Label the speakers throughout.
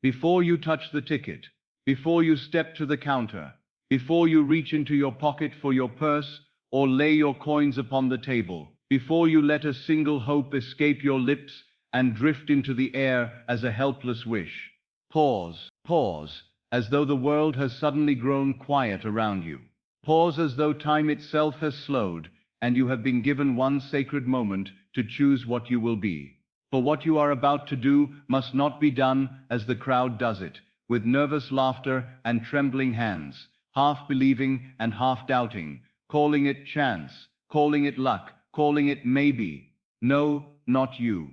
Speaker 1: Before you touch the ticket, before you step to the counter, before you reach into your pocket for your purse or lay your coins upon the table, before you let a single hope escape your lips and drift into the air as a helpless wish. Pause, pause, as though the world has suddenly grown quiet around you. Pause as though time itself has slowed, and you have been given one sacred moment to choose what you will be. For what you are about to do must not be done as the crowd does it, with nervous laughter and trembling hands, half believing and half doubting, calling it chance, calling it luck, calling it maybe. No, not you.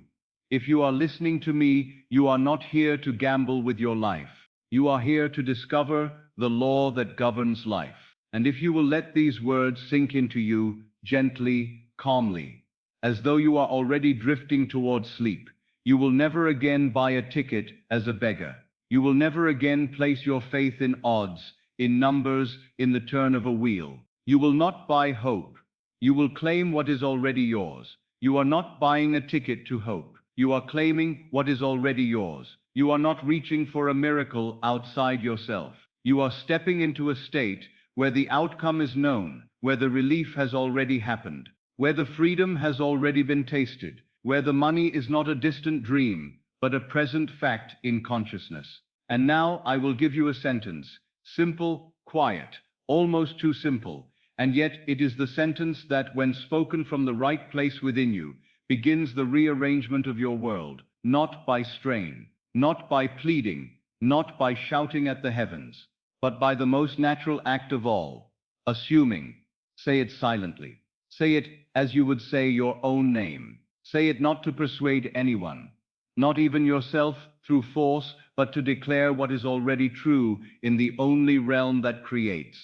Speaker 1: If you are listening to me, you are not here to gamble with your life. You are here to discover the law that governs life. And if you will let these words sink into you, gently, calmly, as though you are already drifting towards sleep, you will never again buy a ticket as a beggar. You will never again place your faith in odds, in numbers, in the turn of a wheel. You will not buy hope. You will claim what is already yours. You are not buying a ticket to hope. You are claiming what is already yours. You are not reaching for a miracle outside yourself. You are stepping into a state where the outcome is known, where the relief has already happened, where the freedom has already been tasted, where the money is not a distant dream, but a present fact in consciousness. And now I will give you a sentence, simple, quiet, almost too simple, and yet it is the sentence that, when spoken from the right place within you, begins the rearrangement of your world, not by strain, not by pleading, not by shouting at the heavens, but by the most natural act of all, assuming. Say it silently. Say it as you would say your own name. Say it not to persuade anyone, not even yourself through force, but to declare what is already true in the only realm that creates.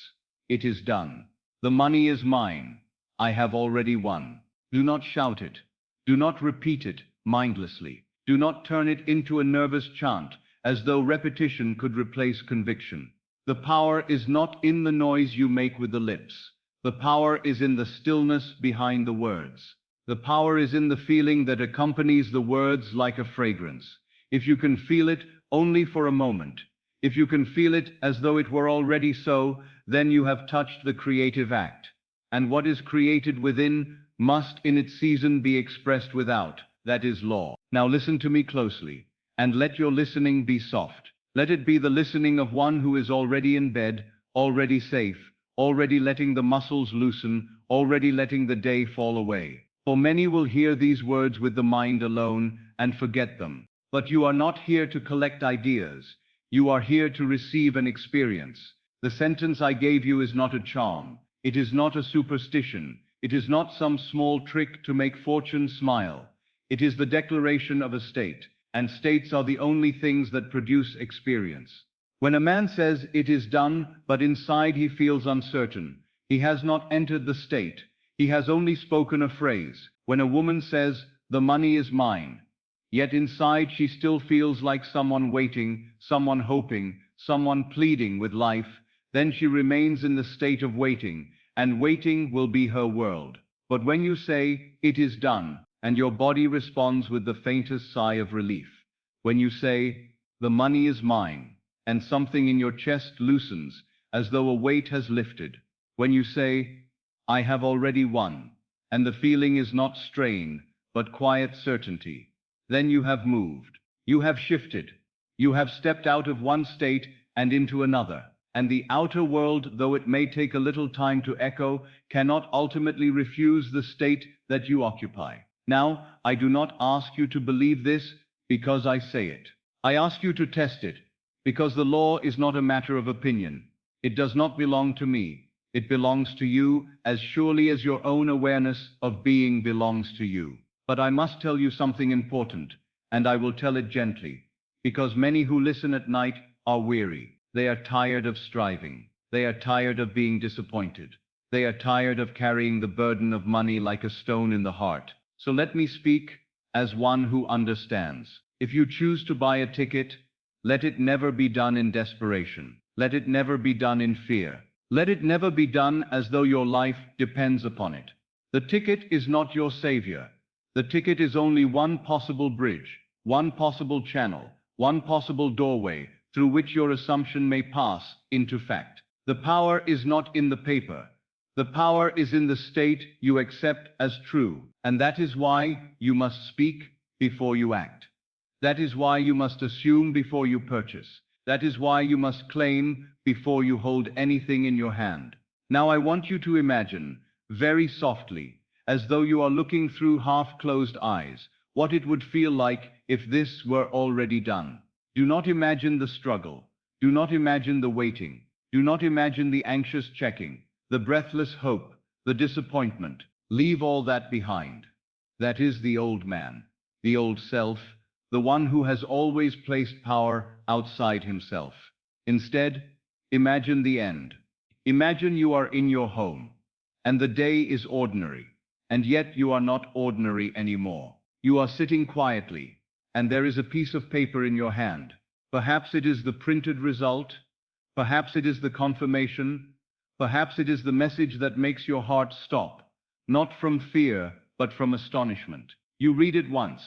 Speaker 1: It is done. The money is mine. I have already won. Do not shout it. Do not repeat it mindlessly. Do not turn it into a nervous chant, as though repetition could replace conviction. The power is not in the noise you make with the lips. The power is in the stillness behind the words. The power is in the feeling that accompanies the words like a fragrance. If you can feel it only for a moment, if you can feel it as though it were already so, then you have touched the creative act. And what is created within must in its season be expressed without. That is law. Now listen to me closely, and let your listening be soft. Let it be the listening of one who is already in bed, already safe, already letting the muscles loosen, already letting the day fall away. For many will hear these words with the mind alone and forget them. But you are not here to collect ideas. You are here to receive an experience. The sentence I gave you is not a charm. It is not a superstition. It is not some small trick to make fortune smile. It is the declaration of a state, and states are the only things that produce experience. When a man says it is done, but inside he feels uncertain, he has not entered the state. He has only spoken a phrase. When a woman says, "The money is mine," yet inside she still feels like someone waiting, someone hoping, someone pleading with life, then she remains in the state of waiting, and waiting will be her world. But when you say, "It is done," and your body responds with the faintest sigh of relief, when you say, "The money is mine," and something in your chest loosens as though a weight has lifted, when you say, "I have already won," and the feeling is not strain, but quiet certainty, then you have moved. You have shifted. You have stepped out of one state and into another. And the outer world, though it may take a little time to echo, cannot ultimately refuse the state that you occupy. Now, I do not ask you to believe this because I say it. I ask you to test it, because the law is not a matter of opinion. It does not belong to me. It belongs to you as surely as your own awareness of being belongs to you. But I must tell you something important, and I will tell it gently, because many who listen at night are weary. They are tired of striving. They are tired of being disappointed. They are tired of carrying the burden of money like a stone in the heart. So let me speak as one who understands. If you choose to buy a ticket, let it never be done in desperation. Let it never be done in fear. Let it never be done as though your life depends upon it. The ticket is not your savior. The ticket is only one possible bridge, one possible channel, one possible doorway through which your assumption may pass into fact. The power is not in the paper. The power is in the state you accept as true, and that is why you must speak before you act. That is why you must assume before you purchase. That is why you must claim before you hold anything in your hand. Now I want you to imagine, very softly, as though you are looking through half-closed eyes, what it would feel like if this were already done. Do not imagine the struggle. Do not imagine the waiting. Do not imagine the anxious checking, the breathless hope, the disappointment. Leave all that behind. That is the old man, the old self, the one who has always placed power outside himself. Instead, imagine the end. Imagine you are in your home, and the day is ordinary, and yet you are not ordinary anymore. You are sitting quietly, and there is a piece of paper in your hand. Perhaps it is the printed result, perhaps it is the confirmation, perhaps it is the message that makes your heart stop, not from fear, but from astonishment. You read it once,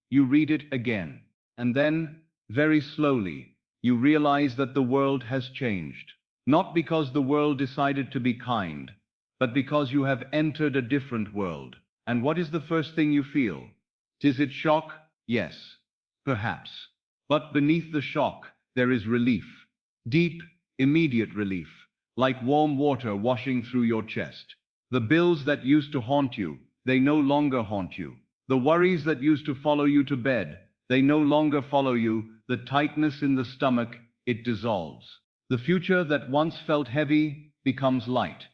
Speaker 1: you read it again, and then, very slowly, you realize that the world has changed. Not because the world decided to be kind, but because you have entered a different world. And what is the first thing you feel? Is it shock? Yes, perhaps. But beneath the shock, there is relief. Deep, immediate relief, like warm water washing through your chest. The bills that used to haunt you, they no longer haunt you. The worries that used to follow you to bed, they no longer follow you. The tightness in the stomach, it dissolves. The future that once felt heavy becomes light.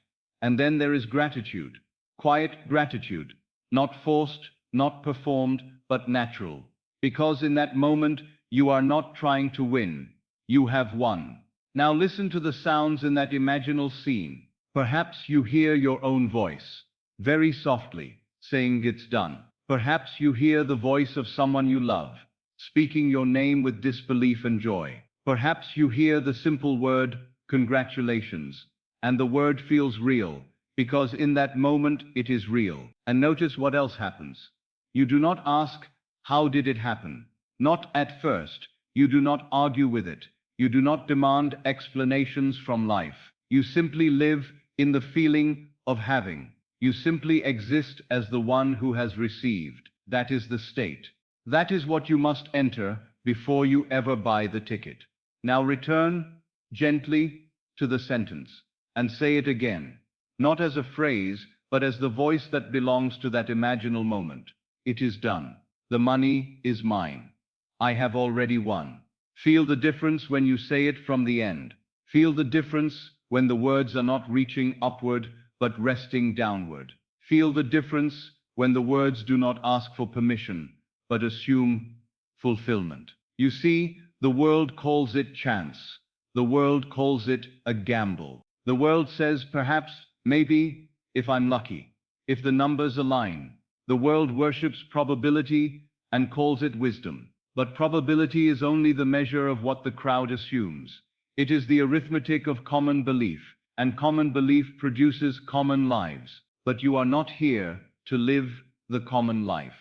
Speaker 1: And then there is gratitude, quiet gratitude, not forced, not performed, but natural. Because in that moment, you are not trying to win, you have won. Now listen to the sounds in that imaginal scene. Perhaps you hear your own voice, very softly, saying it's done. Perhaps you hear the voice of someone you love, speaking your name with disbelief and joy. Perhaps you hear the simple word, congratulations, and the word feels real, because in that moment it is real. And notice what else happens. You do not ask, how did it happen? Not at first. You do not argue with it. You do not demand explanations from life. You simply live in the feeling of having. You simply exist as the one who has received. That is the state. That is what you must enter before you ever buy the ticket. Now return, gently, to the sentence, and say it again, not as a phrase, but as the voice that belongs to that imaginal moment. It is done. The money is mine. I have already won. Feel the difference when you say it from the end. Feel the difference when the words are not reaching upward, but resting downward. Feel the difference when the words do not ask for permission, but assume fulfillment. You see, the world calls it chance. The world calls it a gamble. The world says perhaps, maybe, if I'm lucky, if the numbers align. The world worships probability and calls it wisdom. But probability is only the measure of what the crowd assumes. It is the arithmetic of common belief, and common belief produces common lives. But you are not here to live the common life.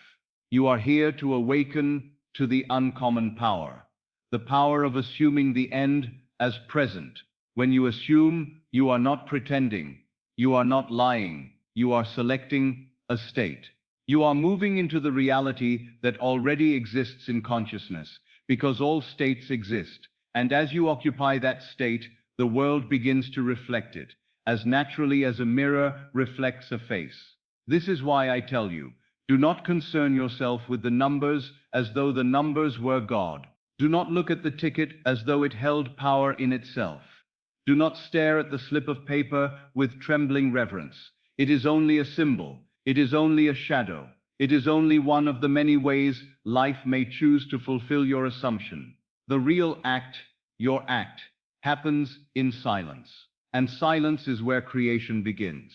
Speaker 1: You are here to awaken to the uncommon power. The power of assuming the end as present. When you assume, you are not pretending, you are not lying, you are selecting a state. You are moving into the reality that already exists in consciousness, because all states exist, and as you occupy that state, the world begins to reflect it, as naturally as a mirror reflects a face. This is why I tell you, do not concern yourself with the numbers as though the numbers were God. Do not look at the ticket as though it held power in itself. Do not stare at the slip of paper with trembling reverence. It is only a symbol. It is only a shadow. It is only one of the many ways life may choose to fulfill your assumption. The real act, your act, happens in silence. And silence is where creation begins.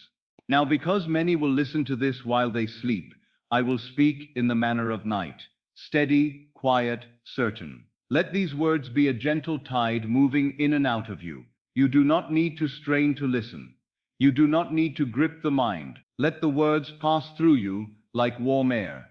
Speaker 1: Now, because many will listen to this while they sleep, I will speak in the manner of night, steady, quiet, certain. Let these words be a gentle tide moving in and out of you. You do not need to strain to listen. You do not need to grip the mind. Let the words pass through you like warm air,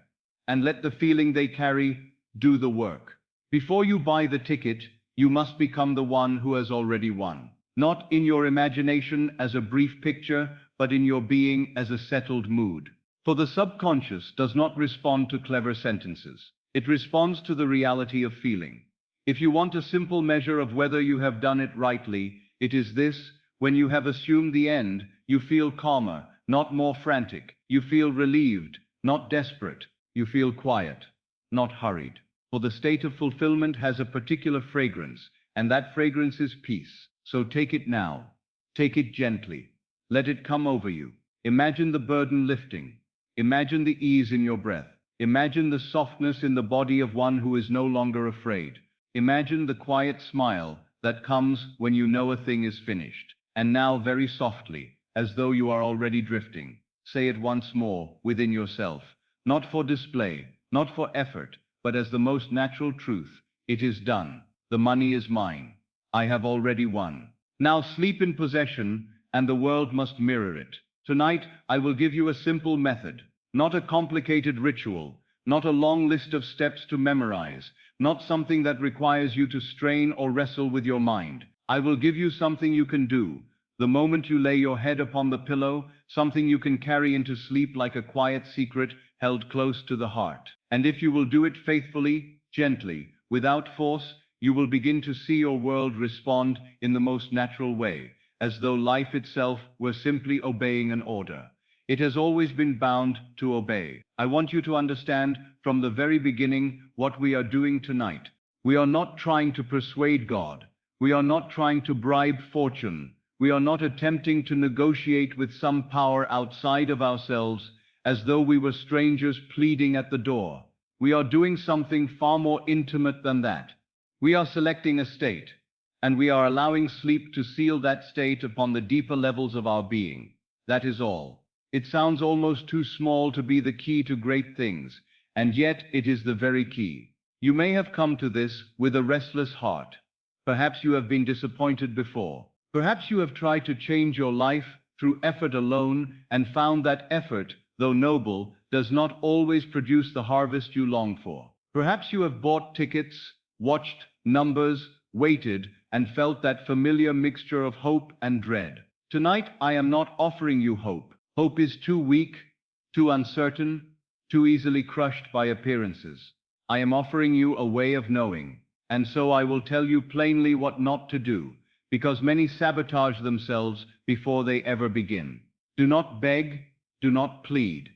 Speaker 1: and let the feeling they carry do the work. Before you buy the ticket, you must become the one who has already won. Not in your imagination as a brief picture, but in your being as a settled mood. For the subconscious does not respond to clever sentences. It responds to the reality of feeling. If you want a simple measure of whether you have done it rightly, it is this: when you have assumed the end, you feel calmer, not more frantic. You feel relieved, not desperate. You feel quiet, not hurried. For the state of fulfillment has a particular fragrance, and that fragrance is peace. So take it now. Take it gently. Let it come over you. Imagine the burden lifting. Imagine the ease in your breath. Imagine the softness in the body of one who is no longer afraid. Imagine the quiet smile that comes when you know a thing is finished. And now, very softly, as though you are already drifting, say it once more within yourself, not for display, not for effort, but as the most natural truth. It is done. The money is mine. I have already won. Now sleep in possession, and the world must mirror it. Tonight, I will give you a simple method, not a complicated ritual, not a long list of steps to memorize, not something that requires you to strain or wrestle with your mind. I will give you something you can do the moment you lay your head upon the pillow, something you can carry into sleep like a quiet secret held close to the heart. And if you will do it faithfully, gently, without force, you will begin to see your world respond in the most natural way, as though life itself were simply obeying an order. It has always been bound to obey. I want you to understand from the very beginning what we are doing tonight. We are not trying to persuade God. We are not trying to bribe fortune. We are not attempting to negotiate with some power outside of ourselves, as though we were strangers pleading at the door. We are doing something far more intimate than that. We are selecting a state, and we are allowing sleep to seal that state upon the deeper levels of our being. That is all. It sounds almost too small to be the key to great things, and yet it is the very key. You may have come to this with a restless heart. Perhaps you have been disappointed before. Perhaps you have tried to change your life through effort alone and found that effort, though noble, does not always produce the harvest you long for. Perhaps you have bought tickets, watched numbers, waited, and felt that familiar mixture of hope and dread. Tonight, I am not offering you hope. Hope is too weak, too uncertain, too easily crushed by appearances. I am offering you a way of knowing, and so I will tell you plainly what not to do, because many sabotage themselves before they ever begin. Do not beg, do not plead.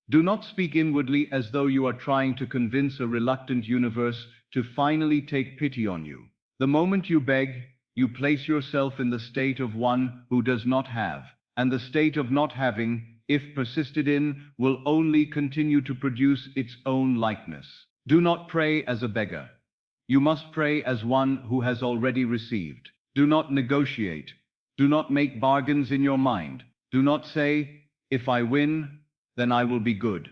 Speaker 1: Do not speak inwardly as though you are trying to convince a reluctant universe to finally take pity on you. The moment you beg, you place yourself in the state of one who does not have, and the state of not having, if persisted in, will only continue to produce its own likeness. Do not pray as a beggar. You must pray as one who has already received. Do not negotiate. Do not make bargains in your mind. Do not say, if I win, then I will be good.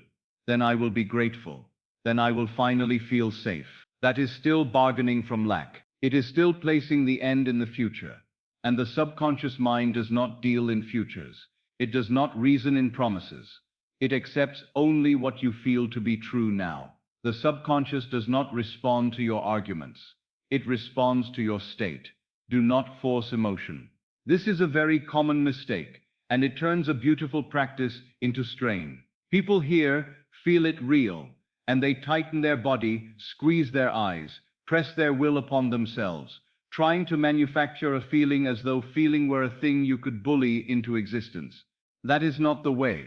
Speaker 1: Then I will be grateful. Then I will finally feel safe. That is still bargaining from lack. It is still placing the end in the future. And the subconscious mind does not deal in futures. It does not reason in promises. It accepts only what you feel to be true now. The subconscious does not respond to your arguments. It responds to your state. Do not force emotion. This is a very common mistake, and it turns a beautiful practice into strain. People hear, feel it real, and they tighten their body, squeeze their eyes, press their will upon themselves, trying to manufacture a feeling as though feeling were a thing you could bully into existence. That is not the way.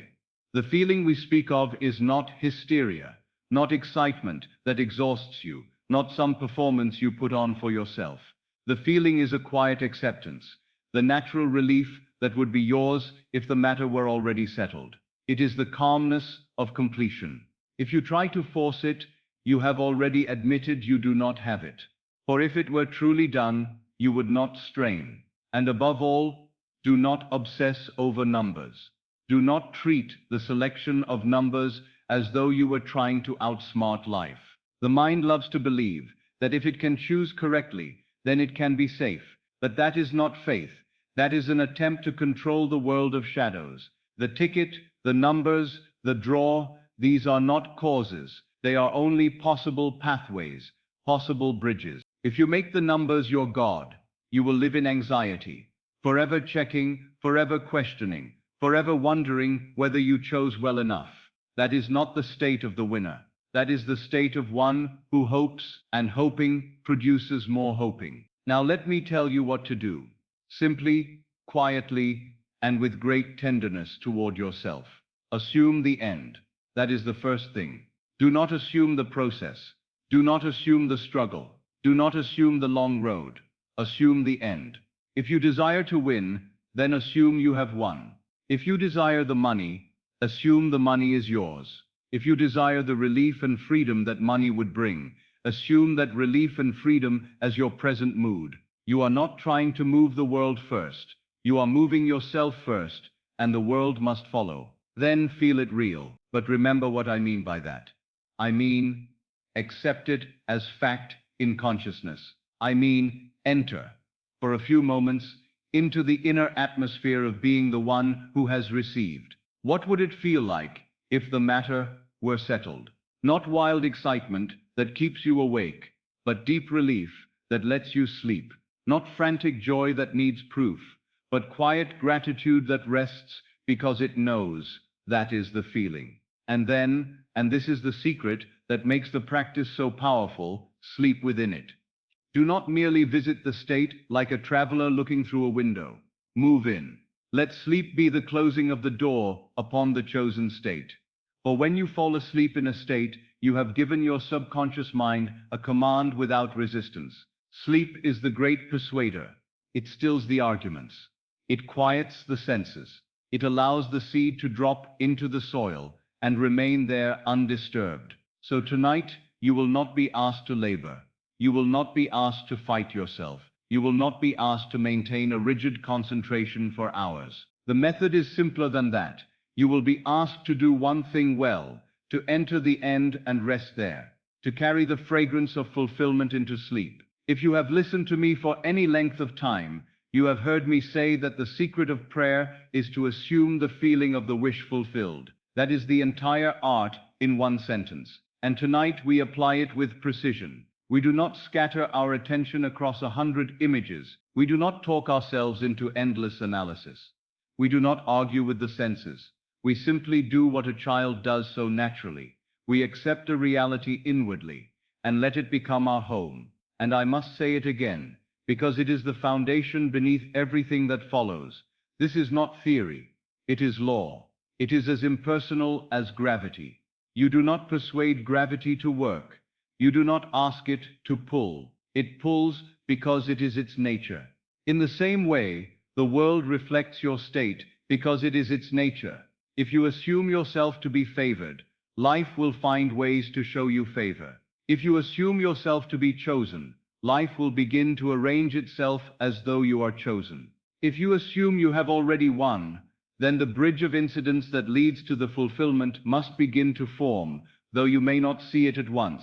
Speaker 1: The feeling we speak of is not hysteria, not excitement that exhausts you, not some performance you put on for yourself. The feeling is a quiet acceptance, the natural relief that would be yours if the matter were already settled. It is the calmness of completion. If you try to force it, you have already admitted you do not have it. For if it were truly done, you would not strain. And above all, do not obsess over numbers. Do not treat the selection of numbers as though you were trying to outsmart life. The mind loves to believe that if it can choose correctly, then it can be safe. But that is not faith. That is an attempt to control the world of shadows. The ticket, the numbers, the draw, these are not causes. They are only possible pathways, possible bridges. If you make the numbers your God, you will live in anxiety, forever checking, forever questioning, forever wondering whether you chose well enough. That is not the state of the winner. That is the state of one who hopes, and hoping produces more hoping. Now let me tell you what to do. Simply, quietly, and with great tenderness toward yourself. Assume the end. That is the first thing. Do not assume the process. Do not assume the struggle. Do not assume the long road. Assume the end. If you desire to win, then assume you have won. If you desire the money, assume the money is yours. If you desire the relief and freedom that money would bring, assume that relief and freedom as your present mood. You are not trying to move the world first. You are moving yourself first, and the world must follow. Then feel it real. But remember what I mean by that. I mean, accept it as fact in consciousness. I mean, enter, for a few moments, into the inner atmosphere of being the one who has received. What would it feel like if the matter were settled? Not wild excitement that keeps you awake, but deep relief that lets you sleep. Not frantic joy that needs proof, but quiet gratitude that rests because it knows that is the feeling. And then, and this is the secret that makes the practice so powerful, sleep within it. Do not merely visit the state like a traveler looking through a window. Move in. Let sleep be the closing of the door upon the chosen state. For when you fall asleep in a state, you have given your subconscious mind a command without resistance. Sleep is the great persuader. It stills the arguments. It quiets the senses. It allows the seed to drop into the soil and remain there undisturbed. So tonight, you will not be asked to labor. You will not be asked to fight yourself. You will not be asked to maintain a rigid concentration for hours. The method is simpler than that. You will be asked to do one thing well, to enter the end and rest there, to carry the fragrance of fulfillment into sleep. If you have listened to me for any length of time, you have heard me say that the secret of prayer is to assume the feeling of the wish fulfilled. That is the entire art in one sentence. And tonight we apply it with precision. We do not scatter our attention across 100 images. We do not talk ourselves into endless analysis. We do not argue with the senses. We simply do what a child does so naturally. We accept a reality inwardly and let it become our home. And I must say it again, because it is the foundation beneath everything that follows. This is not theory. It is law. It is as impersonal as gravity. You do not persuade gravity to work. You do not ask it to pull. It pulls because it is its nature. In the same way, the world reflects your state because it is its nature. If you assume yourself to be favored, life will find ways to show you favor. If you assume yourself to be chosen, life will begin to arrange itself as though you are chosen. If you assume you have already won, then the bridge of incidents that leads to the fulfillment must begin to form, though you may not see it at once.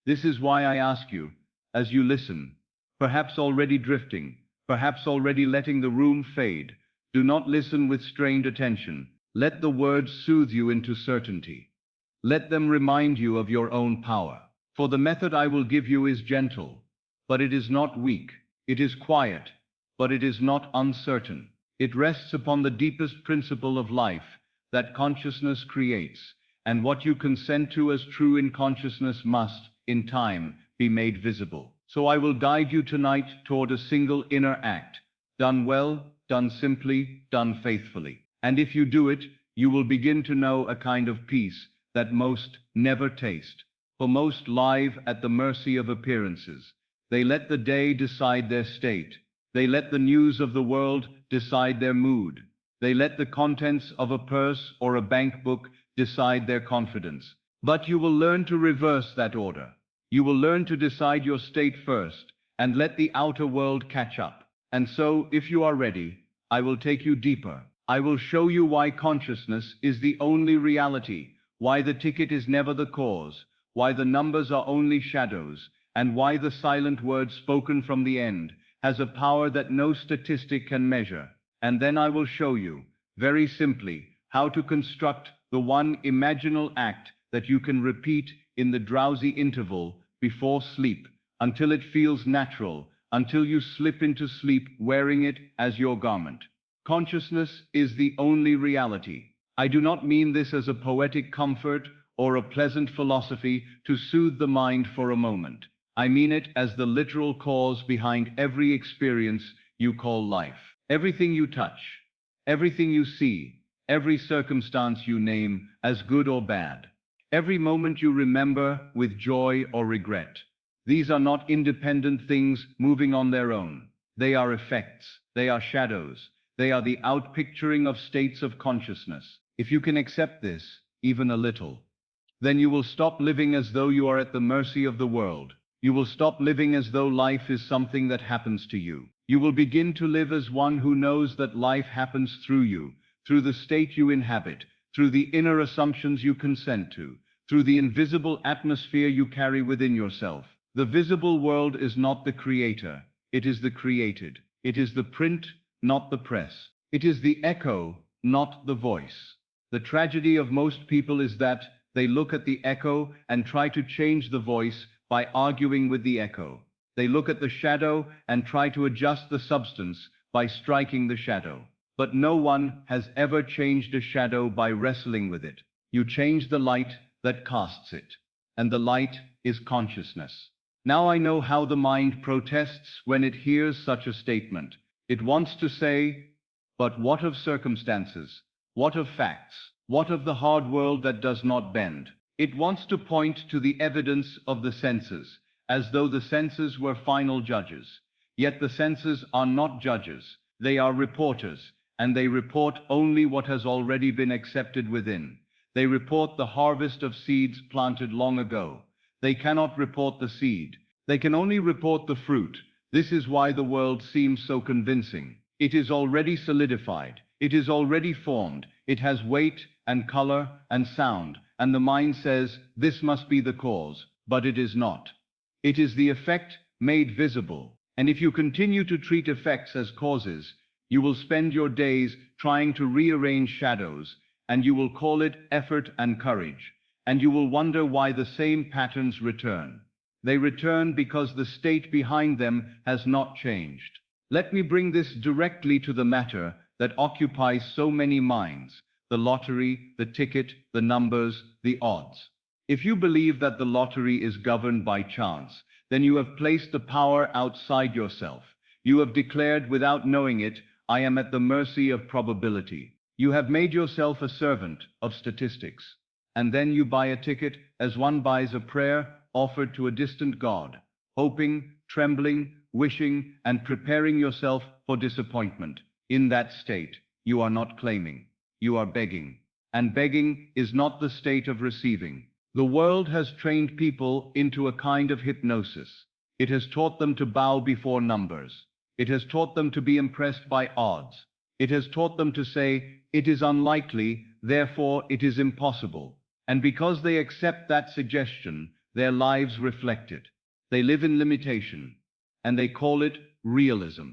Speaker 1: This is why I ask you, as you listen, perhaps already drifting, perhaps already letting the room fade, do not listen with strained attention. Let the words soothe you into certainty. Let them remind you of your own power. For the method I will give you is gentle, but it is not weak. It is quiet, but it is not uncertain. It rests upon the deepest principle of life that consciousness creates, and what you consent to as true in consciousness must, in time, be made visible. So I will guide you tonight toward a single inner act, done well, done simply, done faithfully. And if you do it, you will begin to know a kind of peace that most never taste. For most live at the mercy of appearances. They let the day decide their state. They let the news of the world decide their mood. They let the contents of a purse or a bank book decide their confidence. But you will learn to reverse that order. You will learn to decide your state first, and let the outer world catch up. And so, if you are ready, I will take you deeper. I will show you why consciousness is the only reality, why the ticket is never the cause, why the numbers are only shadows, and why the silent word spoken from the end has a power that no statistic can measure. And then I will show you, very simply, how to construct the one imaginal act that you can repeat in the drowsy interval before sleep, until it feels natural, until you slip into sleep wearing it as your garment. Consciousness is the only reality. I do not mean this as a poetic comfort or a pleasant philosophy to soothe the mind for a moment. I mean it as the literal cause behind every experience you call life. Everything you touch, everything you see, every circumstance you name as good or bad, every moment you remember with joy or regret. These are not independent things moving on their own. They are effects, they are shadows, they are the outpicturing of states of consciousness. If you can accept this, even a little, then you will stop living as though you are at the mercy of the world. You will stop living as though life is something that happens to you. You will begin to live as one who knows that life happens through you, through the state you inhabit, through the inner assumptions you consent to, through the invisible atmosphere you carry within yourself. The visible world is not the creator, it is the created. It is the print, not the press. It is the echo, not the voice. The tragedy of most people is that they look at the echo and try to change the voice by arguing with the echo. They look at the shadow and try to adjust the substance by striking the shadow. But no one has ever changed a shadow by wrestling with it. You change the light that casts it, and the light is consciousness. Now I know how the mind protests when it hears such a statement. It wants to say, but what of circumstances? What of facts? What of the hard world that does not bend? It wants to point to the evidence of the senses, as though the senses were final judges. Yet the senses are not judges, they are reporters, and they report only what has already been accepted within. They report the harvest of seeds planted long ago. They cannot report the seed. They can only report the fruit. This is why the world seems so convincing. It is already solidified. It is already formed. It has weight and color and sound. And the mind says, this must be the cause. But it is not. It is the effect made visible. And if you continue to treat effects as causes, you will spend your days trying to rearrange shadows, and you will call it effort and courage. And you will wonder why the same patterns return. They return because the state behind them has not changed. Let me bring this directly to the matter that occupies so many minds: the lottery, the ticket, the numbers, the odds. If you believe that the lottery is governed by chance, then you have placed the power outside yourself. You have declared without knowing it, I am at the mercy of probability. You have made yourself a servant of statistics. And then you buy a ticket as one buys a prayer offered to a distant God, hoping, trembling, wishing, and preparing yourself for disappointment. In that state, you are not claiming, you are begging. And begging is not the state of receiving. The world has trained people into a kind of hypnosis. It has taught them to bow before numbers. It has taught them to be impressed by odds. It has taught them to say, it is unlikely, therefore it is impossible. And because they accept that suggestion, their lives reflect it. They live in limitation, and they call it realism.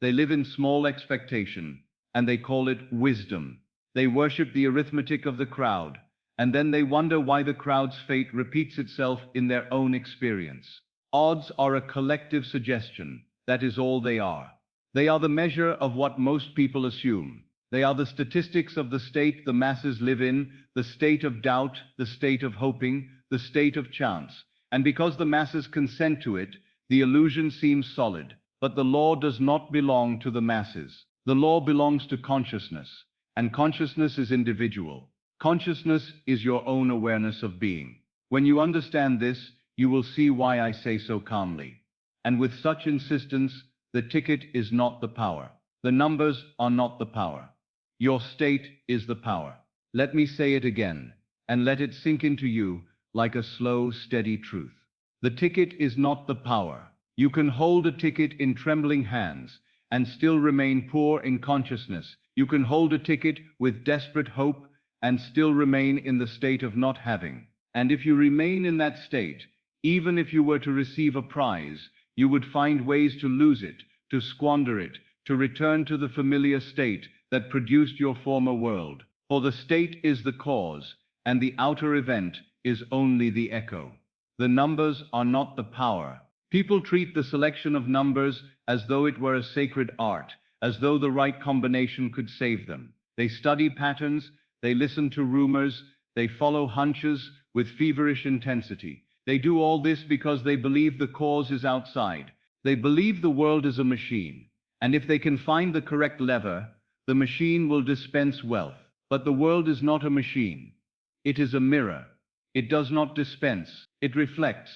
Speaker 1: They live in small expectation, and they call it wisdom. They worship the arithmetic of the crowd, and then they wonder why the crowd's fate repeats itself in their own experience. Odds are a collective suggestion. That is all they are. They are the measure of what most people assume. They are the statistics of the state the masses live in, the state of doubt, the state of hoping, the state of chance. And because the masses consent to it, the illusion seems solid. But the law does not belong to the masses. The law belongs to consciousness, and consciousness is individual. Consciousness is your own awareness of being. When you understand this, you will see why I say so calmly, and with such insistence, the ticket is not the power. The numbers are not the power. Your state is the power. Let me say it again, and let it sink into you like a slow, steady truth. The ticket is not the power. You can hold a ticket in trembling hands and still remain poor in consciousness. You can hold a ticket with desperate hope and still remain in the state of not having. And if you remain in that state, even if you were to receive a prize, you would find ways to lose it, to squander it, to return to the familiar state that produced your former world. For the state is the cause, and the outer event is only the echo. The numbers are not the power. People treat the selection of numbers as though it were a sacred art, as though the right combination could save them. They study patterns, they listen to rumors, they follow hunches with feverish intensity. They do all this because they believe the cause is outside. They believe the world is a machine, and if they can find the correct lever, the machine will dispense wealth. But the world is not a machine. It is a mirror. It does not dispense. It reflects.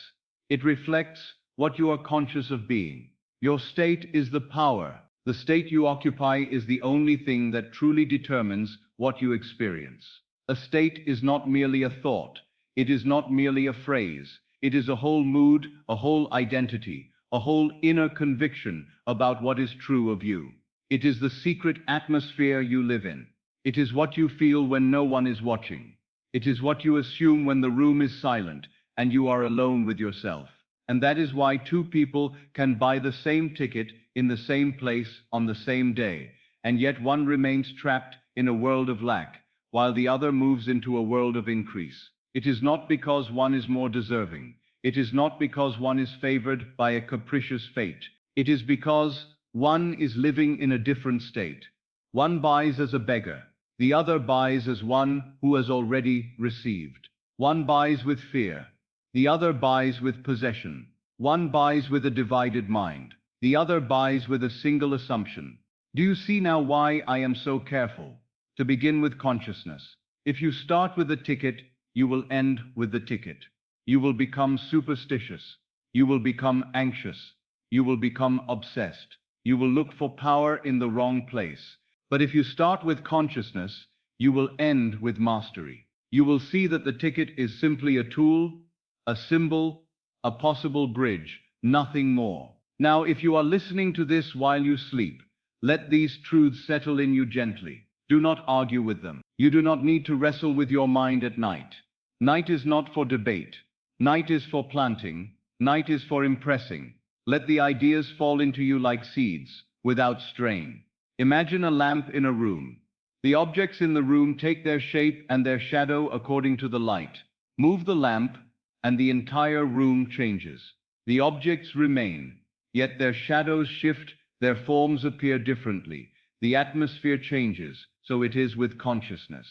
Speaker 1: It reflects what you are conscious of being. Your state is the power. The state you occupy is the only thing that truly determines what you experience. A state is not merely a thought. It is not merely a phrase. It is a whole mood, a whole identity, a whole inner conviction about what is true of you. It is the secret atmosphere you live in. It is what you feel when no one is watching. It is what you assume when the room is silent and you are alone with yourself. And that is why two people can buy the same ticket in the same place on the same day, and yet one remains trapped in a world of lack, while the other moves into a world of increase. It is not because one is more deserving. It is not because one is favored by a capricious fate. It is because one is living in a different state. One buys as a beggar. The other buys as one who has already received. One buys with fear. The other buys with possession. One buys with a divided mind. The other buys with a single assumption. Do you see now why I am so careful? To begin with consciousness. If you start with the ticket, you will end with the ticket. You will become superstitious. You will become anxious. You will become obsessed. You will look for power in the wrong place. But if you start with consciousness, you will end with mastery. You will see that the ticket is simply a tool, a symbol, a possible bridge, nothing more. Now, if you are listening to this while you sleep, let these truths settle in you gently. Do not argue with them. You do not need to wrestle with your mind at night. Night is not for debate. Night is for planting. Night is for impressing. Let the ideas fall into you like seeds, without strain. Imagine a lamp in a room. The objects in the room take their shape and their shadow according to the light. Move the lamp, and the entire room changes. The objects remain, yet their shadows shift, their forms appear differently. The atmosphere changes, so it is with consciousness.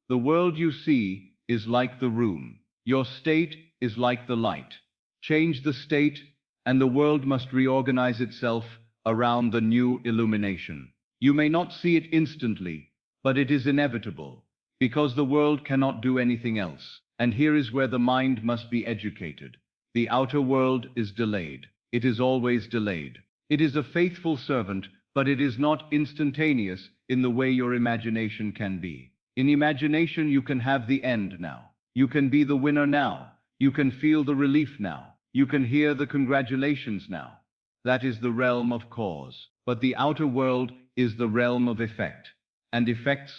Speaker 1: The world you see is like the room. Your state is like the light. Change the state, and the world must reorganize itself around the new illumination. You may not see it instantly, but it is inevitable, because the world cannot do anything else. And here is where the mind must be educated. The outer world is delayed. It is always delayed. It is a faithful servant, but it is not instantaneous in the way your imagination can be. In imagination, you can have the end now. You can be the winner now. You can feel the relief now. You can hear the congratulations now. That is the realm of cause. But the outer world is the realm of effect. And effects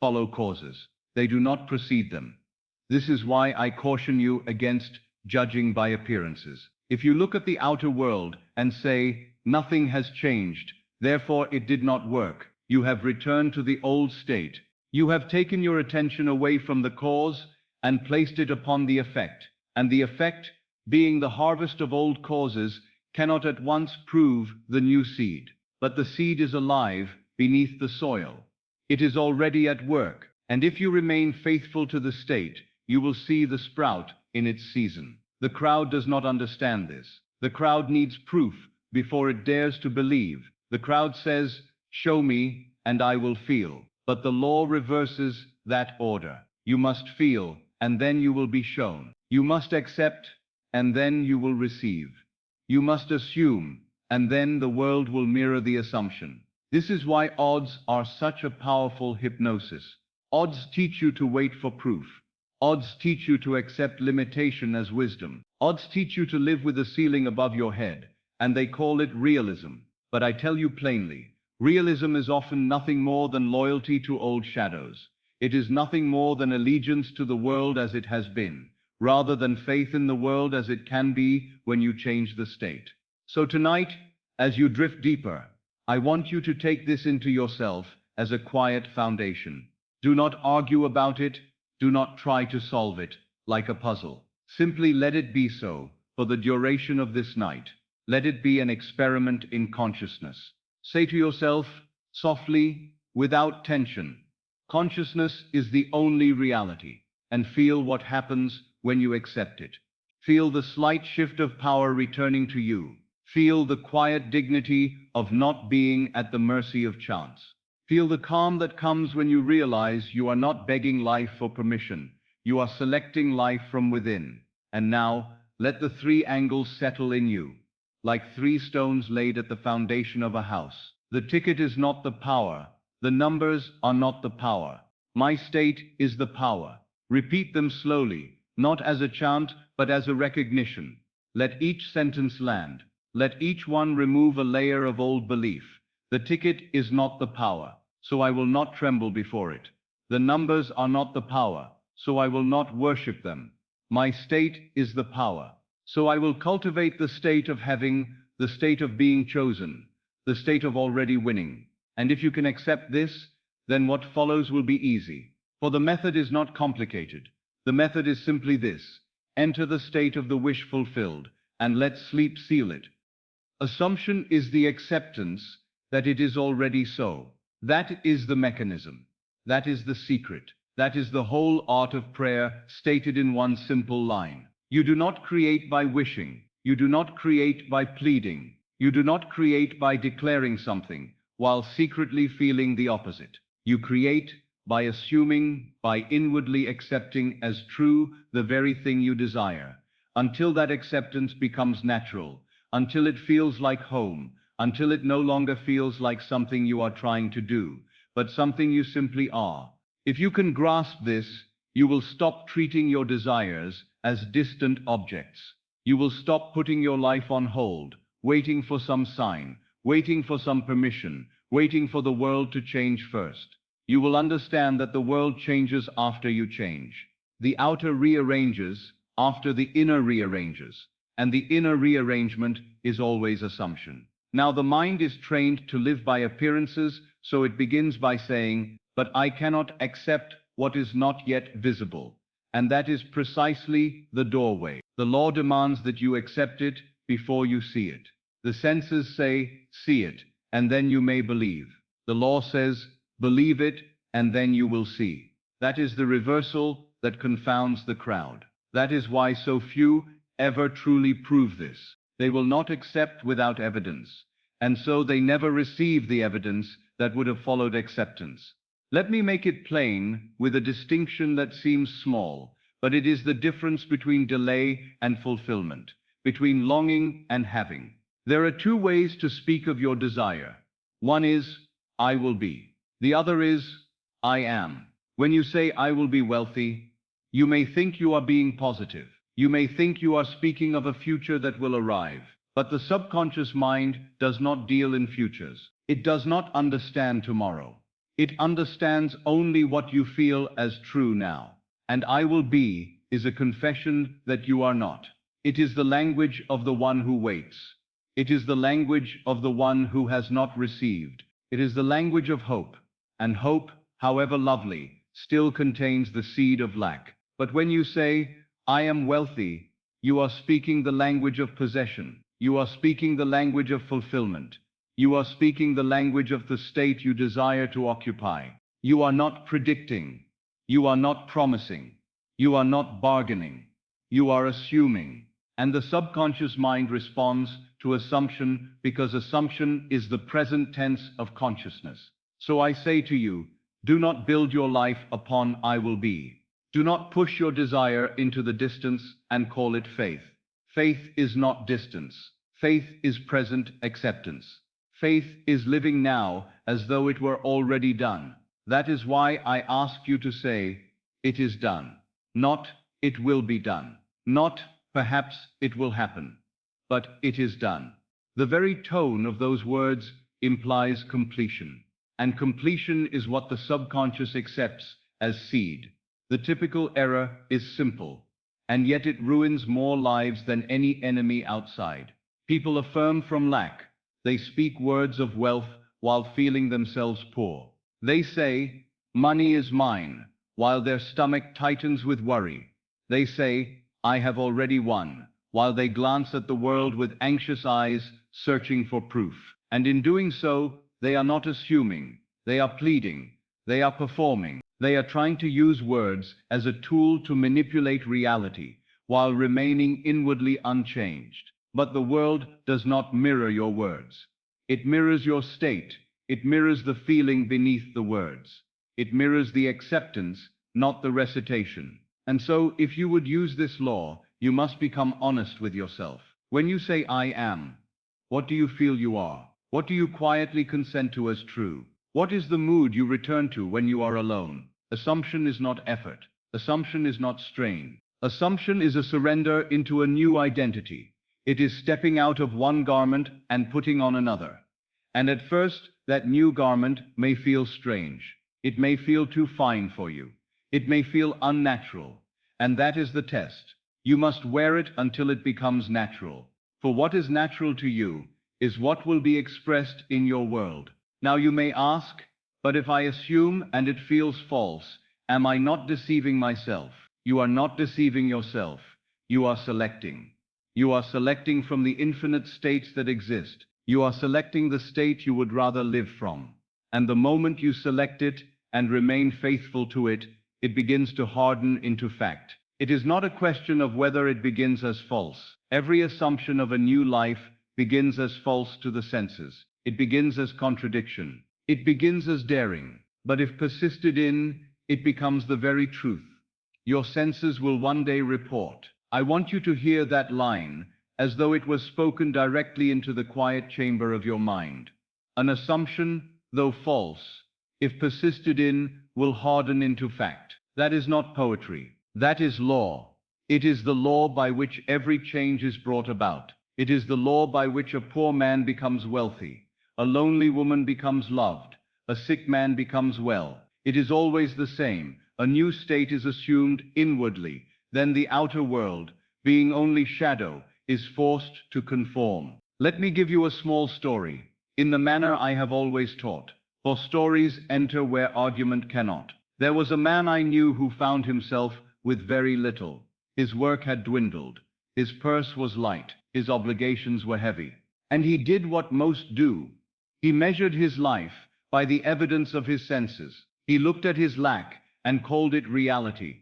Speaker 1: follow causes. They do not precede them. This is why I caution you against judging by appearances. If you look at the outer world and say, nothing has changed, therefore it did not work, you have returned to the old state. You have taken your attention away from the cause and placed it upon the effect. And the effect, being the harvest of old causes, cannot at once prove the new seed. But the seed is alive beneath the soil. It is already at work. And if you remain faithful to the state, you will see the sprout in its season. The crowd does not understand this. The crowd needs proof before it dares to believe. The crowd says, show me, and I will feel. But the law reverses that order. You must feel, and then you will be shown. You must accept, and then you will receive. You must assume, and then the world will mirror the assumption. This is why odds are such a powerful hypnosis. Odds teach you to wait for proof. Odds teach you to accept limitation as wisdom. Odds teach you to live with a ceiling above your head, and they call it realism. But I tell you plainly, realism is often nothing more than loyalty to old shadows. It is nothing more than allegiance to the world as it has been, rather than faith in the world as it can be when you change the state. So tonight, as you drift deeper, I want you to take this into yourself as a quiet foundation. Do not argue about it. Do not try to solve it like a puzzle. Simply let it be so for the duration of this night. Let it be an experiment in consciousness. Say to yourself, softly, without tension, consciousness is the only reality, and feel what happens when you accept it. Feel the slight shift of power returning to you. Feel the quiet dignity of not being at the mercy of chance. Feel the calm that comes when you realize you are not begging life for permission. You are selecting life from within. And now, let the three angles settle in you, like three stones laid at the foundation of a house. The ticket is not the power. The numbers are not the power. My state is the power. Repeat them slowly, not as a chant, but as a recognition. Let each sentence land. Let each one remove a layer of old belief. The ticket is not the power, so I will not tremble before it. The numbers are not the power, so I will not worship them. My state is the power, so I will cultivate the state of having, the state of being chosen, the state of already winning. And if you can accept this, then what follows will be easy. For the method is not complicated. The method is simply this: enter the state of the wish fulfilled, and let sleep seal it. Assumption is the acceptance that it is already so. That is the mechanism. That is the secret. That is the whole art of prayer stated in one simple line. You do not create by wishing. You do not create by pleading. You do not create by declaring something, while secretly feeling the opposite. You create by assuming, by inwardly accepting as true the very thing you desire, until that acceptance becomes natural, until it feels like home, until it no longer feels like something you are trying to do, but something you simply are. If you can grasp this, you will stop treating your desires as distant objects. You will stop putting your life on hold, waiting for some sign, waiting for some permission, waiting for the world to change first. You will understand that the world changes after you change. The outer rearranges after the inner rearranges, and the inner rearrangement is always assumption. Now the mind is trained to live by appearances, so it begins by saying, but I cannot accept what is not yet visible. And that is precisely the doorway. The law demands that you accept it before you see it. The senses say, see it, and then you may believe. The law says, believe it, and then you will see. That is the reversal that confounds the crowd. That is why so few ever truly prove this. They will not accept without evidence, and so they never receive the evidence that would have followed acceptance. Let me make it plain with a distinction that seems small, but it is the difference between delay and fulfillment, between longing and having. There are two ways to speak of your desire. One is, I will be. The other is, I am. When you say, I will be wealthy, you may think you are being positive. You may think you are speaking of a future that will arrive. But the subconscious mind does not deal in futures. It does not understand tomorrow. It understands only what you feel as true now. And I will be is a confession that you are not. It is the language of the one who waits. It is the language of the one who has not received. It is the language of hope. And hope, however lovely, still contains the seed of lack. But when you say, I am wealthy, you are speaking the language of possession. You are speaking the language of fulfillment. You are speaking the language of the state you desire to occupy. You are not predicting. You are not promising. You are not bargaining. You are assuming. And the subconscious mind responds to assumption because assumption is the present tense of consciousness. So I say to you, do not build your life upon I will be. Do not push your desire into the distance and call it faith. Faith is not distance. Faith is present acceptance. Faith is living now as though it were already done. That is why I ask you to say, it is done. Not, it will be done. Not, perhaps it will happen. But it is done. The very tone of those words implies completion. And completion is what the subconscious accepts as seed. The typical error is simple, and yet it ruins more lives than any enemy outside. People affirm from lack. They speak words of wealth while feeling themselves poor. They say, money is mine, while their stomach tightens with worry. They say, I have already won, while they glance at the world with anxious eyes, searching for proof. And in doing so, they are not assuming, they are pleading, they are performing. They are trying to use words as a tool to manipulate reality, while remaining inwardly unchanged. But the world does not mirror your words. It mirrors your state. It mirrors the feeling beneath the words. It mirrors the acceptance, not the recitation. And so, if you would use this law, you must become honest with yourself. When you say, I am, what do you feel you are? What do you quietly consent to as true? What is the mood you return to when you are alone? Assumption is not effort. Assumption is not strain. Assumption is a surrender into a new identity. It is stepping out of one garment and putting on another. And at first, that new garment may feel strange. It may feel too fine for you. It may feel unnatural. And that is the test. You must wear it until it becomes natural. For what is natural to you is what will be expressed in your world. Now you may ask, but if I assume and it feels false, am I not deceiving myself? You are not deceiving yourself. You are selecting. You are selecting from the infinite states that exist. You are selecting the state you would rather live from. And the moment you select it and remain faithful to it, it begins to harden into fact. It is not a question of whether it begins as false. Every assumption of a new life begins as false to the senses. It begins as contradiction. It begins as daring. But if persisted in, it becomes the very truth. Your senses will one day report. I want you to hear that line as though it was spoken directly into the quiet chamber of your mind. An assumption, though false, if persisted in, will harden into fact. That is not poetry. That is law. It is the law by which every change is brought about. It is the law by which a poor man becomes wealthy. A lonely woman becomes loved. A sick man becomes well. It is always the same. A new state is assumed inwardly. Then the outer world, being only shadow, is forced to conform. Let me give you a small story, in the manner I have always taught, for stories enter where argument cannot. There was a man I knew who found himself with very little. His work had dwindled. His purse was light. His obligations were heavy. And he did what most do. He measured his life by the evidence of his senses. He looked at his lack and called it reality.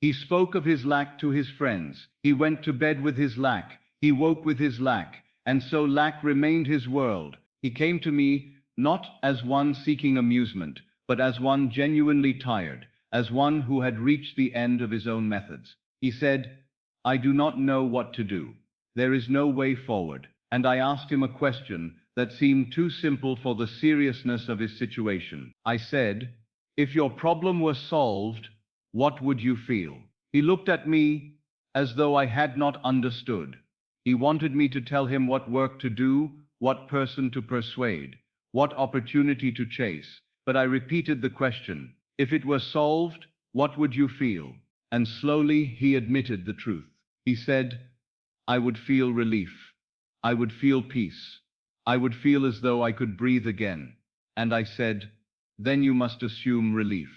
Speaker 1: He spoke of his lack to his friends. He went to bed with his lack. He woke with his lack. And so lack remained his world. He came to me not as one seeking amusement, but as one genuinely tired, as one who had reached the end of his own methods. He said, I do not know what to do. There is no way forward. And I asked him a question that seemed too simple for the seriousness of his situation. I said, if your problem were solved, what would you feel? He looked at me as though I had not understood. He wanted me to tell him what work to do, what person to persuade, what opportunity to chase. But I repeated the question, if it were solved, what would you feel? And slowly he admitted the truth. He said, I would feel relief. I would feel peace. I would feel as though I could breathe again. And I said, then you must assume relief.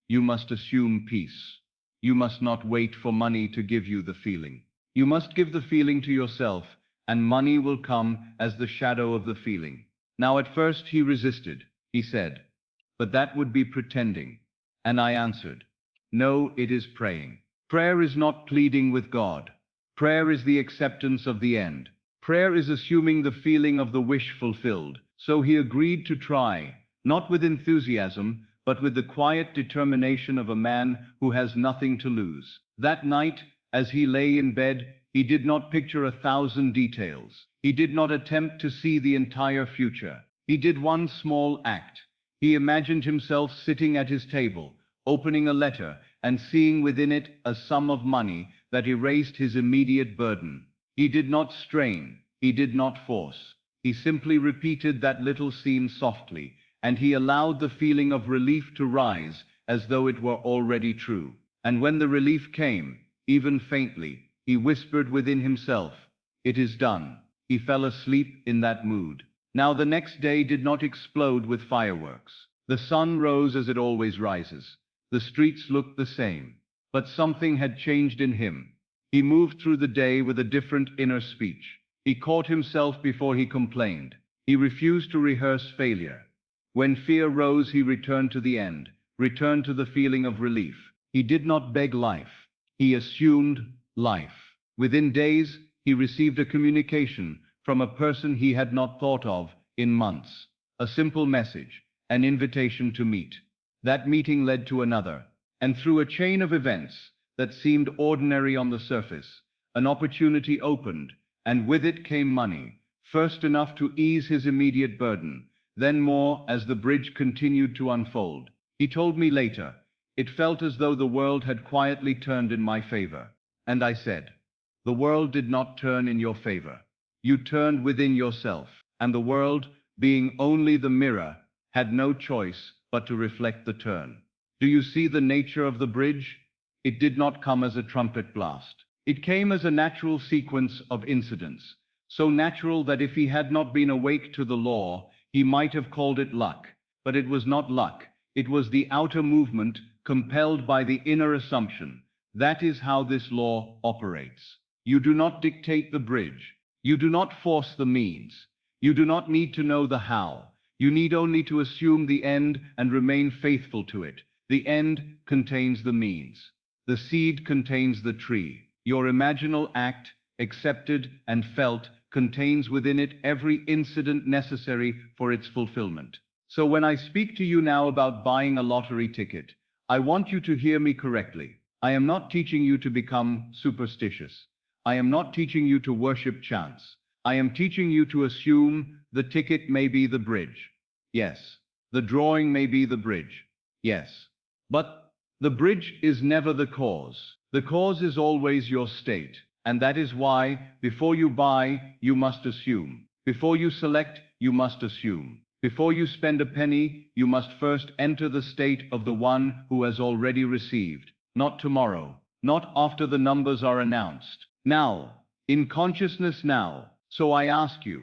Speaker 1: You must assume peace. You must not wait for money to give you the feeling. You must give the feeling to yourself, and money will come as the shadow of the feeling. Now at first he resisted. He said, but that would be pretending. And I answered, no, it is praying. Prayer is not pleading with God. Prayer is the acceptance of the end. Prayer is assuming the feeling of the wish fulfilled. So he agreed to try, not with enthusiasm, but with the quiet determination of a man who has nothing to lose. That night, as he lay in bed, he did not picture 1,000 details. He did not attempt to see the entire future. He did one small act. He imagined himself sitting at his table, opening a letter, and seeing within it a sum of money that erased his immediate burden. He did not strain. He did not force. He simply repeated that little scene softly, and he allowed the feeling of relief to rise as though it were already true. And when the relief came, even faintly, he whispered within himself, it is done. He fell asleep in that mood. Now the next day did not explode with fireworks. The sun rose as it always rises. The streets looked the same. But something had changed in him. He moved through the day with a different inner speech. He caught himself before he complained. He refused to rehearse failure. When fear rose, he returned to the end, returned to the feeling of relief. He did not beg life. He assumed life. Within days, he received a communication from a person he had not thought of in months. A simple message, an invitation to meet. That meeting led to another, and through a chain of events that seemed ordinary on the surface, an opportunity opened, and with it came money, first enough to ease his immediate burden, then more as the bridge continued to unfold. He told me later, it felt as though the world had quietly turned in my favor. And I said, the world did not turn in your favor. You turned within yourself, and the world, being only the mirror, had no choice but to reflect the turn. Do you see the nature of the bridge? It did not come as a trumpet blast. It came as a natural sequence of incidents, so natural that if he had not been awake to the law, he might have called it luck. But it was not luck. It was the outer movement compelled by the inner assumption. That is how this law operates. You do not dictate the bridge. You do not force the means. You do not need to know the how. You need only to assume the end and remain faithful to it. The end contains the means. The seed contains the tree. Your imaginal act, accepted and felt, contains within it every incident necessary for its fulfillment. So when I speak to you now about buying a lottery ticket, I want you to hear me correctly. I am not teaching you to become superstitious. I am not teaching you to worship chance. I am teaching you to assume the ticket may be the bridge. Yes. The drawing may be the bridge. Yes. But the bridge is never the cause. The cause is always your state. And that is why, before you buy, you must assume. Before you select, you must assume. Before you spend a penny, you must first enter the state of the one who has already received. Not tomorrow. Not after the numbers are announced. Now. In consciousness now. So I ask you,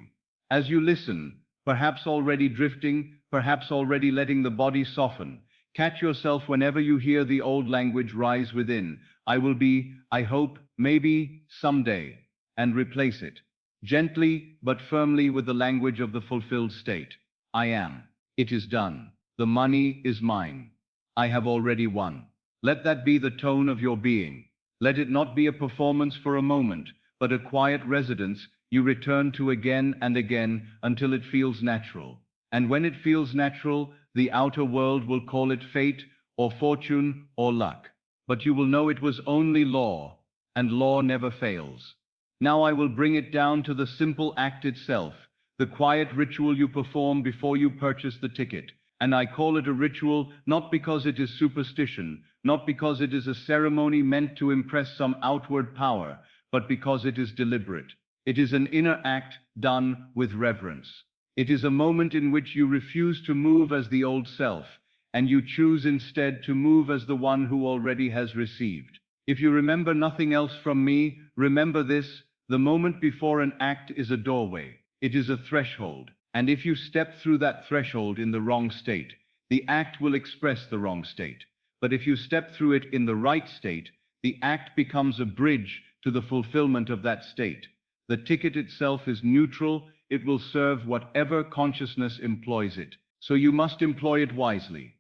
Speaker 1: as you listen, perhaps already drifting, perhaps already letting the body soften, catch yourself whenever you hear the old language rise within. I will be, I hope, maybe, someday, and replace it, gently but firmly, with the language of the fulfilled state. I am. It is done. The money is mine. I have already won. Let that be the tone of your being. Let it not be a performance for a moment, but a quiet residence you return to again and again until it feels natural. And when it feels natural, the outer world will call it fate or fortune or luck. But you will know it was only law, and law never fails. Now I will bring it down to the simple act itself, the quiet ritual you perform before you purchase the ticket. And I call it a ritual not because it is superstition, not because it is a ceremony meant to impress some outward power, but because it is deliberate. It is an inner act done with reverence. It is a moment in which you refuse to move as the old self, and you choose instead to move as the one who already has received. If you remember nothing else from me, remember this: the moment before an act is a doorway. It is a threshold. And if you step through that threshold in the wrong state, the act will express the wrong state. But if you step through it in the right state, the act becomes a bridge to the fulfillment of that state. The ticket itself is neutral. It will serve whatever consciousness employs it. So you must employ it wisely.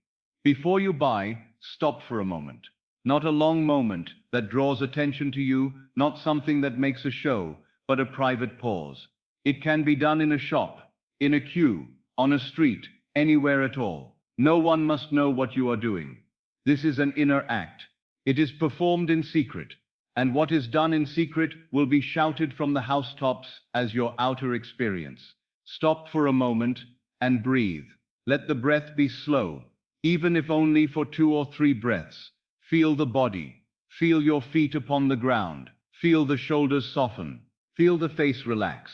Speaker 1: Before you buy, stop for a moment. Not a long moment that draws attention to you, not something that makes a show, but a private pause. It can be done in a shop, in a queue, on a street, anywhere at all. No one must know what you are doing. This is an inner act. It is performed in secret, and what is done in secret will be shouted from the housetops as your outer experience. Stop for a moment and breathe. Let the breath be slow, even if only for 2 or 3 breaths. Feel the body. Feel your feet upon the ground. Feel the shoulders soften. Feel the face relax.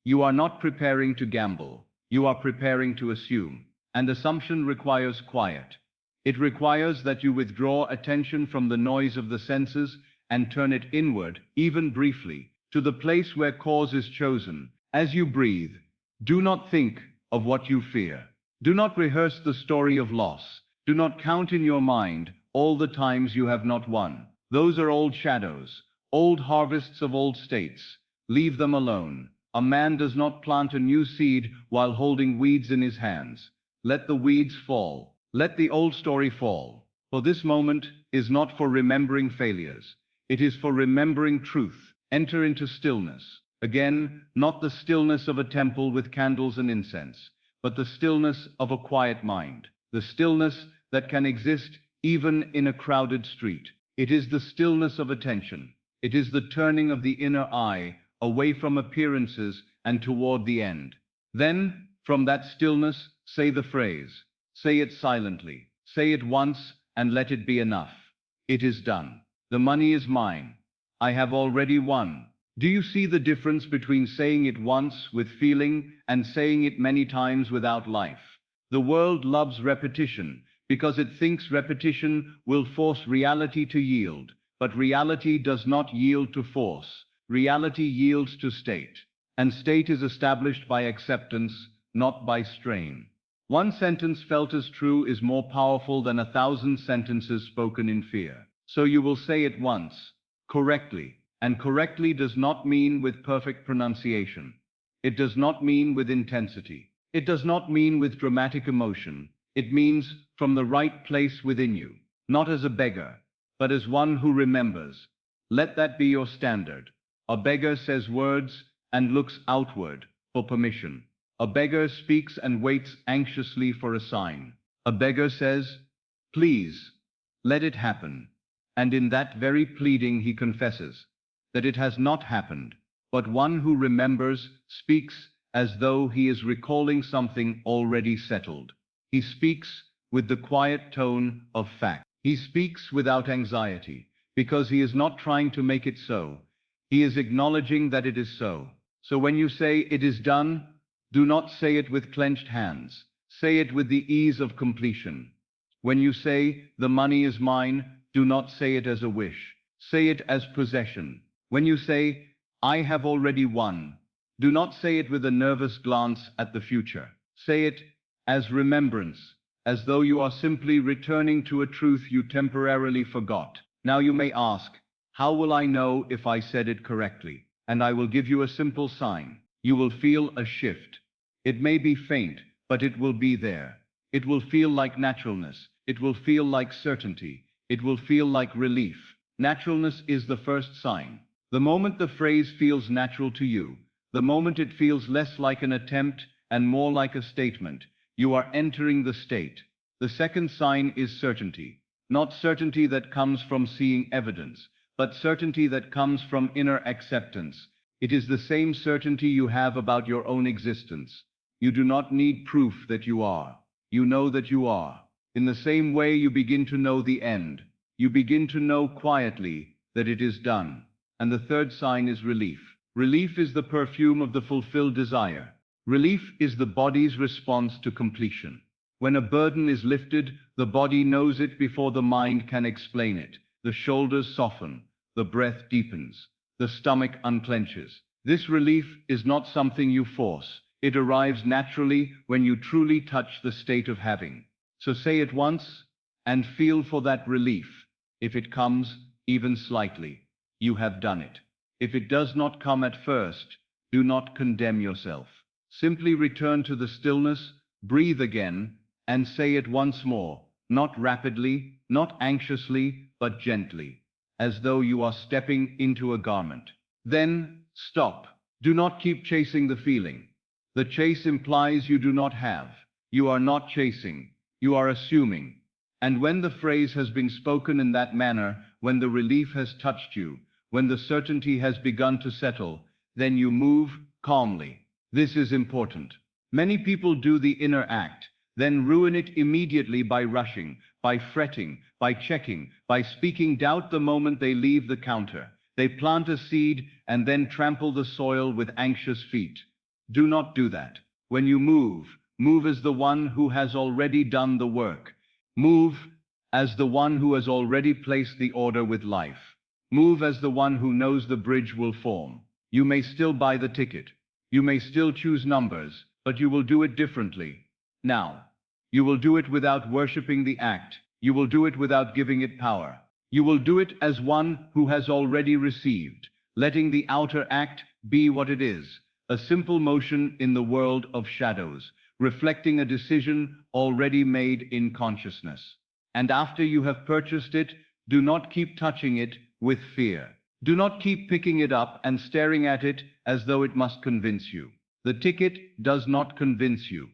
Speaker 1: You are not preparing to gamble. You are preparing to assume. And assumption requires quiet. It requires that you withdraw attention from the noise of the senses and turn it inward, even briefly, to the place where cause is chosen. As you breathe, do not think of what you fear. Do not rehearse the story of loss. Do not count in your mind all the times you have not won. Those are old shadows, Old harvests of old states. Leave them alone. A man does not plant a new seed while holding weeds in his hands. Let the weeds fall. Let the old story fall. For this moment is not for remembering failures. It is for remembering truth. Enter into stillness. Again, not the stillness of a temple with candles and incense, but the stillness of a quiet mind. The stillness that can exist even in a crowded street. It is the stillness of attention. It is the turning of the inner eye away from appearances and toward the end. Then, from that stillness, say the phrase. Say it silently. Say it once and let it be enough. It is done. The money is mine. I have already won. Do you see the difference between saying it once with feeling and saying it many times without life? The world loves repetition because it thinks repetition will force reality to yield. But reality does not yield to force. Reality yields to state. And state is established by acceptance, not by strain. One sentence felt as true is more powerful than 1,000 sentences spoken in fear. So you will say it once, correctly. And correctly does not mean with perfect pronunciation. It does not mean with intensity. It does not mean with dramatic emotion. It means from the right place within you, not as a beggar, but as one who remembers. Let that be your standard. A beggar says words and looks outward for permission. A beggar speaks and waits anxiously for a sign. A beggar says, "Please, let it happen." And in that very pleading he confesses that it has not happened. But one who remembers speaks as though he is recalling something already settled. He speaks with the quiet tone of fact. He speaks without anxiety, because he is not trying to make it so. He is acknowledging that it is so. So when you say it is done, do not say it with clenched hands. Say it with the ease of completion. When you say the money is mine, do not say it as a wish. Say it as possession. When you say I have already won, do not say it with a nervous glance at the future. Say it as remembrance, as though you are simply returning to a truth you temporarily forgot. Now you may ask, how will I know if I said it correctly? And I will give you a simple sign. You will feel a shift. It may be faint, but it will be there. It will feel like naturalness. It will feel like certainty. It will feel like relief. Naturalness is the first sign. The moment the phrase feels natural to you, the moment it feels less like an attempt and more like a statement, you are entering the state. The second sign is certainty. Not certainty that comes from seeing evidence, but certainty that comes from inner acceptance. It is the same certainty you have about your own existence. You do not need proof that you are. You know that you are. In the same way you begin to know the end. You begin to know quietly that it is done. And the third sign is relief. Relief is the perfume of the fulfilled desire. Relief is the body's response to completion. When a burden is lifted, the body knows it before the mind can explain it. The shoulders soften, the breath deepens, the stomach unclenches. This relief is not something you force. It arrives naturally when you truly touch the state of having. So say it once and feel for that relief. If it comes, even slightly, you have done it. If it does not come at first, do not condemn yourself. Simply return to the stillness, breathe again, and say it once more, not rapidly, not anxiously, but gently, as though you are stepping into a garment. Then, stop. Do not keep chasing the feeling. The chase implies you do not have. You are not chasing. You are assuming. And when the phrase has been spoken in that manner, when the relief has touched you, when the certainty has begun to settle, then you move calmly. This is important. Many people do the inner act, then ruin it immediately by rushing, by fretting, by checking, by speaking doubt the moment they leave the counter. They plant a seed and then trample the soil with anxious feet. Do not do that. When you move, move as the one who has already done the work. Move as the one who has already placed the order with life. Move as the one who knows the bridge will form. You may still buy the ticket. You may still choose numbers, but you will do it differently. Now, you will do it without worshipping the act. You will do it without giving it power. You will do it as one who has already received, letting the outer act be what it is, a simple motion in the world of shadows, reflecting a decision already made in consciousness. And after you have purchased it, do not keep touching it with fear. Do not keep picking it up and staring at it as though it must convince you. The ticket does not convince you.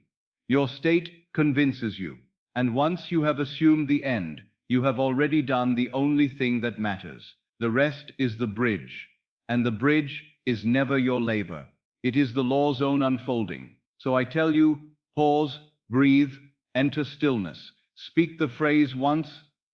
Speaker 1: Your state convinces you. And once you have assumed the end, you have already done the only thing that matters. The rest is the bridge. And the bridge is never your labor. It is the law's own unfolding. So I tell you, pause, breathe, enter stillness. Speak the phrase once,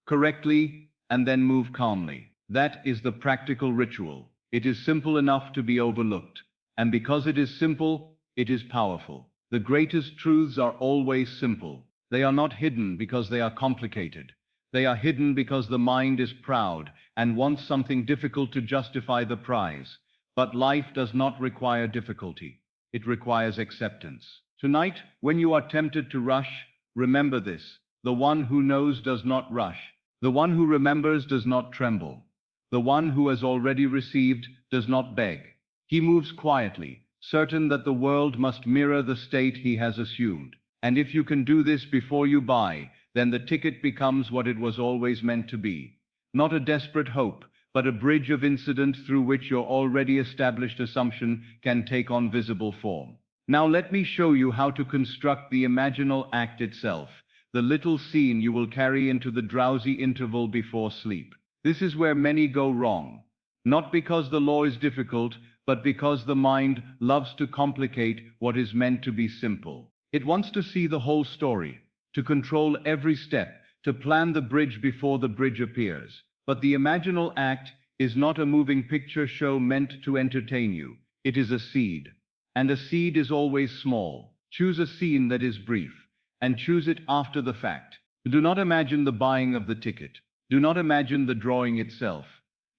Speaker 1: correctly, and then move calmly. That is the practical ritual. It is simple enough to be overlooked. And because it is simple, it is powerful. The greatest truths are always simple. They are not hidden because they are complicated. They are hidden because the mind is proud and wants something difficult to justify the prize. But life does not require difficulty. It requires acceptance. Tonight, when you are tempted to rush, remember this. The one who knows does not rush. The one who remembers does not tremble. The one who has already received does not beg. He moves quietly, certain that the world must mirror the state he has assumed. And if you can do this before you buy, then the ticket becomes what it was always meant to be. Not a desperate hope, but a bridge of incident through which your already established assumption can take on visible form. Now let me show you how to construct the imaginal act itself, the little scene you will carry into the drowsy interval before sleep. This is where many go wrong. Not because the law is difficult, but because the mind loves to complicate what is meant to be simple. It wants to see the whole story, to control every step, to plan the bridge before the bridge appears. But the imaginal act is not a moving picture show meant to entertain you. It is a seed. And a seed is always small. Choose a scene that is brief, and choose it after the fact. Do not imagine the buying of the ticket. Do not imagine the drawing itself.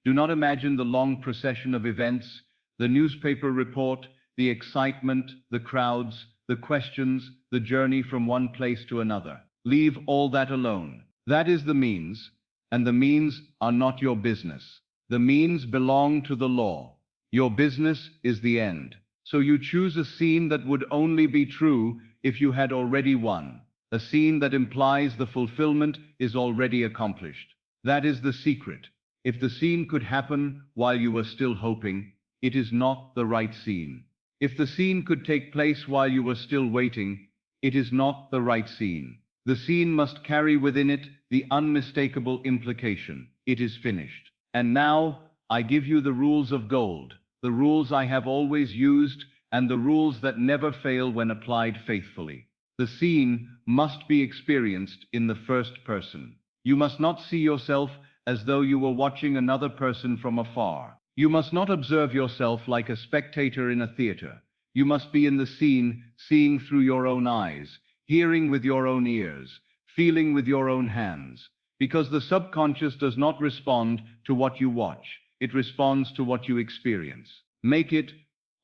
Speaker 1: Do not imagine the long procession of events, the newspaper report, the excitement, the crowds, the questions, the journey from one place to another. Leave all that alone. That is the means, and the means are not your business. The means belong to the law. Your business is the end. So you choose a scene that would only be true if you had already won. A scene that implies the fulfillment is already accomplished. That is the secret. If the scene could happen while you were still hoping, it is not the right scene. If the scene could take place while you were still waiting, it is not the right scene. The scene must carry within it the unmistakable implication. It is finished. And now, I give you the rules of gold, the rules I have always used, and the rules that never fail when applied faithfully. The scene must be experienced in the first person. You must not see yourself as though you were watching another person from afar. You must not observe yourself like a spectator in a theater. You must be in the scene, seeing through your own eyes, hearing with your own ears, feeling with your own hands. Because the subconscious does not respond to what you watch. It responds to what you experience. Make it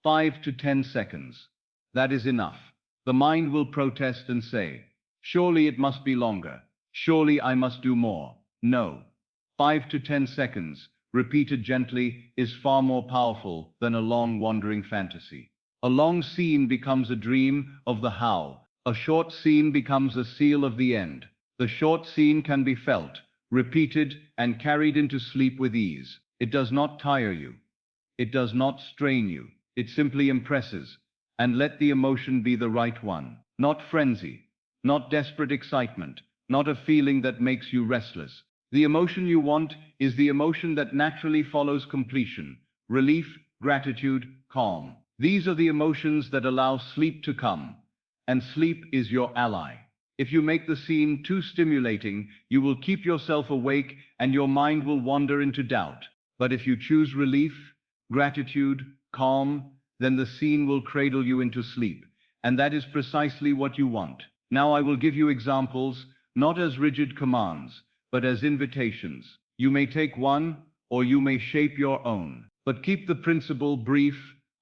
Speaker 1: 5 to 10 seconds. That is enough. The mind will protest and say, surely it must be longer. Surely I must do more. No. 5 to 10 seconds, repeated gently, is far more powerful than a long wandering fantasy. A long scene becomes a dream of the how. A short scene becomes a seal of the end. The short scene can be felt, repeated, and carried into sleep with ease. It does not tire you. It does not strain you. It simply impresses. And let the emotion be the right one. Not frenzy. Not desperate excitement. Not a feeling that makes you restless. The emotion you want is the emotion that naturally follows completion. Relief, gratitude, calm. These are the emotions that allow sleep to come. And sleep is your ally. If you make the scene too stimulating, you will keep yourself awake and your mind will wander into doubt. But if you choose relief, gratitude, calm, then the scene will cradle you into sleep. And that is precisely what you want. Now I will give you examples, not as rigid commands, but as invitations. You may take one, or you may shape your own. But keep the principle brief,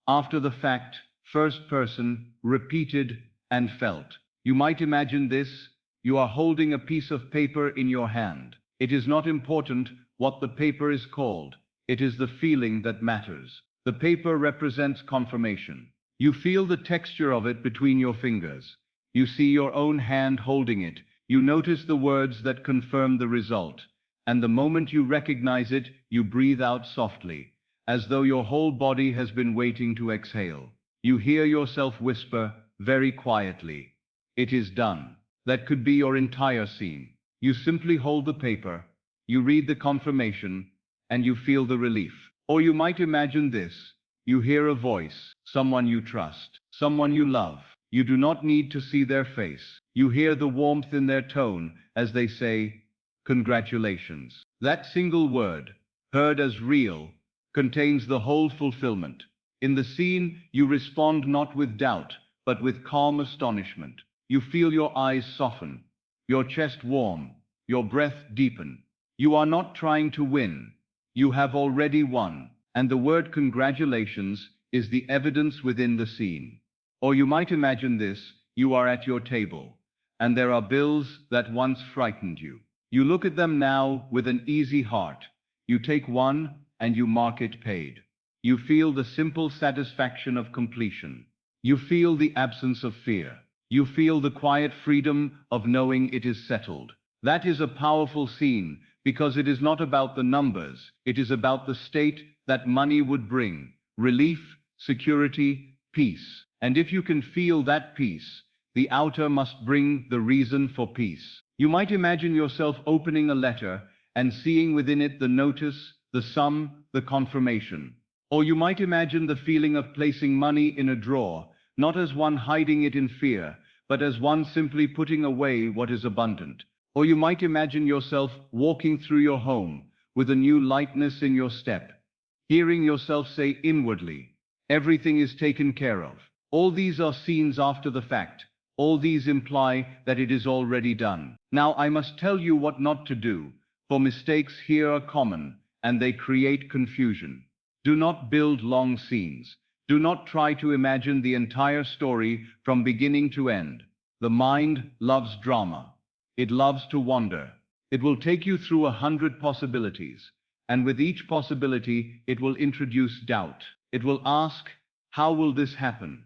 Speaker 1: after the fact, first person, repeated, and felt. You might imagine this: you are holding a piece of paper in your hand. It is not important what the paper is called. It is the feeling that matters. The paper represents confirmation. You feel the texture of it between your fingers. You see your own hand holding it. You notice the words that confirm the result. And the moment you recognize it, you breathe out softly, as though your whole body has been waiting to exhale. You hear yourself whisper, very quietly, "It is done." That could be your entire scene. You simply hold the paper, you read the confirmation, and you feel the relief. Or you might imagine this. You hear a voice, someone you trust, someone you love. You do not need to see their face. You hear the warmth in their tone as they say, "Congratulations." That single word, heard as real, contains the whole fulfillment. In the scene, you respond not with doubt, but with calm astonishment. You feel your eyes soften, your chest warm, your breath deepen. You are not trying to win. You have already won. And the word congratulations is the evidence within the scene. Or you might imagine this: you are at your table, and there are bills that once frightened you. You look at them now with an easy heart. You take one and you mark it paid. You feel the simple satisfaction of completion. You feel the absence of fear. You feel the quiet freedom of knowing it is settled. That is a powerful scene, because it is not about the numbers, it is about the state that money would bring: relief, security, peace. And if you can feel that peace, the outer must bring the reason for peace. You might imagine yourself opening a letter and seeing within it the notice, the sum, the confirmation. Or you might imagine the feeling of placing money in a drawer, not as one hiding it in fear, but as one simply putting away what is abundant. Or you might imagine yourself walking through your home with a new lightness in your step, hearing yourself say inwardly, "Everything is taken care of." All these are scenes after the fact. All these imply that it is already done. Now I must tell you what not to do, for mistakes here are common, and they create confusion. Do not build long scenes. Do not try to imagine the entire story from beginning to end. The mind loves drama. It loves to wander. It will take you through 100 possibilities, and with each possibility, it will introduce doubt. It will ask, how will this happen?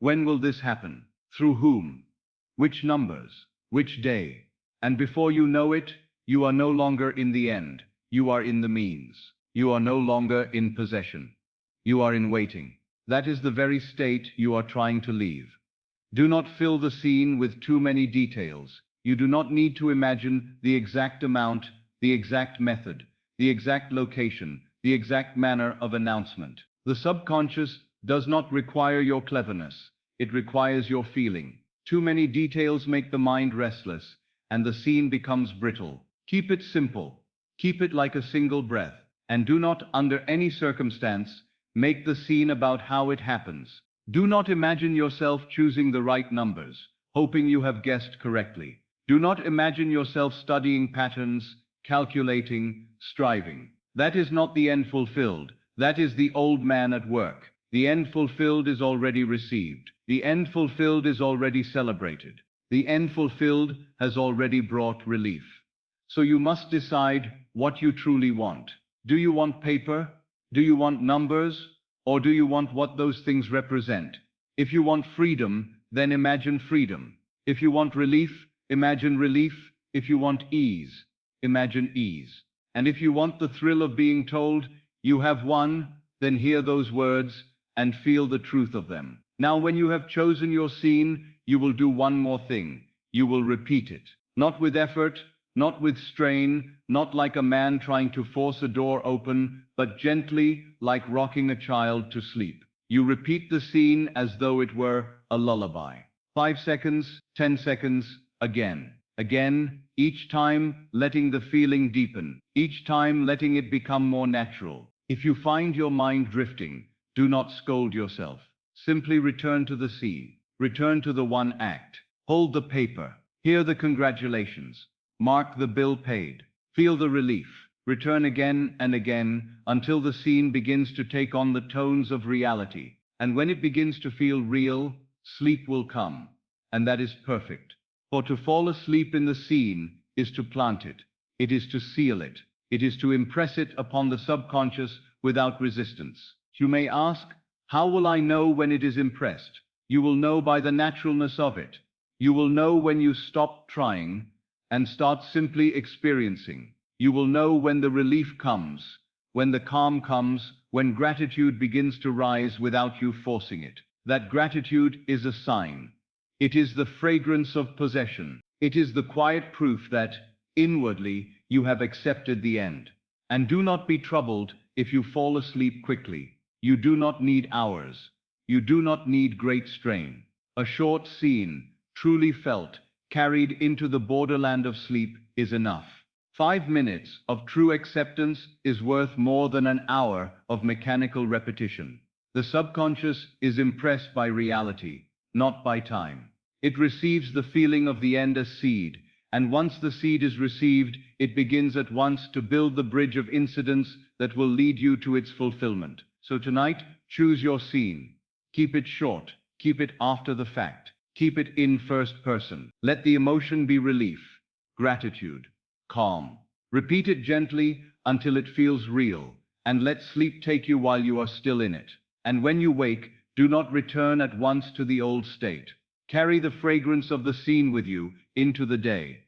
Speaker 1: When will this happen? Through whom? Which numbers? Which day? And before you know it, you are no longer in the end. You are in the means. You are no longer in possession. You are in waiting. That is the very state you are trying to leave. Do not fill the scene with too many details. You do not need to imagine the exact amount, the exact method, the exact location, the exact manner of announcement. The subconscious does not require your cleverness. It requires your feeling. Too many details make the mind restless, and the scene becomes brittle. Keep it simple. Keep it like a single breath. And do not, under any circumstance, make the scene about how it happens. Do not imagine yourself choosing the right numbers, hoping you have guessed correctly. Do not imagine yourself studying patterns, calculating, striving. That is not the end fulfilled. That is the old man at work. The end fulfilled is already received. The end fulfilled is already celebrated. The end fulfilled has already brought relief. So you must decide what you truly want. Do you want paper? Do you want numbers? Or do you want what those things represent? If you want freedom, then imagine freedom. If you want relief, imagine relief. If you want ease, imagine ease. And if you want the thrill of being told, "You have won," then hear those words and feel the truth of them. Now, when you have chosen your scene, you will do one more thing. You will repeat it. Not with effort, not with strain, not like a man trying to force a door open, but gently, like rocking a child to sleep. You repeat the scene as though it were a lullaby. 5 seconds, 10 seconds, again. Again, each time letting the feeling deepen, each time letting it become more natural. If you find your mind drifting, do not scold yourself. Simply return to the scene. Return to the one act. Hold the paper. Hear the congratulations. Mark the bill paid. Feel the relief. Return again and again until the scene begins to take on the tones of reality. And when it begins to feel real, sleep will come. And that is perfect. For to fall asleep in the scene is to plant it. It is to seal it. It is to impress it upon the subconscious without resistance. You may ask, how will I know when it is impressed? You will know by the naturalness of it. You will know when you stop trying and start simply experiencing. You will know when the relief comes, when the calm comes, when gratitude begins to rise without you forcing it. That gratitude is a sign. It is the fragrance of possession. It is the quiet proof that, inwardly, you have accepted the end. And do not be troubled if you fall asleep quickly. You do not need hours. You do not need great strain. A short scene, truly felt, carried into the borderland of sleep, is enough. 5 minutes of true acceptance is worth more than an hour of mechanical repetition. The subconscious is impressed by reality, not by time. It receives the feeling of the end as seed, and once the seed is received, it begins at once to build the bridge of incidents that will lead you to its fulfillment. So tonight, choose your scene. Keep it short. Keep it after the fact. Keep it in first person. Let the emotion be relief, gratitude, calm. Repeat it gently until it feels real, and let sleep take you while you are still in it. And when you wake, do not return at once to the old state. Carry the fragrance of the scene with you into the day.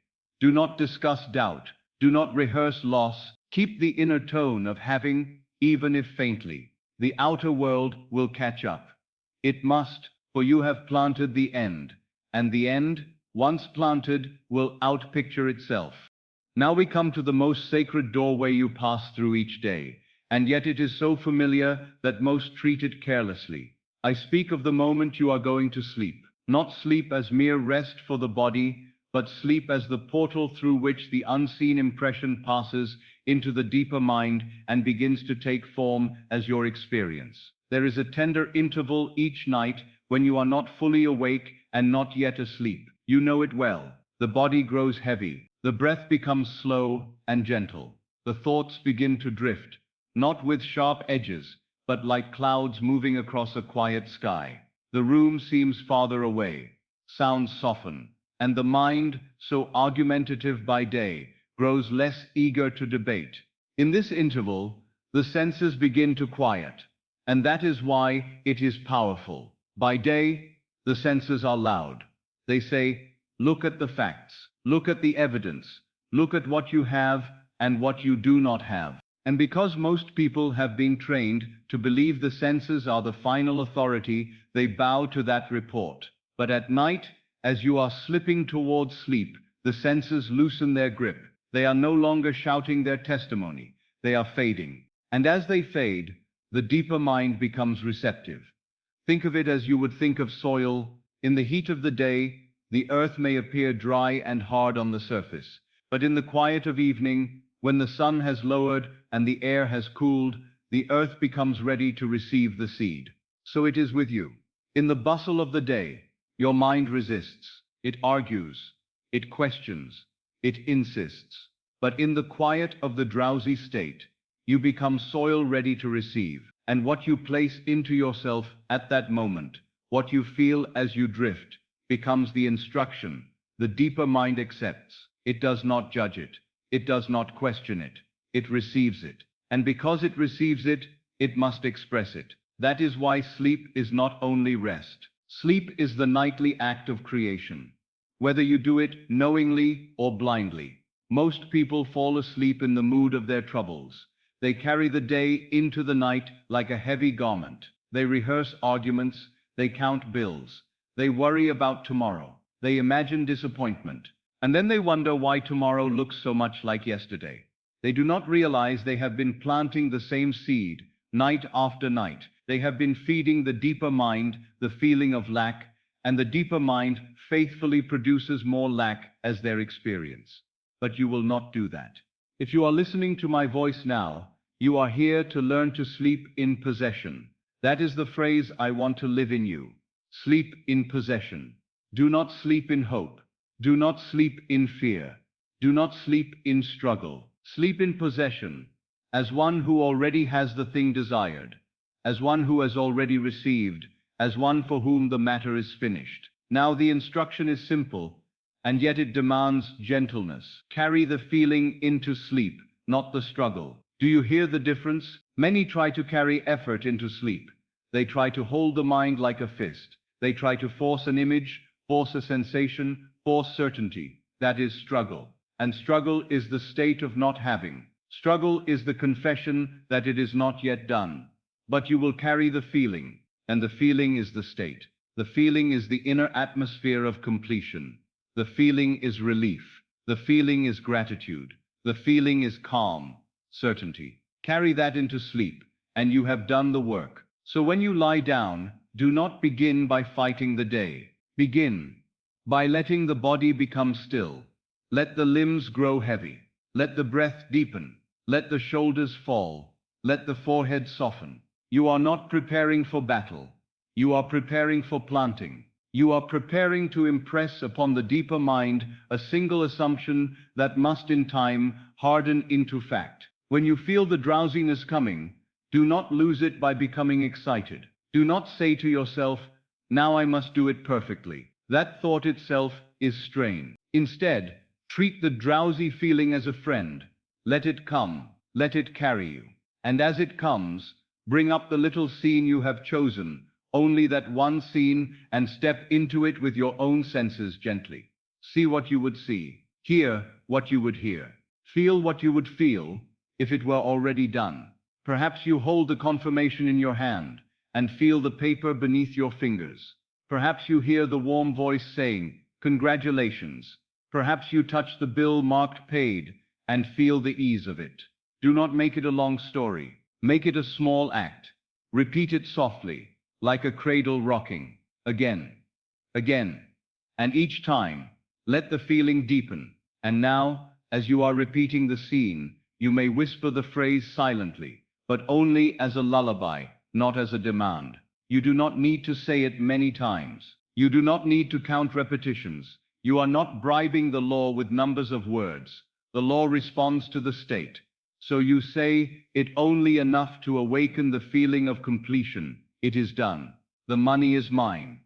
Speaker 1: Do not discuss doubt. Do not rehearse loss. Keep the inner tone of having, even if faintly. The outer world will catch up. It must, for you have planted the end, and the end, once planted, will outpicture itself. Now we come to the most sacred doorway you pass through each day, and yet it is so familiar that most treat it carelessly. I speak of the moment you are going to sleep, not sleep as mere rest for the body, but sleep as the portal through which the unseen impression passes into the deeper mind and begins to take form as your experience. There is a tender interval each night when you are not fully awake and not yet asleep. You know it well. The body grows heavy. The breath becomes slow and gentle. The thoughts begin to drift, not with sharp edges, but like clouds moving across a quiet sky. The room seems farther away. Sounds soften, and the mind, so argumentative by day, grows less eager to debate. In this interval, the senses begin to quiet, and that is why it is powerful. By day, the senses are loud. They say, look at the facts, look at the evidence, look at what you have and what you do not have. And because most people have been trained to believe the senses are the final authority, they bow to that report. But at night, as you are slipping towards sleep, the senses loosen their grip. They are no longer shouting their testimony. They are fading. And as they fade, the deeper mind becomes receptive. Think of it as you would think of soil. In the heat of the day, the earth may appear dry and hard on the surface. But in the quiet of evening, when the sun has lowered and the air has cooled, the earth becomes ready to receive the seed. So it is with you. In the bustle of the day, your mind resists. It argues. It questions. It insists. But in the quiet of the drowsy state, you become soil ready to receive. And what you place into yourself at that moment, what you feel as you drift, becomes the instruction. The deeper mind accepts. It does not judge it. It does not question it. It receives it. And because it receives it, it must express it. That is why sleep is not only rest. Sleep is the nightly act of creation. Whether you do it knowingly or blindly. Most people fall asleep in the mood of their troubles. They carry the day into the night like a heavy garment. They rehearse arguments. They count bills. They worry about tomorrow. They imagine disappointment. And then they wonder why tomorrow looks so much like yesterday. They do not realize they have been planting the same seed, night after night. They have been feeding the deeper mind the feeling of lack, and the deeper mind faithfully produces more lack as their experience. But you will not do that. If you are listening to my voice now, you are here to learn to sleep in possession. That is the phrase I want to live in you. Sleep in possession. Do not sleep in hope. Do not sleep in fear. Do not sleep in struggle. Sleep in possession, as one who already has the thing desired, as one who has already received, as one for whom the matter is finished. Now the instruction is simple, and yet it demands gentleness. Carry the feeling into sleep, not the struggle. Do you hear the difference? Many try to carry effort into sleep. They try to hold the mind like a fist. They try to force an image, force a sensation, force certainty. That is struggle. And struggle is the state of not having. Struggle is the confession that it is not yet done. But you will carry the feeling, and the feeling is the state. The feeling is the inner atmosphere of completion. The feeling is relief. The feeling is gratitude. The feeling is calm, certainty. Carry that into sleep, and you have done the work. So when you lie down, do not begin by fighting the day. Begin by letting the body become still. Let the limbs grow heavy. Let the breath deepen. Let the shoulders fall. Let the forehead soften. You are not preparing for battle. You are preparing for planting. You are preparing to impress upon the deeper mind a single assumption that must in time harden into fact. When you feel the drowsiness coming, do not lose it by becoming excited. Do not say to yourself, "Now I must do it perfectly." That thought itself is strain. Instead, treat the drowsy feeling as a friend. Let it come. Let it carry you. And as it comes, bring up the little scene you have chosen, only that one scene, and step into it with your own senses gently. See what you would see. Hear what you would hear. Feel what you would feel if it were already done. Perhaps you hold the confirmation in your hand and feel the paper beneath your fingers. Perhaps you hear the warm voice saying, "Congratulations." Perhaps you touch the bill marked paid and feel the ease of it. Do not make it a long story. Make it a small act. Repeat it softly, like a cradle rocking. Again, again, and each time, let the feeling deepen. And now, as you are repeating the scene, you may whisper the phrase silently, but only as a lullaby, not as a demand. You do not need to say it many times. You do not need to count repetitions. You are not bribing the law with numbers of words. The law responds to the state. So you say it only enough to awaken the feeling of completion. It is done. The money is mine.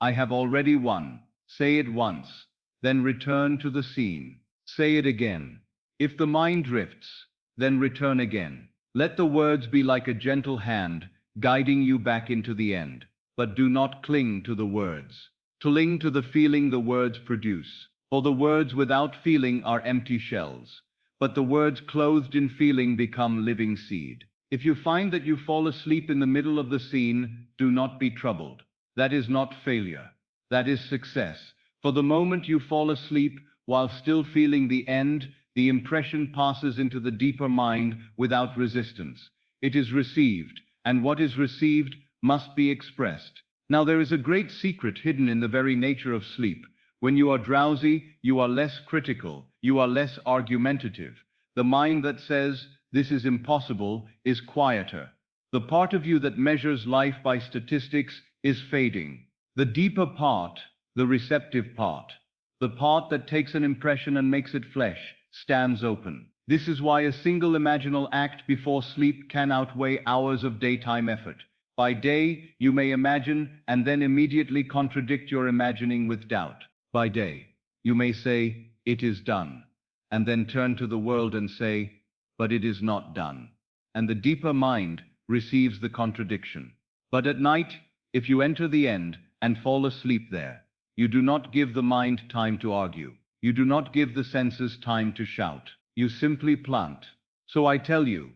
Speaker 1: I have already won. Say it once, then return to the scene. Say it again. If the mind drifts, then return again. Let the words be like a gentle hand guiding you back into the end. But do not cling to the words. Cling to the feeling the words produce. For the words without feeling are empty shells. But the words clothed in feeling become living seed. If you find that you fall asleep in the middle of the scene, do not be troubled. That is not failure. That is success. For the moment you fall asleep while still feeling the end, the impression passes into the deeper mind without resistance. It is received, and what is received must be expressed. Now there is a great secret hidden in the very nature of sleep. When you are drowsy, you are less critical, you are less argumentative. The mind that says, "This is impossible," is quieter. The part of you that measures life by statistics is fading. The deeper part, the receptive part, the part that takes an impression and makes it flesh, stands open. This is why a single imaginal act before sleep can outweigh hours of daytime effort. By day, you may imagine and then immediately contradict your imagining with doubt. By day, you may say, "It is done," and then turn to the world and say, "But it is not done." And the deeper mind receives the contradiction. But at night, if you enter the end and fall asleep there, you do not give the mind time to argue. You do not give the senses time to shout. You simply plant. So I tell you,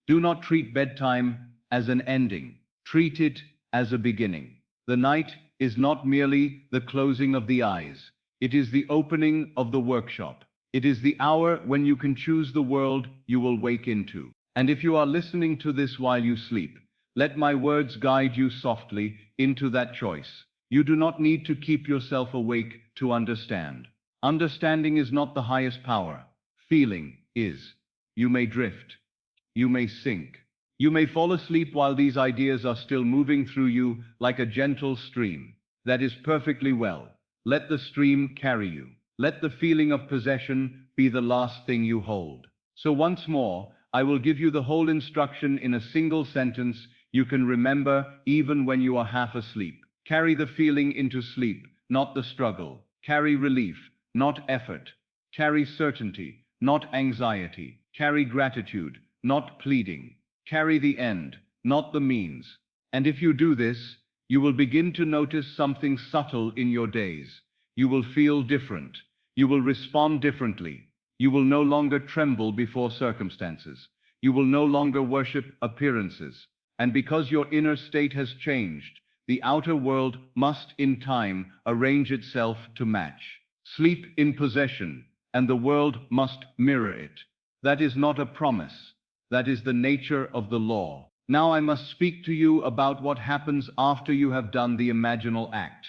Speaker 1: do not treat bedtime as an ending. Treat it as a beginning. The night is not merely the closing of the eyes. It is the opening of the workshop. It is the hour when you can choose the world you will wake into. And if you are listening to this while you sleep, let my words guide you softly into that choice. You do not need to keep yourself awake to understand. Understanding is not the highest power. Feeling is. You may drift. You may sink. You may fall asleep while these ideas are still moving through you like a gentle stream. That is perfectly well. Let the stream carry you. Let the feeling of possession be the last thing you hold. So once more, I will give you the whole instruction in a single sentence you can remember even when you are half asleep. Carry the feeling into sleep, not the struggle. Carry relief, not effort. Carry certainty, not anxiety. Carry gratitude, not pleading. Carry the end, not the means. And if you do this, you will begin to notice something subtle in your days. You will feel different. You will respond differently. You will no longer tremble before circumstances. You will no longer worship appearances. And because your inner state has changed, the outer world must in time arrange itself to match. Sleep in possession, and the world must mirror it. That is not a promise. That is the nature of the law. Now I must speak to you about what happens after you have done the imaginal act.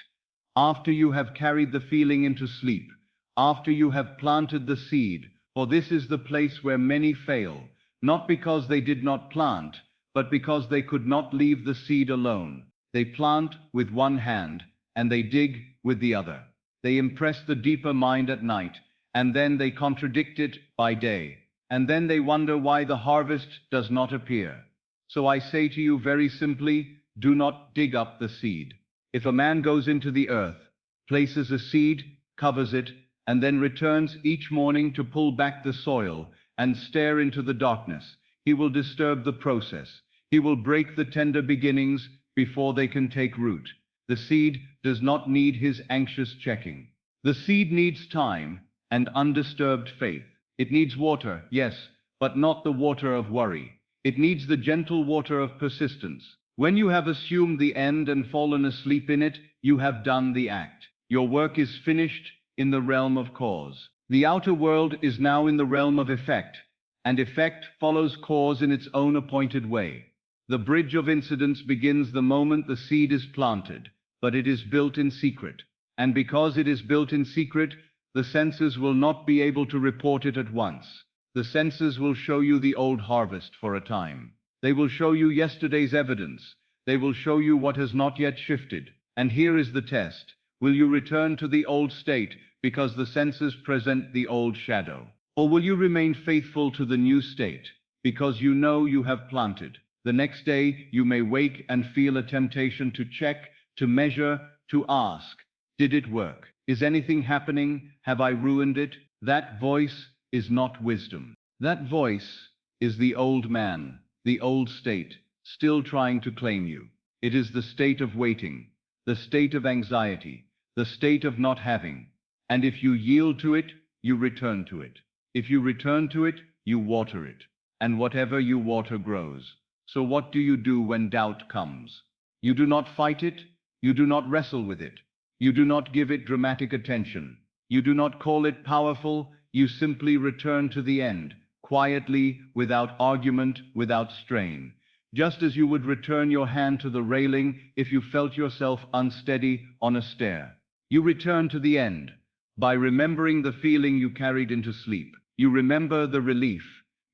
Speaker 1: After you have carried the feeling into sleep. After you have planted the seed. For this is the place where many fail, not because they did not plant, but because they could not leave the seed alone. They plant with one hand, and they dig with the other. They impress the deeper mind at night, and then they contradict it by day. And then they wonder why the harvest does not appear. So I say to you very simply, do not dig up the seed. If a man goes into the earth, places a seed, covers it, and then returns each morning to pull back the soil and stare into the darkness, he will disturb the process. He will break the tender beginnings before they can take root. The seed does not need his anxious checking. The seed needs time and undisturbed faith. It needs water, yes, but not the water of worry. It needs the gentle water of persistence. When you have assumed the end and fallen asleep in it, you have done the act. Your work is finished in the realm of cause. The outer world is now in the realm of effect, and effect follows cause in its own appointed way. The bridge of incidents begins the moment the seed is planted, but it is built in secret. And because it is built in secret, the senses will not be able to report it at once. The senses will show you the old harvest for a time. They will show you yesterday's evidence. They will show you what has not yet shifted. And here is the test. Will you return to the old state because the senses present the old shadow? Or will you remain faithful to the new state because you know you have planted? The next day you may wake and feel a temptation to check, to measure, to ask, did it work? Is anything happening? Have I ruined it? That voice is not wisdom. That voice is the old man, the old state, still trying to claim you. It is the state of waiting, the state of anxiety, the state of not having. And if you yield to it, you return to it. If you return to it, you water it. And whatever you water grows. So what do you do when doubt comes? You do not fight it. You do not wrestle with it. You do not give it dramatic attention. You do not call it powerful. You simply return to the end, quietly, without argument, without strain. Just as you would return your hand to the railing if you felt yourself unsteady on a stair. You return to the end by remembering the feeling you carried into sleep. You remember the relief.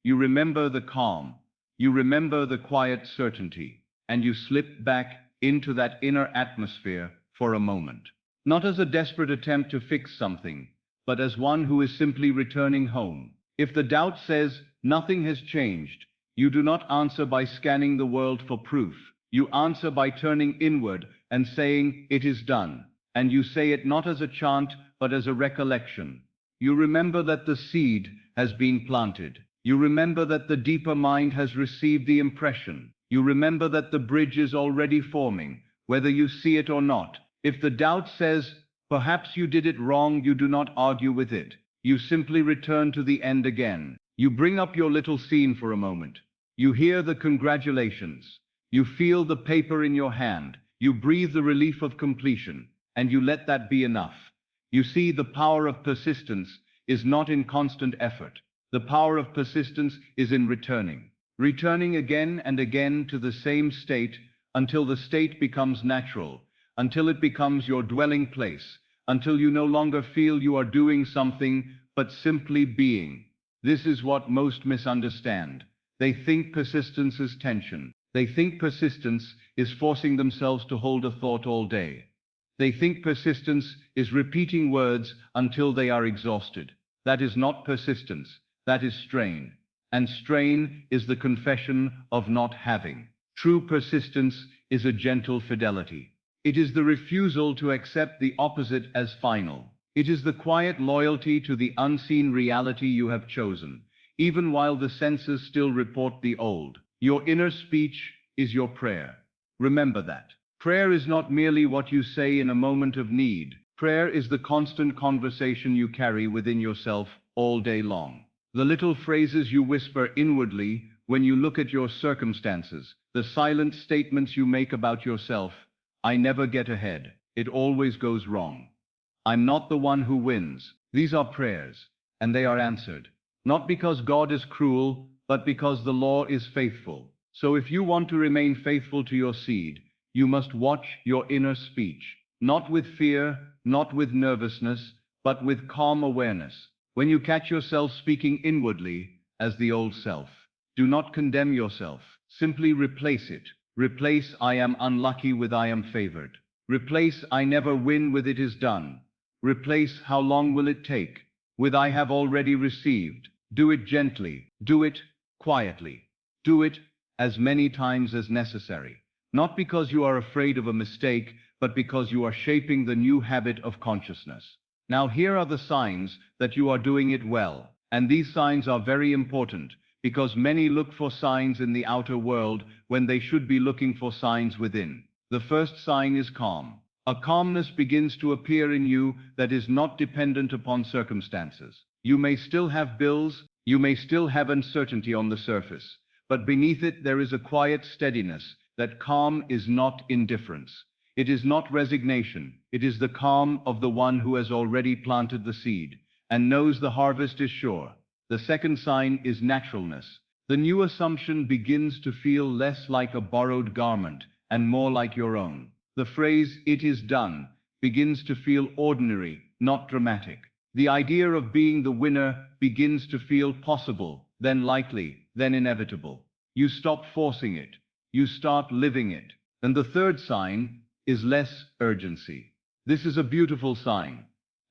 Speaker 1: You remember the calm. You remember the quiet certainty. And you slip back into that inner atmosphere for a moment. Not as a desperate attempt to fix something, but as one who is simply returning home. If the doubt says nothing has changed, you do not answer by scanning the world for proof. You answer by turning inward and saying, it is done. And you say it not as a chant, but as a recollection. You remember that the seed has been planted. You remember that the deeper mind has received the impression. You remember that the bridge is already forming, whether you see it or not. If the doubt says, perhaps you did it wrong, you do not argue with it. You simply return to the end again. You bring up your little scene for a moment. You hear the congratulations. You feel the paper in your hand. You breathe the relief of completion, and you let that be enough. You see, the power of persistence is not in constant effort. The power of persistence is in returning. Returning again and again to the same state until the state becomes natural, until it becomes your dwelling place, until you no longer feel you are doing something, but simply being. This is what most misunderstand. They think persistence is tension. They think persistence is forcing themselves to hold a thought all day. They think persistence is repeating words until they are exhausted. That is not persistence. That is strain. And strain is the confession of not having. True persistence is a gentle fidelity. It is the refusal to accept the opposite as final. It is the quiet loyalty to the unseen reality you have chosen, even while the senses still report the old. Your inner speech is your prayer. Remember that. Prayer is not merely what you say in a moment of need. Prayer is the constant conversation you carry within yourself all day long. The little phrases you whisper inwardly when you look at your circumstances, the silent statements you make about yourself. I never get ahead. It always goes wrong. I'm not the one who wins. These are prayers, and they are answered. Not because God is cruel, but because the law is faithful. So if you want to remain faithful to your seed, you must watch your inner speech, not with fear, not with nervousness, but with calm awareness. When you catch yourself speaking inwardly as the old self, do not condemn yourself. Simply replace it. Replace I am unlucky with I am favored. Replace I never win with it is done. Replace how long will it take with I have already received. Do it gently. Do it quietly. Do it as many times as necessary. Not because you are afraid of a mistake, but because you are shaping the new habit of consciousness. Now here are the signs that you are doing it well. And these signs are very important, because many look for signs in the outer world when they should be looking for signs within. The first sign is calm. A calmness begins to appear in you that is not dependent upon circumstances. You may still have bills, you may still have uncertainty on the surface, but beneath it there is a quiet steadiness. That calm is not indifference. It is not resignation. It is the calm of the one who has already planted the seed and knows the harvest is sure. The second sign is naturalness. The new assumption begins to feel less like a borrowed garment and more like your own. The phrase, "it is done," begins to feel ordinary, not dramatic. The idea of being the winner begins to feel possible, then likely, then inevitable. You stop forcing it. You start living it. And the third sign is less urgency. This is a beautiful sign,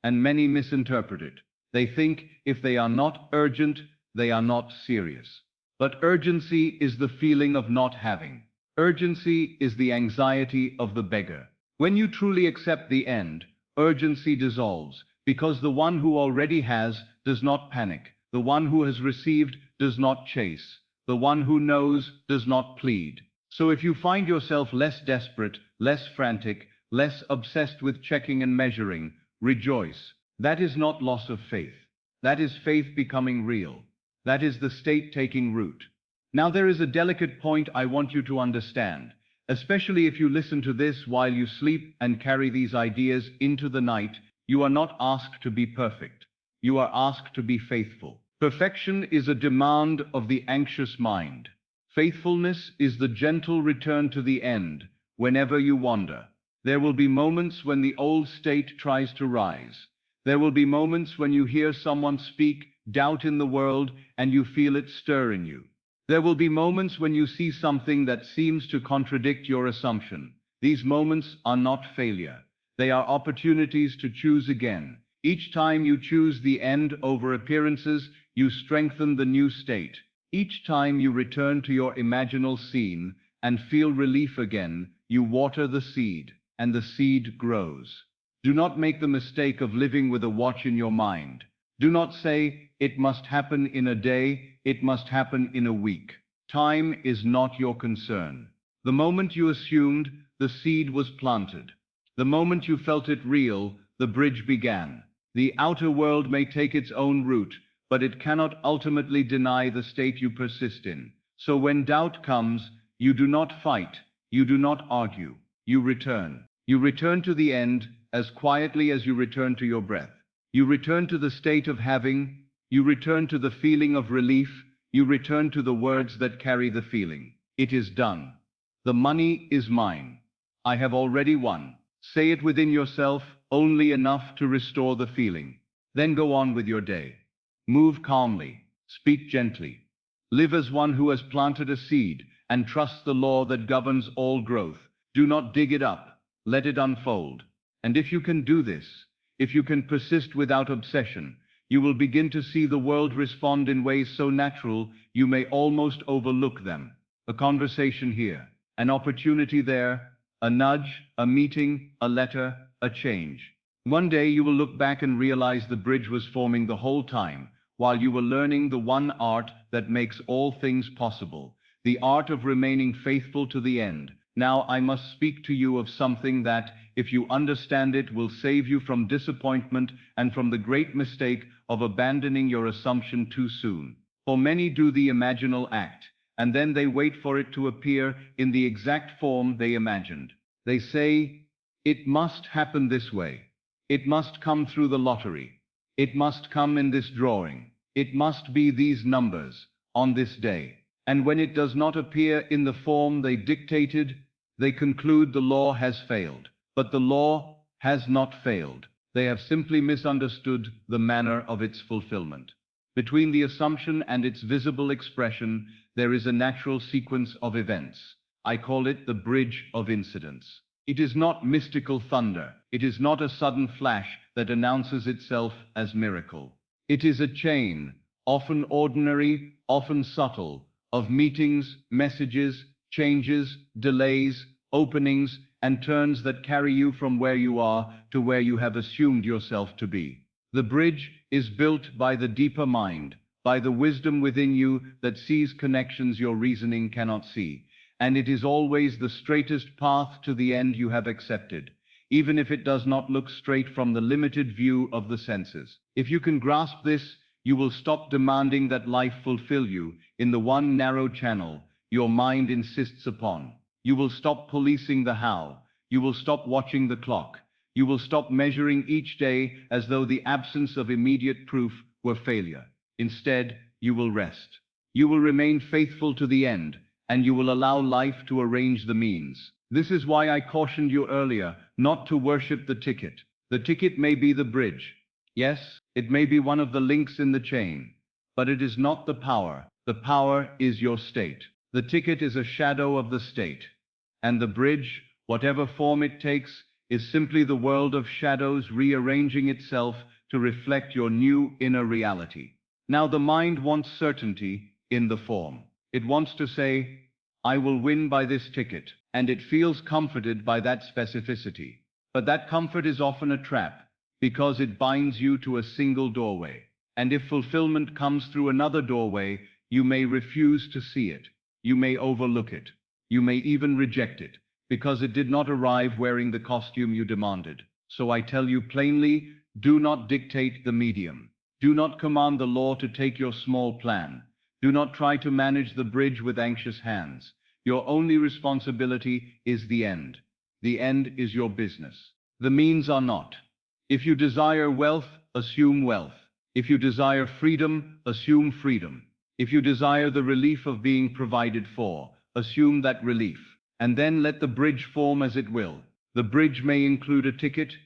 Speaker 1: and many misinterpret it. They think if they are not urgent, they are not serious. But urgency is the feeling of not having. Urgency is the anxiety of the beggar. When you truly accept the end, urgency dissolves, because the one who already has does not panic. The one who has received does not chase. The one who knows does not plead. So if you find yourself less desperate, less frantic, less obsessed with checking and measuring, rejoice. That is not loss of faith. That is faith becoming real. That is the state taking root. Now there is a delicate point I want you to understand, especially if you listen to this while you sleep and carry these ideas into the night. You are not asked to be perfect. You are asked to be faithful. Perfection is a demand of the anxious mind. Faithfulness is the gentle return to the end whenever you wander. There will be moments when the old state tries to rise. There will be moments when you hear someone speak doubt in the world and you feel it stir in you. There will be moments when you see something that seems to contradict your assumption. These moments are not failure. They are opportunities to choose again. Each time you choose the end over appearances, you strengthen the new state. Each time you return to your imaginal scene and feel relief again, you water the seed, and the seed grows. Do not make the mistake of living with a watch in your mind. Do not say, "It must happen in a day, it must happen in a week." Time is not your concern. The moment you assumed, the seed was planted. The moment you felt it real, the bridge began. The outer world may take its own route, but it cannot ultimately deny the state you persist in. So when doubt comes, you do not fight, you do not argue, you return. You return to the end as quietly as you return to your breath. You return to the state of having, you return to the feeling of relief, you return to the words that carry the feeling. It is done. The money is mine. I have already won. Say it within yourself, only enough to restore the feeling. Then go on with your day. Move calmly, speak gently. Live as one who has planted a seed and trust the law that governs all growth. Do not dig it up, let it unfold. And if you can do this, if you can persist without obsession, you will begin to see the world respond in ways so natural you may almost overlook them. A conversation here, an opportunity there, a nudge, a meeting, a letter, a change. One day you will look back and realize the bridge was forming the whole time, while you were learning the one art that makes all things possible, the art of remaining faithful to the end. Now I must speak to you of something that, if you understand it, will save you from disappointment and from the great mistake of abandoning your assumption too soon. For many do the imaginal act, and then they wait for it to appear in the exact form they imagined. They say, "It must happen this way. It must come through the lottery. It must come in this drawing. It must be these numbers, on this day." And when it does not appear in the form they dictated, they conclude the law has failed. But the law has not failed. They have simply misunderstood the manner of its fulfillment. Between the assumption and its visible expression, there is a natural sequence of events. I call it the bridge of incidents. It is not mystical thunder. It is not a sudden flash that announces itself as miracle. It is a chain, often ordinary, often subtle, of meetings, messages, changes, delays, openings, and turns that carry you from where you are to where you have assumed yourself to be. The bridge is built by the deeper mind, by the wisdom within you that sees connections your reasoning cannot see, and it is always the straightest path to the end you have accepted, even if it does not look straight from the limited view of the senses. If you can grasp this, you will stop demanding that life fulfill you in the one narrow channel your mind insists upon. You will stop policing the how. You will stop watching the clock. You will stop measuring each day as though the absence of immediate proof were failure. Instead, you will rest. You will remain faithful to the end, and you will allow life to arrange the means. This is why I cautioned you earlier not to worship the ticket. The ticket may be the bridge. Yes, it may be one of the links in the chain, but it is not the power. The power is your state. The ticket is a shadow of the state, and the bridge, whatever form it takes, is simply the world of shadows rearranging itself to reflect your new inner reality. Now the mind wants certainty in the form. It wants to say, "I will win by this ticket," and it feels comforted by that specificity. But that comfort is often a trap, because it binds you to a single doorway. And if fulfillment comes through another doorway, you may refuse to see it. You may overlook it. You may even reject it, because it did not arrive wearing the costume you demanded. So I tell you plainly, do not dictate the medium. Do not command the law to take your small plan. Do not try to manage the bridge with anxious hands. Your only responsibility is the end. The end is your business. The means are not. If you desire wealth, assume wealth. If you desire freedom, assume freedom. If you desire the relief of being provided for, assume that relief. And then let the bridge form as it will. The bridge may include a ticket,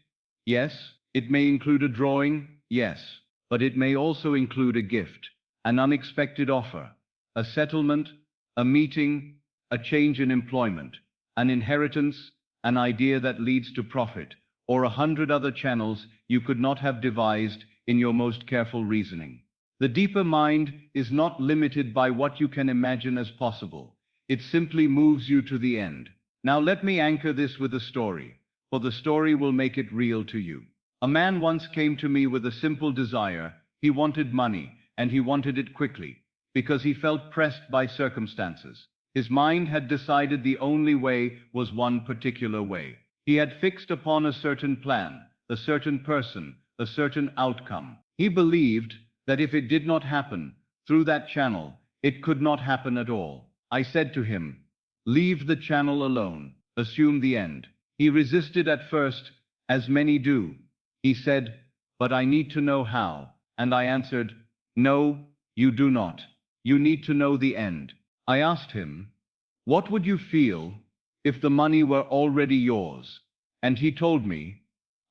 Speaker 1: yes. It may include a drawing, yes. But it may also include a gift, an unexpected offer, a settlement, a meeting, a change in employment, an inheritance, an idea that leads to profit, or 100 other channels you could not have devised in your most careful reasoning. The deeper mind is not limited by what you can imagine as possible. It simply moves you to the end. Now let me anchor this with a story, for the story will make it real to you. A man once came to me with a simple desire. He wanted money, and he wanted it quickly, because he felt pressed by circumstances. His mind had decided the only way was one particular way. He had fixed upon a certain plan, a certain person, a certain outcome. He believed that if it did not happen through that channel, it could not happen at all. I said to him, "Leave the channel alone, assume the end." He resisted at first, as many do. He said, "But I need to know how." And I answered, "No, you do not. You need to know the end." I asked him, "What would you feel if the money were already yours?" And he told me,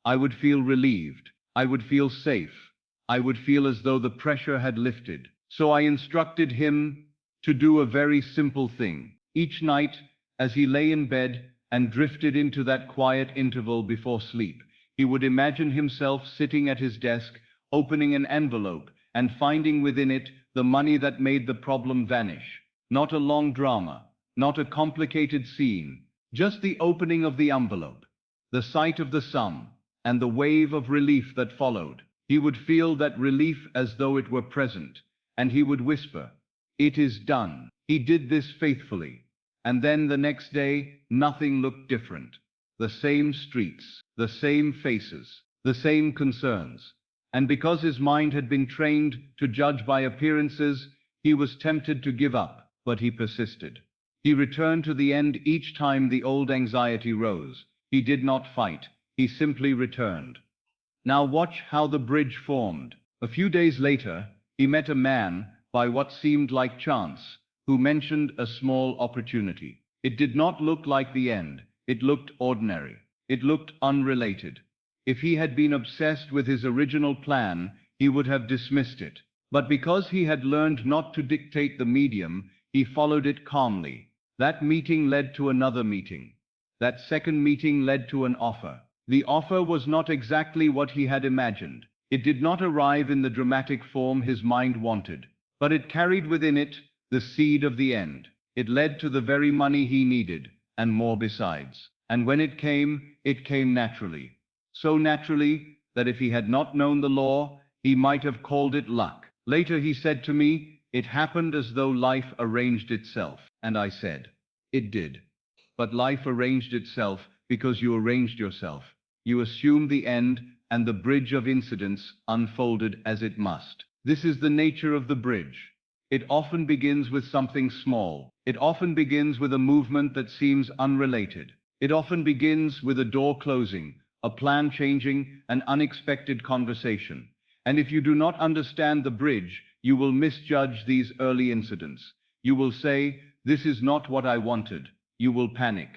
Speaker 1: "I would feel relieved. I would feel safe. I would feel as though the pressure had lifted." So I instructed him to do a very simple thing. Each night, as he lay in bed and drifted into that quiet interval before sleep, he would imagine himself sitting at his desk, opening an envelope, and finding within it the money that made the problem vanish. Not a long drama, not a complicated scene, just the opening of the envelope, the sight of the sum, and the wave of relief that followed. He would feel that relief as though it were present, and he would whisper, "It is done." He did this faithfully. And then the next day, nothing looked different. The same streets, the same faces, the same concerns. And because his mind had been trained to judge by appearances, he was tempted to give up, but he persisted. He returned to the end each time the old anxiety rose. He did not fight, he simply returned. Now watch how the bridge formed. A few days later, he met a man, by what seemed like chance, who mentioned a small opportunity. It did not look like the end. It looked ordinary. It looked unrelated. If he had been obsessed with his original plan, he would have dismissed it. But because he had learned not to dictate the medium, he followed it calmly. That meeting led to another meeting. That second meeting led to an offer. The offer was not exactly what he had imagined. It did not arrive in the dramatic form his mind wanted, but it carried within it the seed of the end. It led to the very money he needed, and more besides. And when it came naturally. So naturally that if he had not known the law, he might have called it luck. Later he said to me, "It happened as though life arranged itself." And I said, "It did. But life arranged itself because you arranged yourself. You assumed the end, and the bridge of incidents unfolded as it must." This is the nature of the bridge. It often begins with something small. It often begins with a movement that seems unrelated. It often begins with a door closing, a plan changing, an unexpected conversation. And if you do not understand the bridge, you will misjudge these early incidents. You will say, "This is not what I wanted." You will panic.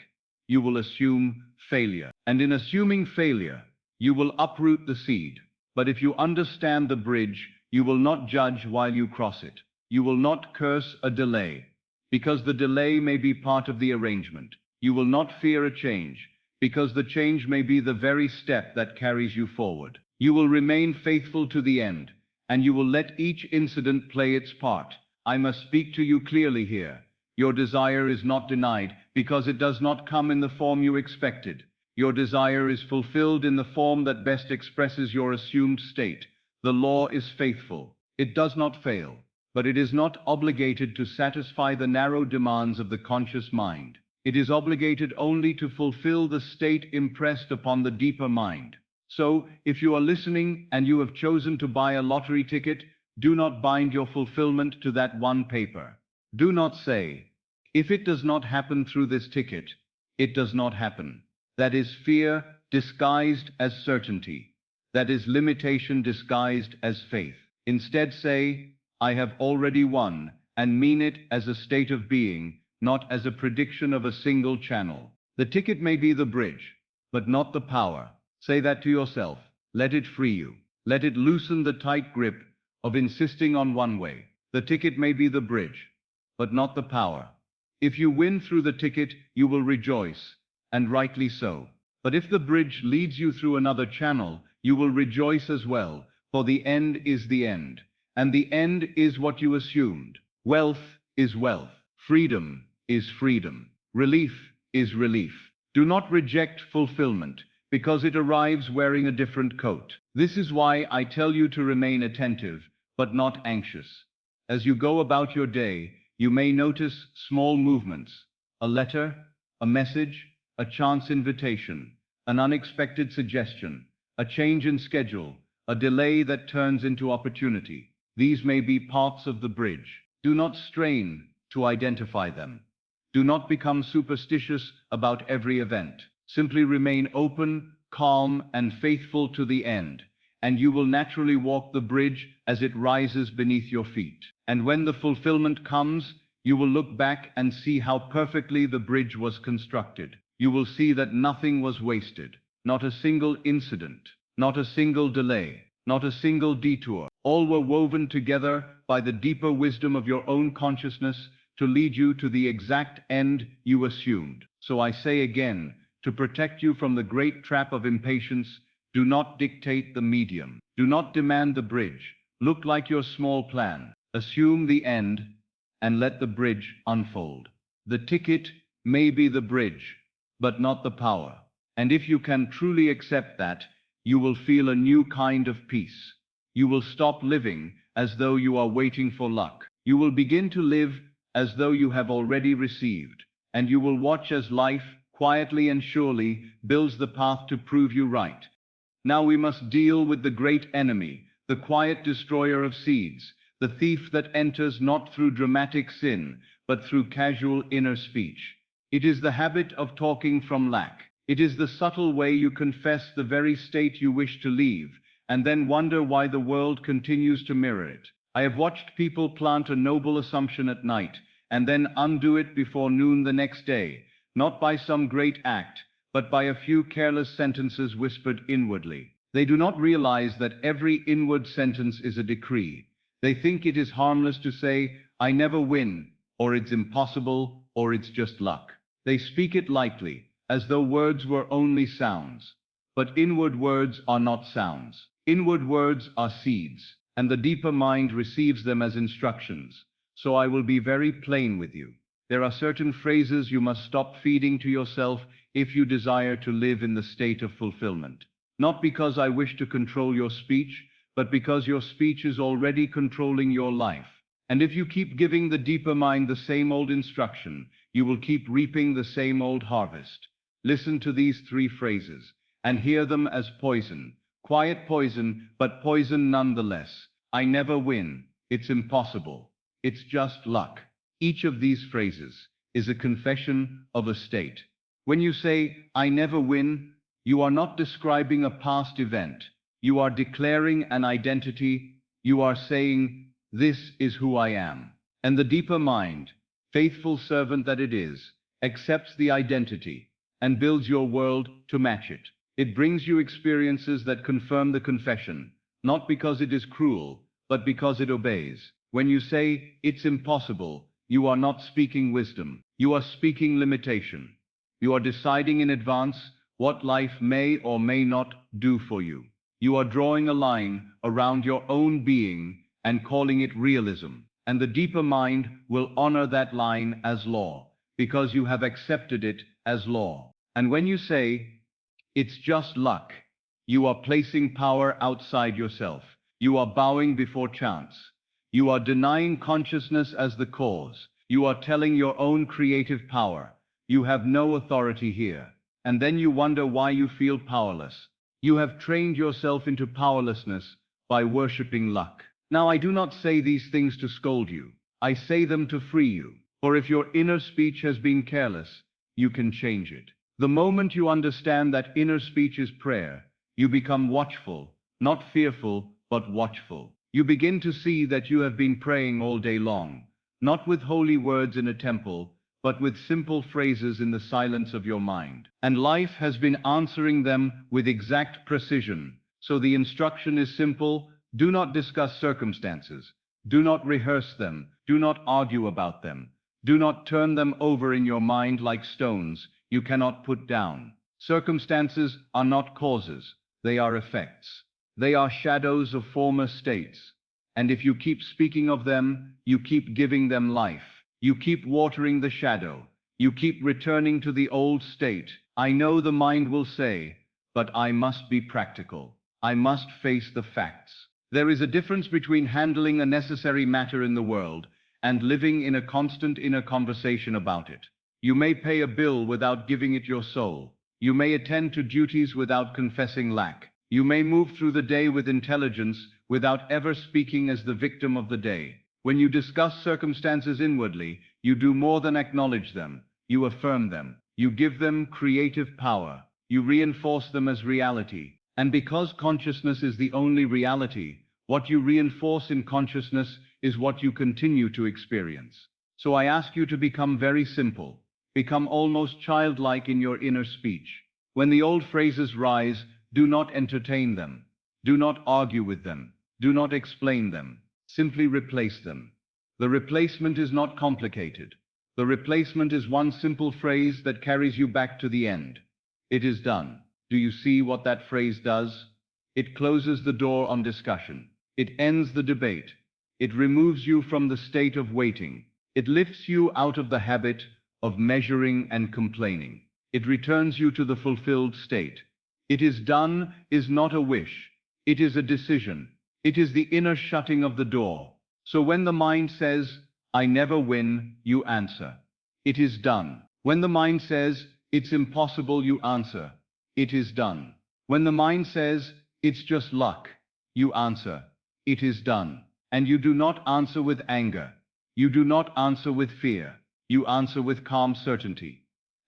Speaker 1: You will assume failure. And in assuming failure, you will uproot the seed. But if you understand the bridge, you will not judge while you cross it. You will not curse a delay, because the delay may be part of the arrangement. You will not fear a change, because the change may be the very step that carries you forward. You will remain faithful to the end, and you will let each incident play its part. I must speak to you clearly here. Your desire is not denied, because it does not come in the form you expected. Your desire is fulfilled in the form that best expresses your assumed state. The law is faithful. It does not fail, but it is not obligated to satisfy the narrow demands of the conscious mind. It is obligated only to fulfill the state impressed upon the deeper mind. So, if you are listening and you have chosen to buy a lottery ticket, do not bind your fulfillment to that one paper. Do not say, "If it does not happen through this ticket, it does not happen." That is fear disguised as certainty. That is limitation disguised as faith. Instead say, "I have already won," and mean it as a state of being, not as a prediction of a single channel. The ticket may be the bridge, but not the power. Say that to yourself. Let it free you. Let it loosen the tight grip of insisting on one way. The ticket may be the bridge, but not the power. If you win through the ticket, you will rejoice, and rightly so. But if the bridge leads you through another channel, you will rejoice as well, for the end is the end, and the end is what you assumed. Wealth is wealth. Freedom is freedom. Relief is relief. Do not reject fulfillment, because it arrives wearing a different coat. This is why I tell you to remain attentive, but not anxious. As you go about your day, you may notice small movements, a letter, a message, a chance invitation, an unexpected suggestion, a change in schedule, a delay that turns into opportunity. These may be parts of the bridge. Do not strain to identify them. Do not become superstitious about every event. Simply remain open, calm, and faithful to the end, and you will naturally walk the bridge as it rises beneath your feet. And when the fulfillment comes, you will look back and see how perfectly the bridge was constructed. You will see that nothing was wasted, not a single incident, not a single delay, not a single detour. All were woven together by the deeper wisdom of your own consciousness to lead you to the exact end you assumed. So I say again, to protect you from the great trap of impatience, do not dictate the medium. Do not demand the bridge. Look like your small plan. Assume the end, and let the bridge unfold. The ticket may be the bridge, but not the power. And if you can truly accept that, you will feel a new kind of peace. You will stop living as though you are waiting for luck. You will begin to live as though you have already received, and you will watch as life, quietly and surely, builds the path to prove you right. Now we must deal with the great enemy, the quiet destroyer of seeds, the thief that enters not through dramatic sin, but through casual inner speech. It is the habit of talking from lack. It is the subtle way you confess the very state you wish to leave, and then wonder why the world continues to mirror it. I have watched people plant a noble assumption at night, and then undo it before noon the next day, not by some great act, but by a few careless sentences whispered inwardly. They do not realize that every inward sentence is a decree. They think it is harmless to say, "I never win," or "it's impossible," or "it's just luck." They speak it lightly, as though words were only sounds. But inward words are not sounds. Inward words are seeds, and the deeper mind receives them as instructions. So I will be very plain with you. There are certain phrases you must stop feeding to yourself if you desire to live in the state of fulfillment. Not because I wish to control your speech, but because your speech is already controlling your life. And if you keep giving the deeper mind the same old instruction, you will keep reaping the same old harvest. Listen to these 3 phrases, and hear them as poison. Quiet poison, but poison nonetheless. I never win. It's impossible. It's just luck. Each of these phrases is a confession of a state. When you say, "I never win," you are not describing a past event. You are declaring an identity. You are saying, "This is who I am." And the deeper mind, faithful servant that it is, accepts the identity and builds your world to match it. It brings you experiences that confirm the confession, not because it is cruel, but because it obeys. When you say, "It's impossible," you are not speaking wisdom. You are speaking limitation. You are deciding in advance what life may or may not do for you. You are drawing a line around your own being and calling it realism. And the deeper mind will honor that line as law, because you have accepted it as law. And when you say, "It's just luck," you are placing power outside yourself. You are bowing before chance. You are denying consciousness as the cause. You are telling your own creative power, "You have no authority here." And then you wonder why you feel powerless. You have trained yourself into powerlessness by worshipping luck. Now, I do not say these things to scold you. I say them to free you. For if your inner speech has been careless, you can change it. The moment you understand that inner speech is prayer, you become watchful, not fearful, but watchful. You begin to see that you have been praying all day long, not with holy words in a temple, but with simple phrases in the silence of your mind. And life has been answering them with exact precision. So the instruction is simple: do not discuss circumstances. Do not rehearse them. Do not argue about them. Do not turn them over in your mind like stones you cannot put down. Circumstances are not causes. They are effects. They are shadows of former states. And if you keep speaking of them, you keep giving them life. You keep watering the shadow. You keep returning to the old state. I know the mind will say, but I must be practical. I must face the facts. There is a difference between handling a necessary matter in the world and living in a constant inner conversation about it. You may pay a bill without giving it your soul. You may attend to duties without confessing lack. You may move through the day with intelligence without ever speaking as the victim of the day. When you discuss circumstances inwardly, you do more than acknowledge them. You affirm them. You give them creative power. You reinforce them as reality. And because consciousness is the only reality, what you reinforce in consciousness is what you continue to experience. So I ask you to become very simple. Become almost childlike in your inner speech. When the old phrases rise, do not entertain them. Do not argue with them. Do not explain them. Simply replace them. The replacement is not complicated. The replacement is one simple phrase that carries you back to the end. It is done. Do you see what that phrase does? It closes the door on discussion. It ends the debate. It removes you from the state of waiting. It lifts you out of the habit of measuring and complaining. It returns you to the fulfilled state. It is done is not a wish. It is a decision. It is the inner shutting of the door. So when the mind says, I never win, you answer, it is done. When the mind says, it's impossible, you answer, it is done. When the mind says, it's just luck, you answer, it is done. And you do not answer with anger. You do not answer with fear. You answer with calm certainty.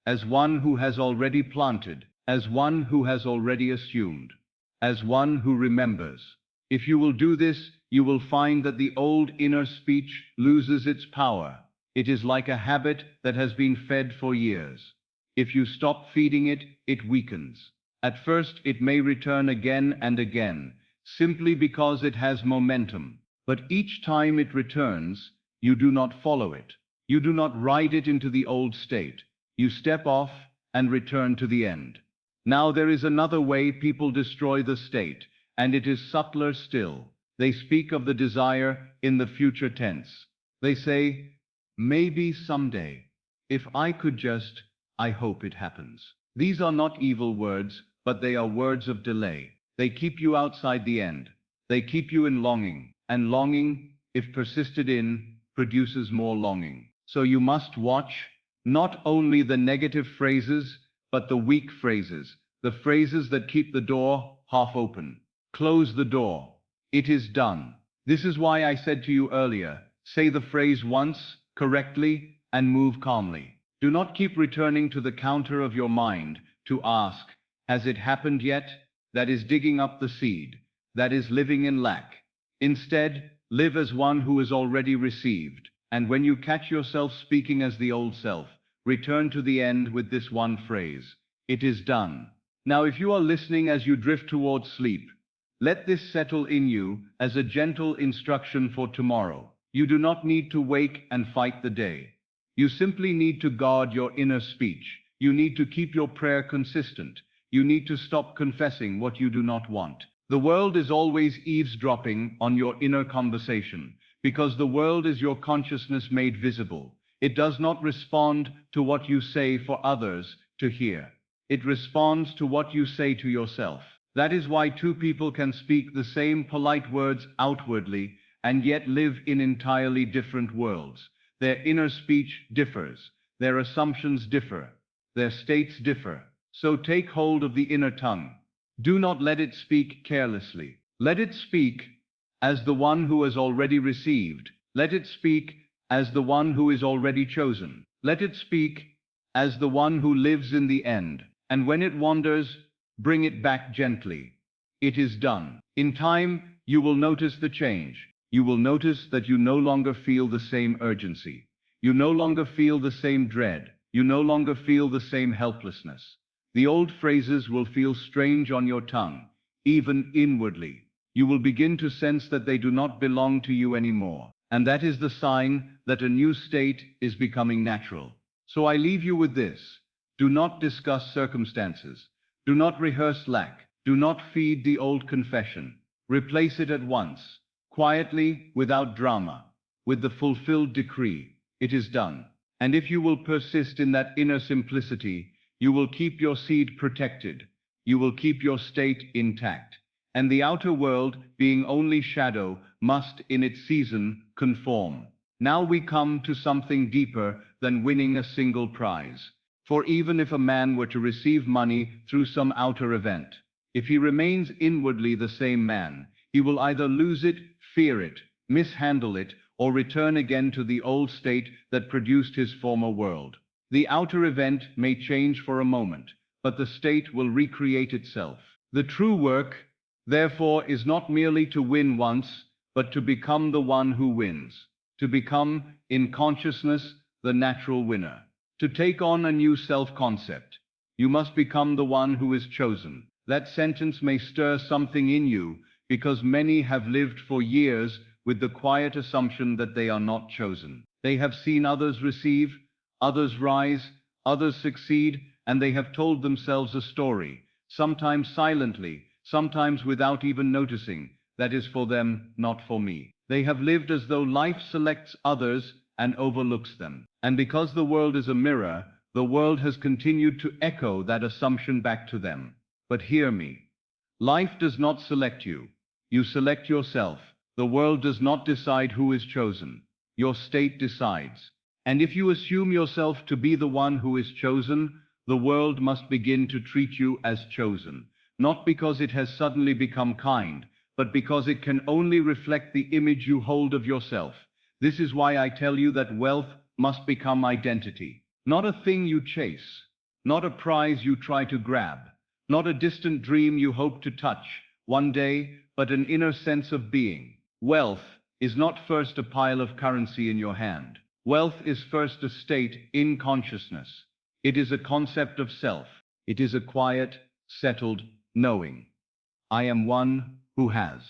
Speaker 1: As one who has already planted, as one who has already assumed, as one who remembers. If you will do this, you will find that the old inner speech loses its power. It is like a habit that has been fed for years. If you stop feeding it, it weakens. At first, it may return again and again, simply because it has momentum. But each time it returns, you do not follow it. You do not ride it into the old state. You step off and return to the end. Now there is another way people destroy the state, and it is subtler still. They speak of the desire in the future tense. They say, maybe someday. If I could just, I hope it happens. These are not evil words, but they are words of delay. They keep you outside the end. They keep you in longing, and longing, if persisted in, produces more longing. So you must watch not only the negative phrases, but the weak phrases, the phrases that keep the door half open. Close the door. It is done. This is why I said to you earlier, say the phrase once, correctly, and move calmly. Do not keep returning to the counter of your mind to ask, has it happened yet? That is digging up the seed. That is living in lack. Instead, live as one who has already received. And when you catch yourself speaking as the old self, return to the end with this one phrase. It is done. Now if you are listening as you drift towards sleep, let this settle in you as a gentle instruction for tomorrow. You do not need to wake and fight the day. You simply need to guard your inner speech. You need to keep your prayer consistent. You need to stop confessing what you do not want. The world is always eavesdropping on your inner conversation, because the world is your consciousness made visible. It does not respond to what you say for others to hear. It responds to what you say to yourself. That is why two people can speak the same polite words outwardly and yet live in entirely different worlds. Their inner speech differs. Their assumptions differ. Their states differ. So take hold of the inner tongue. Do not let it speak carelessly. Let it speak as the one who has already received. Let it speak as the one who is already chosen. Let it speak as the one who lives in the end. And when it wanders, bring it back gently. It is done. In time, you will notice the change. You will notice that you no longer feel the same urgency. You no longer feel the same dread. You no longer feel the same helplessness. The old phrases will feel strange on your tongue, even inwardly. You will begin to sense that they do not belong to you anymore. And that is the sign that a new state is becoming natural. So I leave you with this. Do not discuss circumstances. Do not rehearse lack. Do not feed the old confession. Replace it at once, quietly, without drama, with the fulfilled decree. It is done. And if you will persist in that inner simplicity, you will keep your seed protected. You will keep your state intact. And the outer world, being only shadow, must in its season conform. Now we come to something deeper than winning a single prize. For even if a man were to receive money through some outer event, if he remains inwardly the same man, he will either lose it, fear it, mishandle it, or return again to the old state that produced his former world. The outer event may change for a moment, but the state will recreate itself. The true work, therefore, is not merely to win once, but to become the one who wins. To become, in consciousness, the natural winner. To take on a new self-concept. You must become the one who is chosen. That sentence may stir something in you, because many have lived for years with the quiet assumption that they are not chosen. They have seen others receive, others rise, others succeed, and they have told themselves a story, sometimes silently, sometimes without even noticing, that is for them, not for me. They have lived as though life selects others and overlooks them. And because the world is a mirror, the world has continued to echo that assumption back to them. But hear me. Life does not select you. You select yourself. The world does not decide who is chosen. Your state decides. And if you assume yourself to be the one who is chosen, the world must begin to treat you as chosen, not because it has suddenly become kind, but because it can only reflect the image you hold of yourself. This is why I tell you that wealth must become identity, not a thing you chase, not a prize you try to grab, not a distant dream you hope to touch one day, but an inner sense of being. Wealth is not first a pile of currency in your hand. Wealth is first a state in consciousness. It is a concept of self. It is a quiet, settled knowing. I am one who has.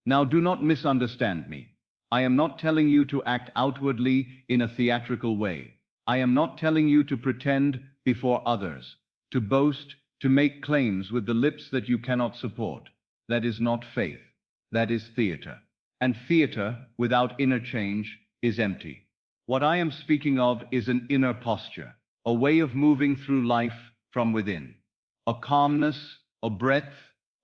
Speaker 1: Now do not misunderstand me. I am not telling you to act outwardly in a theatrical way. I am not telling you to pretend before others, to boast, to make claims with the lips that you cannot support. That is not faith. That is theater. And theater, without inner change, is empty. What I am speaking of is an inner posture, a way of moving through life from within. A calmness, a breadth,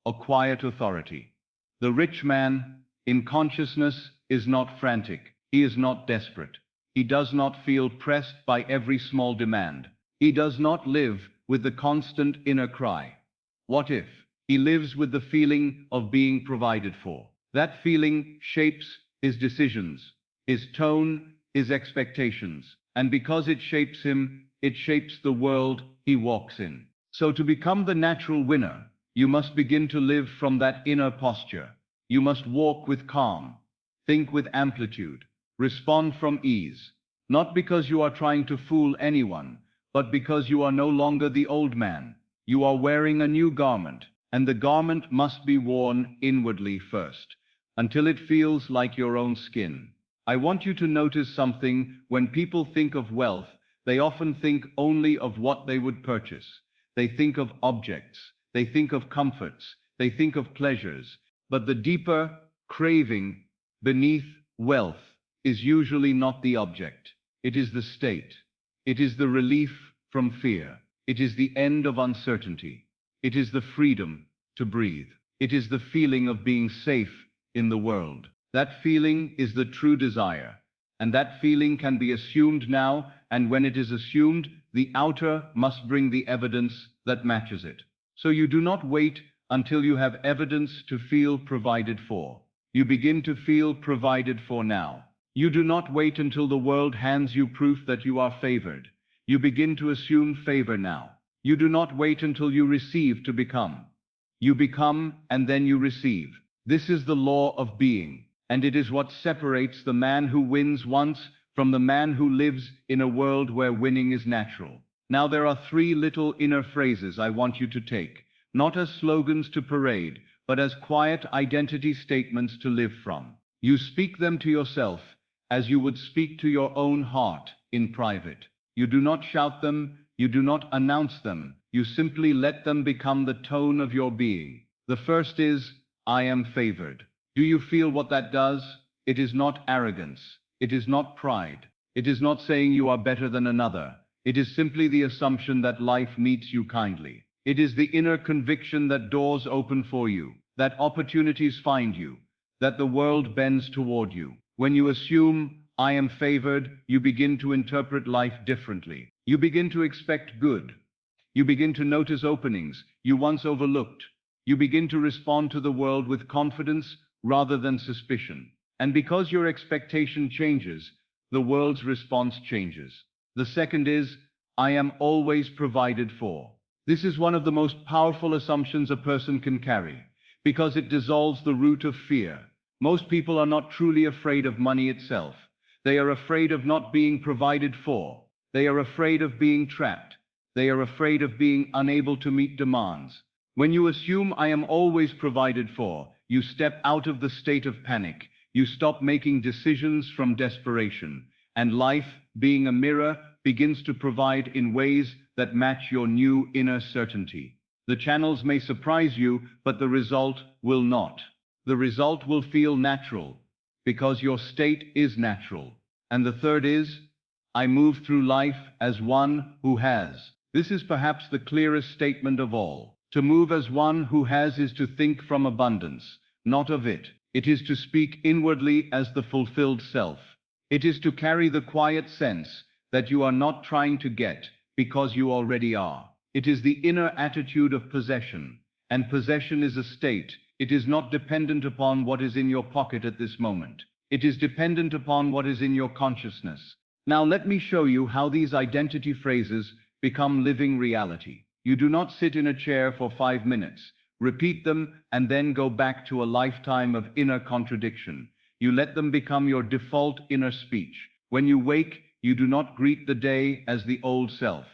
Speaker 1: a quiet authority. The rich man, in consciousness, is not frantic. He is not desperate. He does not feel pressed by every small demand. He does not live with the constant inner cry, "What if?" He lives with the feeling of being provided for. That feeling shapes his decisions, his tone, his expectations, and because it shapes him, it shapes the world he walks in. So to become the natural winner, you must begin to live from that inner posture. You must walk with calm, think with amplitude, respond from ease, not because you are trying to fool anyone, but because you are no longer the old man. You are wearing a new garment, and the garment must be worn inwardly first, until it feels like your own skin. I want you to notice something. When people think of wealth, they often think only of what they would purchase. They think of objects, they think of comforts, they think of pleasures, but the deeper craving beneath wealth is usually not the object. It is the state. It is the relief from fear. It is the end of uncertainty. It is the freedom to breathe. It is the feeling of being safe in the world. That feeling is the true desire, and that feeling can be assumed now, and when it is assumed, the outer must bring the evidence that matches it. So you do not wait until you have evidence to feel provided for. You begin to feel provided for now. You do not wait until the world hands you proof that you are favored. You begin to assume favor now. You do not wait until you receive to become. You become and then you receive. This is the law of being, and it is what separates the man who wins once from the man who lives in a world where winning is natural. Now there are three little inner phrases I want you to take, not as slogans to parade, but as quiet identity statements to live from. You speak them to yourself as you would speak to your own heart in private. You do not shout them, you do not announce them, you simply let them become the tone of your being. The first is, I am favored. Do you feel what that does? It is not arrogance. It is not pride. It is not saying you are better than another. It is simply the assumption that life meets you kindly. It is the inner conviction that doors open for you, that opportunities find you, that the world bends toward you. When you assume, I am favored, you begin to interpret life differently. You begin to expect good. You begin to notice openings you once overlooked. You begin to respond to the world with confidence rather than suspicion. And because your expectation changes, the world's response changes. The second is, I am always provided for. This is one of the most powerful assumptions a person can carry, because it dissolves the root of fear. Most people are not truly afraid of money itself. They are afraid of not being provided for. They are afraid of being trapped. They are afraid of being unable to meet demands. When you assume I am always provided for, you step out of the state of panic. You stop making decisions from desperation, and life, being a mirror, begins to provide in ways that match your new inner certainty. The channels may surprise you, but the result will not. The result will feel natural, because your state is natural. And the third is, I move through life as one who has. This is perhaps the clearest statement of all. To move as one who has is to think from abundance, not of it. It is to speak inwardly as the fulfilled self. It is to carry the quiet sense that you are not trying to get, because you already are. It is the inner attitude of possession, and possession is a state. It is not dependent upon what is in your pocket at this moment. It is dependent upon what is in your consciousness. Now let me show you how these identity phrases become living reality. You do not sit in a chair for 5 minutes, repeat them, and then go back to a lifetime of inner contradiction. You let them become your default inner speech. When you wake, you do not greet the day as the old self.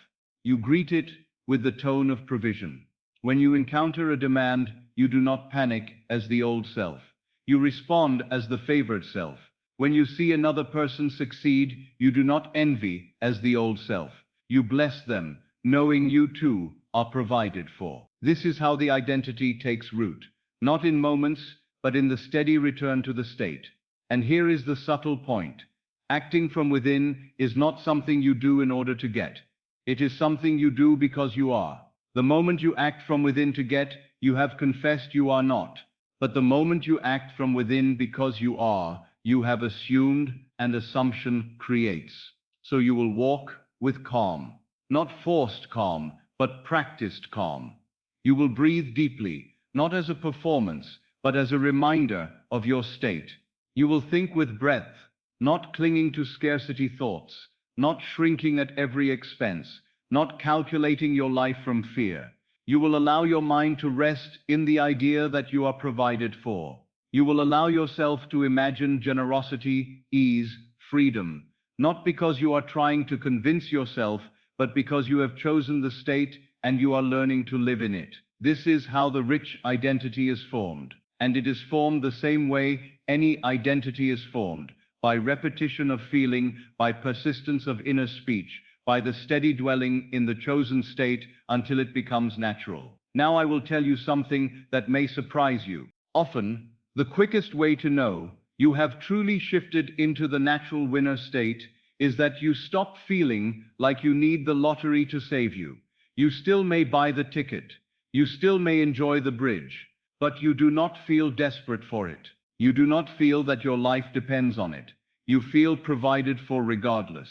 Speaker 1: You greet it with the tone of provision. When you encounter a demand, you do not panic as the old self. You respond as the favored self. When you see another person succeed, you do not envy as the old self. You bless them, knowing you too are provided for. This is how the identity takes root, not in moments, but in the steady return to the state. And here is the subtle point. Acting from within is not something you do in order to get. It is something you do because you are. The moment you act from within to get, you have confessed you are not. But the moment you act from within because you are, you have assumed, and assumption creates. So you will walk with calm. Not forced calm, but practiced calm. You will breathe deeply, not as a performance, but as a reminder of your state. You will think with breadth, not clinging to scarcity thoughts, not shrinking at every expense, not calculating your life from fear. You will allow your mind to rest in the idea that you are provided for. You will allow yourself to imagine generosity, ease, freedom, not because you are trying to convince yourself, but because you have chosen the state and you are learning to live in it. This is how the rich identity is formed, and it is formed the same way any identity is formed, by repetition of feeling, by persistence of inner speech, by the steady dwelling in the chosen state until it becomes natural. Now I will tell you something that may surprise you. Often, the quickest way to know you have truly shifted into the natural winner state is that you stop feeling like you need the lottery to save you. You still may buy the ticket. You still may enjoy the bridge, but you do not feel desperate for it. You do not feel that your life depends on it. You feel provided for regardless.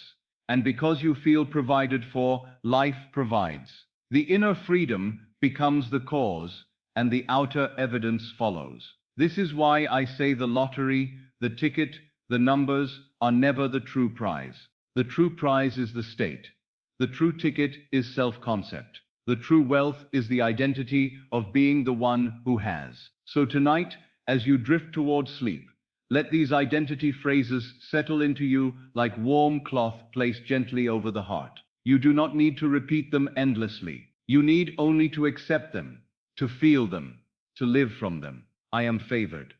Speaker 1: And because you feel provided for, life provides. The inner freedom becomes the cause, and the outer evidence follows. This is why I say the lottery, the ticket, the numbers are never the true prize. The true prize is the state. The true ticket is self-concept. The true wealth is the identity of being the one who has. So tonight, as you drift towards sleep, let these identity phrases settle into you like warm cloth placed gently over the heart. You do not need to repeat them endlessly. You need only to accept them, to feel them, to live from them. I am favored.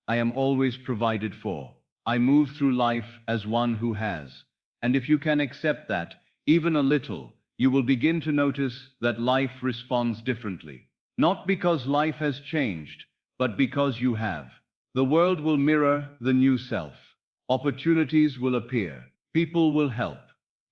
Speaker 1: I am always provided for. I move through life as one who has. And if you can accept that, even a little, you will begin to notice that life responds differently. Not because life has changed, but because you have. The world will mirror the new self. Opportunities will appear. People will help.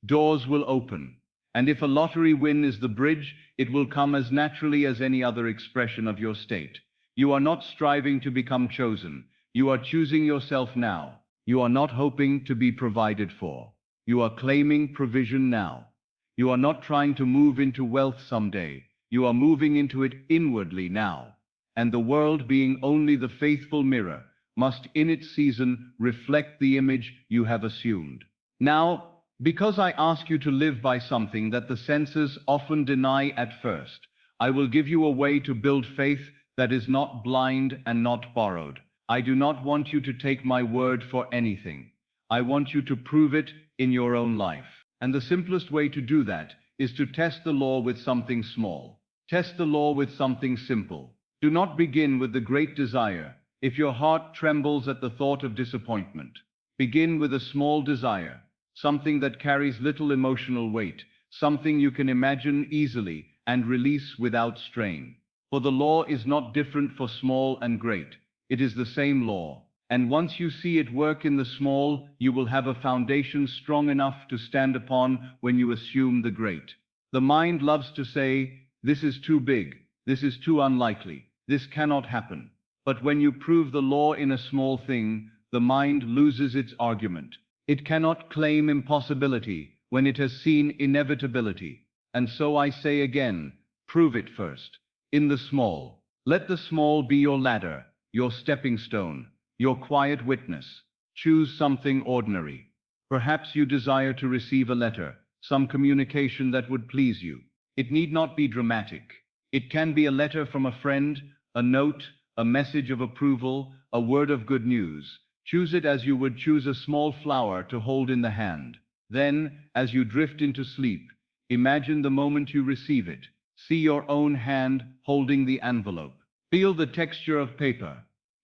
Speaker 1: Doors will open. And if a lottery win is the bridge, it will come as naturally as any other expression of your state. You are not striving to become chosen. You are choosing yourself now. You are not hoping to be provided for. You are claiming provision now. You are not trying to move into wealth someday. You are moving into it inwardly now. And the world, being only the faithful mirror, must in its season reflect the image you have assumed. Now, because I ask you to live by something that the senses often deny at first, I will give you a way to build faith that is not blind and not borrowed. I do not want you to take my word for anything. I want you to prove it in your own life. And the simplest way to do that is to test the law with something small. Test the law with something simple. Do not begin with the great desire if your heart trembles at the thought of disappointment. Begin with a small desire, something that carries little emotional weight, something you can imagine easily and release without strain. For the law is not different for small and great. It is the same law. And once you see it work in the small, you will have a foundation strong enough to stand upon when you assume the great. The mind loves to say, "This is too big. This is too unlikely. This cannot happen. But when you prove the law in a small thing, the mind loses its argument. It cannot claim impossibility when it has seen inevitability. And so I say again, prove it first. In the small. Let the small be your ladder, your stepping stone, your quiet witness. Choose something ordinary. Perhaps you desire to receive a letter, some communication that would please you. It need not be dramatic. It can be a letter from a friend, a note, a message of approval, a word of good news. Choose it as you would choose a small flower to hold in the hand. Then, as you drift into sleep, imagine the moment you receive it. See your own hand holding the envelope. Feel the texture of paper.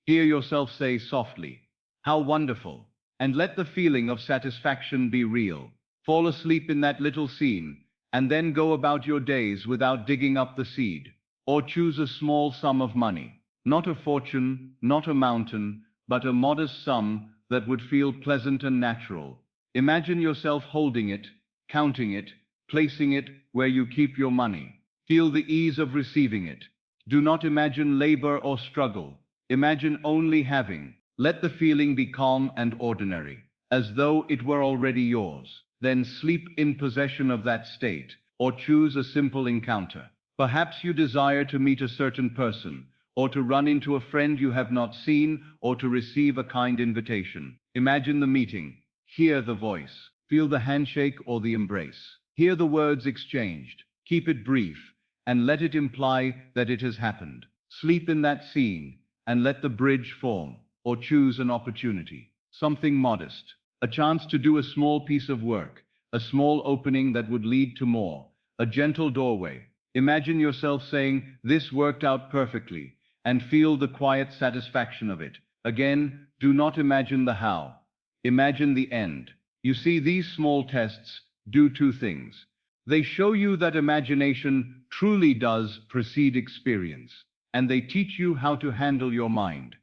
Speaker 1: Hear yourself say softly, "How wonderful!" And let the feeling of satisfaction be real. Fall asleep in that little scene, and then go about your days without digging up the seed. Or choose a small sum of money. Not a fortune, not a mountain, but a modest sum that would feel pleasant and natural. Imagine yourself holding it, counting it, placing it where you keep your money. Feel the ease of receiving it. Do not imagine labor or struggle. Imagine only having. Let the feeling be calm and ordinary, as though it were already yours. Then sleep in possession of that state, or choose a simple encounter. Perhaps you desire to meet a certain person, or to run into a friend you have not seen, or to receive a kind invitation. Imagine the meeting. Hear the voice. Feel the handshake or the embrace. Hear the words exchanged. Keep it brief, and let it imply that it has happened. Sleep in that scene, and let the bridge form. Or choose an opportunity. Something modest. A chance to do a small piece of work. A small opening that would lead to more. A gentle doorway. Imagine yourself saying, "This worked out perfectly," and feel the quiet satisfaction of it. Again, do not imagine the how. Imagine the end. You see, these small tests do two things. They show you that imagination truly does precede experience, and they teach you how to handle your mind.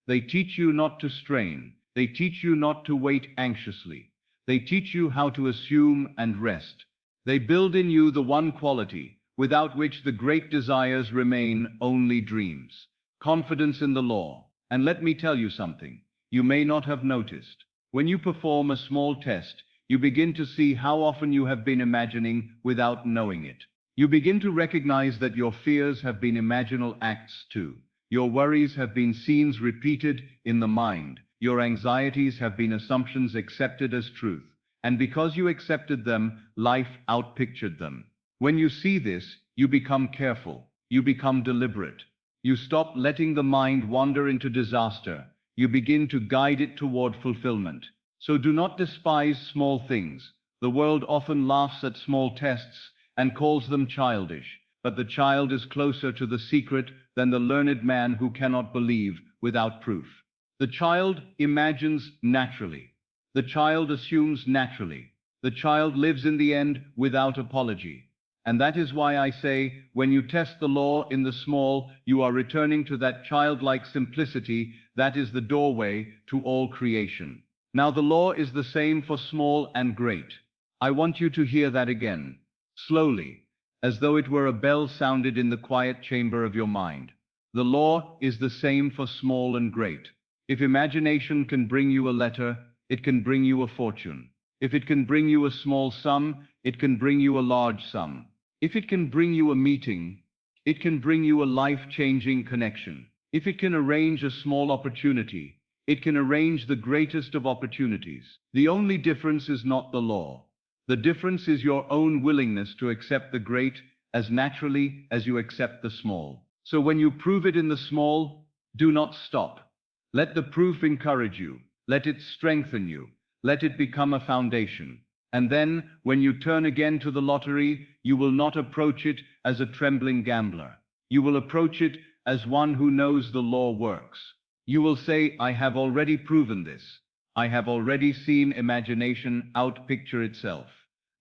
Speaker 1: They teach you not to strain. They teach you not to wait anxiously. They teach you how to assume and rest. They build in you the one quality without which the great desires remain only dreams. Confidence in the law. And let me tell you something you may not have noticed. When you perform a small test, you begin to see how often you have been imagining without knowing it. You begin to recognize that your fears have been imaginal acts too. Your worries have been scenes repeated in the mind. Your anxieties have been assumptions accepted as truth. And because you accepted them, life outpictured them. When you see this, you become careful. You become deliberate. You stop letting the mind wander into disaster. You begin to guide it toward fulfillment. So do not despise small things. The world often laughs at small tests and calls them childish. But the child is closer to the secret than the learned man who cannot believe without proof. The child imagines naturally. The child assumes naturally. The child lives in the end without apology. And that is why I say, when you test the law in the small, you are returning to that childlike simplicity that is the doorway to all creation. Now the law is the same for small and great. I want you to hear that again, slowly, as though it were a bell sounded in the quiet chamber of your mind. The law is the same for small and great. If imagination can bring you a letter, it can bring you a fortune. If it can bring you a small sum, it can bring you a large sum. If it can bring you a meeting, it can bring you a life-changing connection. If it can arrange a small opportunity, it can arrange the greatest of opportunities. The only difference is not the law. The difference is your own willingness to accept the great as naturally as you accept the small. So when you prove it in the small, do not stop. Let the proof encourage you. Let it strengthen you. Let it become a foundation. And then, when you turn again to the lottery, you will not approach it as a trembling gambler. You will approach it as one who knows the law works. You will say, "I have already proven this. I have already seen imagination outpicture itself.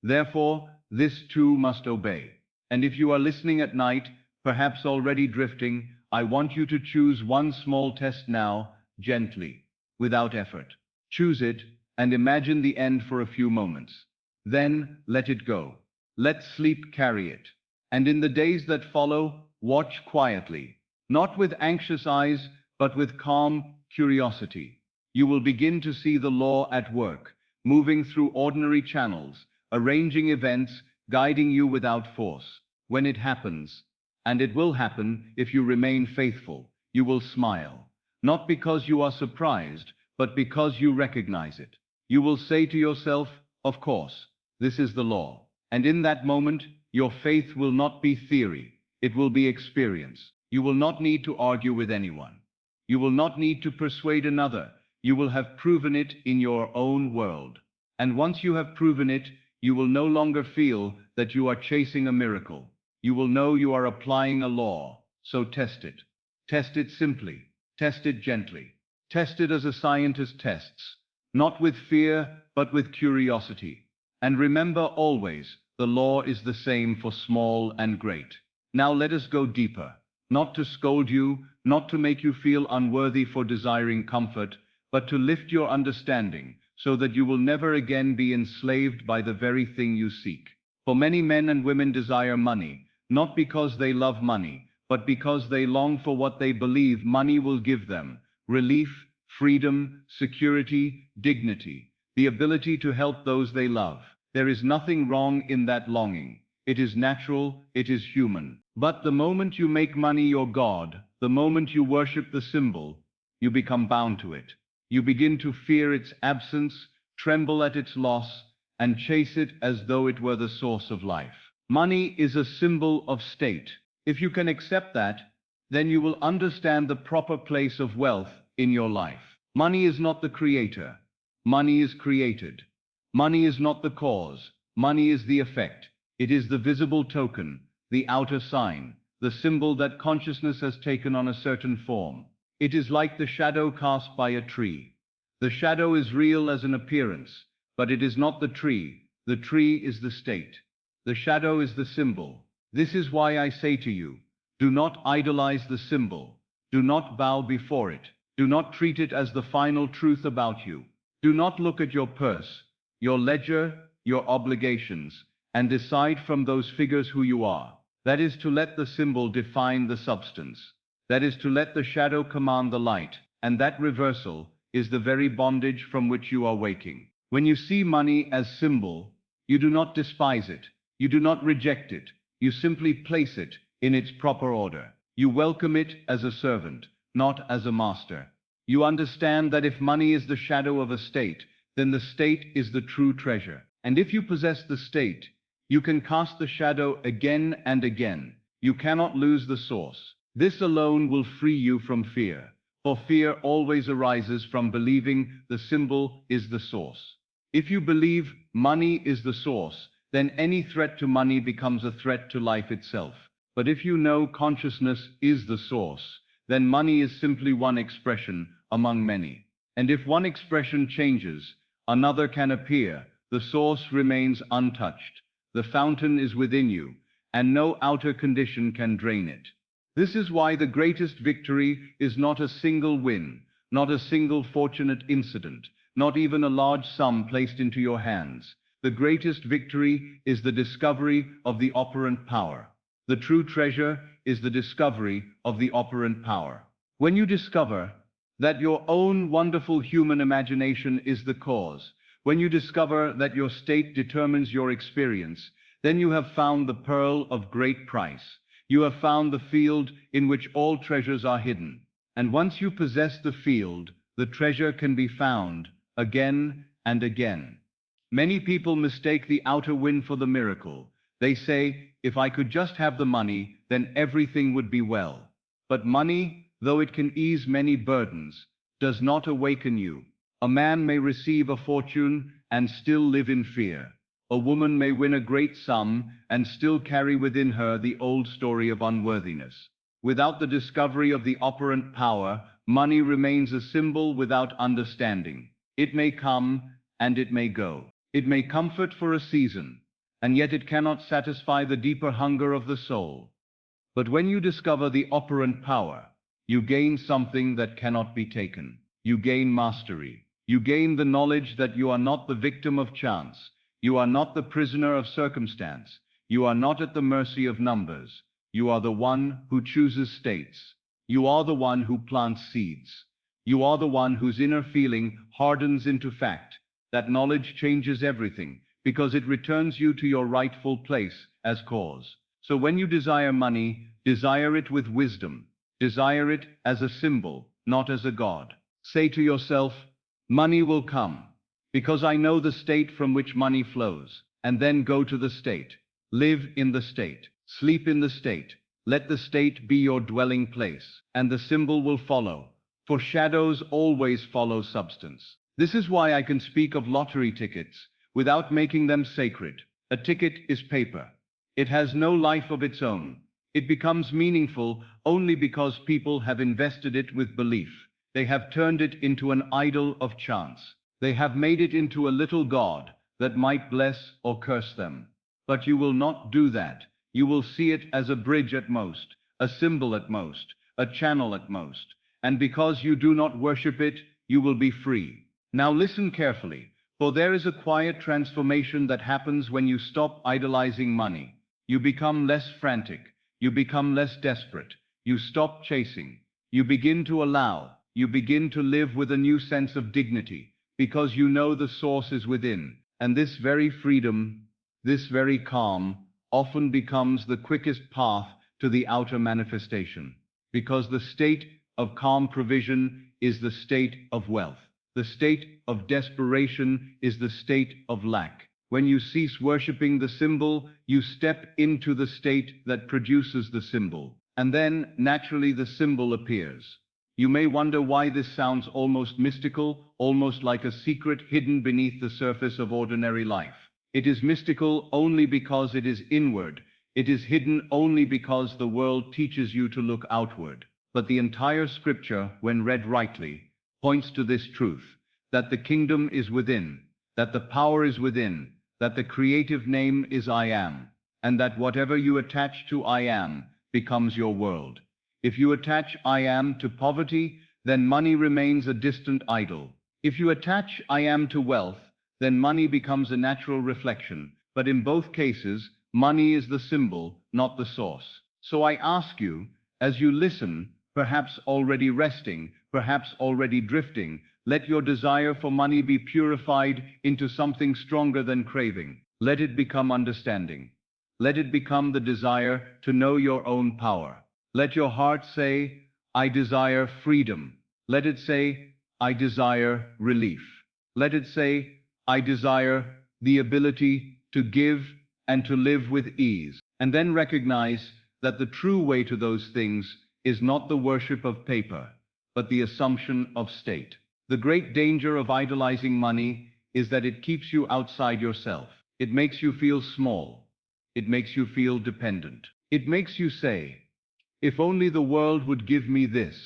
Speaker 1: Therefore, this too must obey." And if you are listening at night, perhaps already drifting, I want you to choose one small test now, gently, without effort. Choose it, and imagine the end for a few moments. Then let it go. Let sleep carry it. And in the days that follow, watch quietly, not with anxious eyes, but with calm curiosity. You will begin to see the law at work, moving through ordinary channels, arranging events, guiding you without force. When it happens, and it will happen if you remain faithful, you will smile, not because you are surprised, but because you recognize it. You will say to yourself, of course, this is the law. And in that moment, your faith will not be theory, it will be experience. You will not need to argue with anyone. You will not need to persuade another. You will have proven it in your own world. And once you have proven it, you will no longer feel that you are chasing a miracle. You will know you are applying a law. So test it. Test it simply. Test it gently. Test it as a scientist tests, not with fear, but with curiosity. And remember always, the law is the same for small and great. Now let us go deeper, not to scold you, not to make you feel unworthy for desiring comfort, but to lift your understanding, so that you will never again be enslaved by the very thing you seek. For many men and women desire money, not because they love money, but because they long for what they believe money will give them: relief, freedom, security, dignity, the ability to help those they love. There is nothing wrong in that longing. It is natural, it is human. But the moment you make money your god, the moment you worship the symbol, you become bound to it. You begin to fear its absence, tremble at its loss, and chase it as though it were the source of life. Money is a symbol of state. If you can accept that, then you will understand the proper place of wealth in your life. Money is not the creator. Money is created. Money is not the cause. Money is the effect. It is the visible token, the outer sign, the symbol that consciousness has taken on a certain form. It is like the shadow cast by a tree. The shadow is real as an appearance, but it is not the tree. The tree is the state. The shadow is the symbol. This is why I say to you, do not idolize the symbol. Do not bow before it. Do not treat it as the final truth about you. Do not look at your purse, your ledger, your obligations, and decide from those figures who you are. That is to let the symbol define the substance. That is to let the shadow command the light, and that reversal is the very bondage from which you are waking. When you see money as symbol, you do not despise it. You do not reject it. You simply place it in its proper order. You welcome it as a servant, not as a master. You understand that if money is the shadow of a state, then the state is the true treasure. And if you possess the state, you can cast the shadow again and again. You cannot lose the source. This alone will free you from fear, for fear always arises from believing the symbol is the source. If you believe money is the source, then any threat to money becomes a threat to life itself. But if you know consciousness is the source, then money is simply one expression among many. And if one expression changes, another can appear. The source remains untouched. The fountain is within you, and no outer condition can drain it. This is why the greatest victory is not a single win, not a single fortunate incident, not even a large sum placed into your hands. The greatest victory is the discovery of the operant power. The true treasure is the discovery of the operant power. When you discover that your own wonderful human imagination is the cause, when you discover that your state determines your experience, then you have found the pearl of great price. You have found the field in which all treasures are hidden. And once you possess the field, the treasure can be found again and again. Many people mistake the outer win for the miracle. They say, if I could just have the money, then everything would be well. But money, though it can ease many burdens, does not awaken you. A man may receive a fortune and still live in fear. A woman may win a great sum and still carry within her the old story of unworthiness. Without the discovery of the operant power, money remains a symbol without understanding. It may come and it may go. It may comfort for a season, and yet it cannot satisfy the deeper hunger of the soul. But when you discover the operant power, you gain something that cannot be taken. You gain mastery. You gain the knowledge that you are not the victim of chance. You are not the prisoner of circumstance. You are not at the mercy of numbers. You are the one who chooses states. You are the one who plants seeds. You are the one whose inner feeling hardens into fact. That knowledge changes everything, because it returns you to your rightful place as cause. So when you desire money, desire it with wisdom. Desire it as a symbol, not as a god. Say to yourself, money will come, because I know the state from which money flows. And then go to the state. Live in the state. Sleep in the state. Let the state be your dwelling place, and the symbol will follow. For shadows always follow substance. This is why I can speak of lottery tickets without making them sacred. A ticket is paper. It has no life of its own. It becomes meaningful only because people have invested it with belief. They have turned it into an idol of chance. They have made it into a little god that might bless or curse them. But you will not do that. You will see it as a bridge at most, a symbol at most, a channel at most. And because you do not worship it, you will be free. Now listen carefully, for there is a quiet transformation that happens when you stop idolizing money. You become less frantic. You become less desperate. You stop chasing. You begin to allow. You begin to live with a new sense of dignity, because you know the source is within. And this very freedom, this very calm, often becomes the quickest path to the outer manifestation. Because the state of calm provision is the state of wealth. The state of desperation is the state of lack. When you cease worshipping the symbol, you step into the state that produces the symbol. And then, naturally, the symbol appears. You may wonder why this sounds almost mystical, almost like a secret hidden beneath the surface of ordinary life. It is mystical only because it is inward. It is hidden only because the world teaches you to look outward. But the entire scripture, when read rightly, points to this truth, that the kingdom is within, that the power is within, that the creative name is I am, and that whatever you attach to I am becomes your world. If you attach I am to poverty, then money remains a distant idol. If you attach I am to wealth, then money becomes a natural reflection. But in both cases, money is the symbol, not the source. So I ask you, as you listen, perhaps already resting, perhaps already drifting, let your desire for money be purified into something stronger than craving. Let it become understanding. Let it become the desire to know your own power. Let your heart say, I desire freedom. Let it say, I desire relief. Let it say, I desire the ability to give and to live with ease. And then recognize that the true way to those things is not the worship of paper, but the assumption of state. The great danger of idolizing money is that it keeps you outside yourself. It makes you feel small. It makes you feel dependent. It makes you say, if only the world would give me this,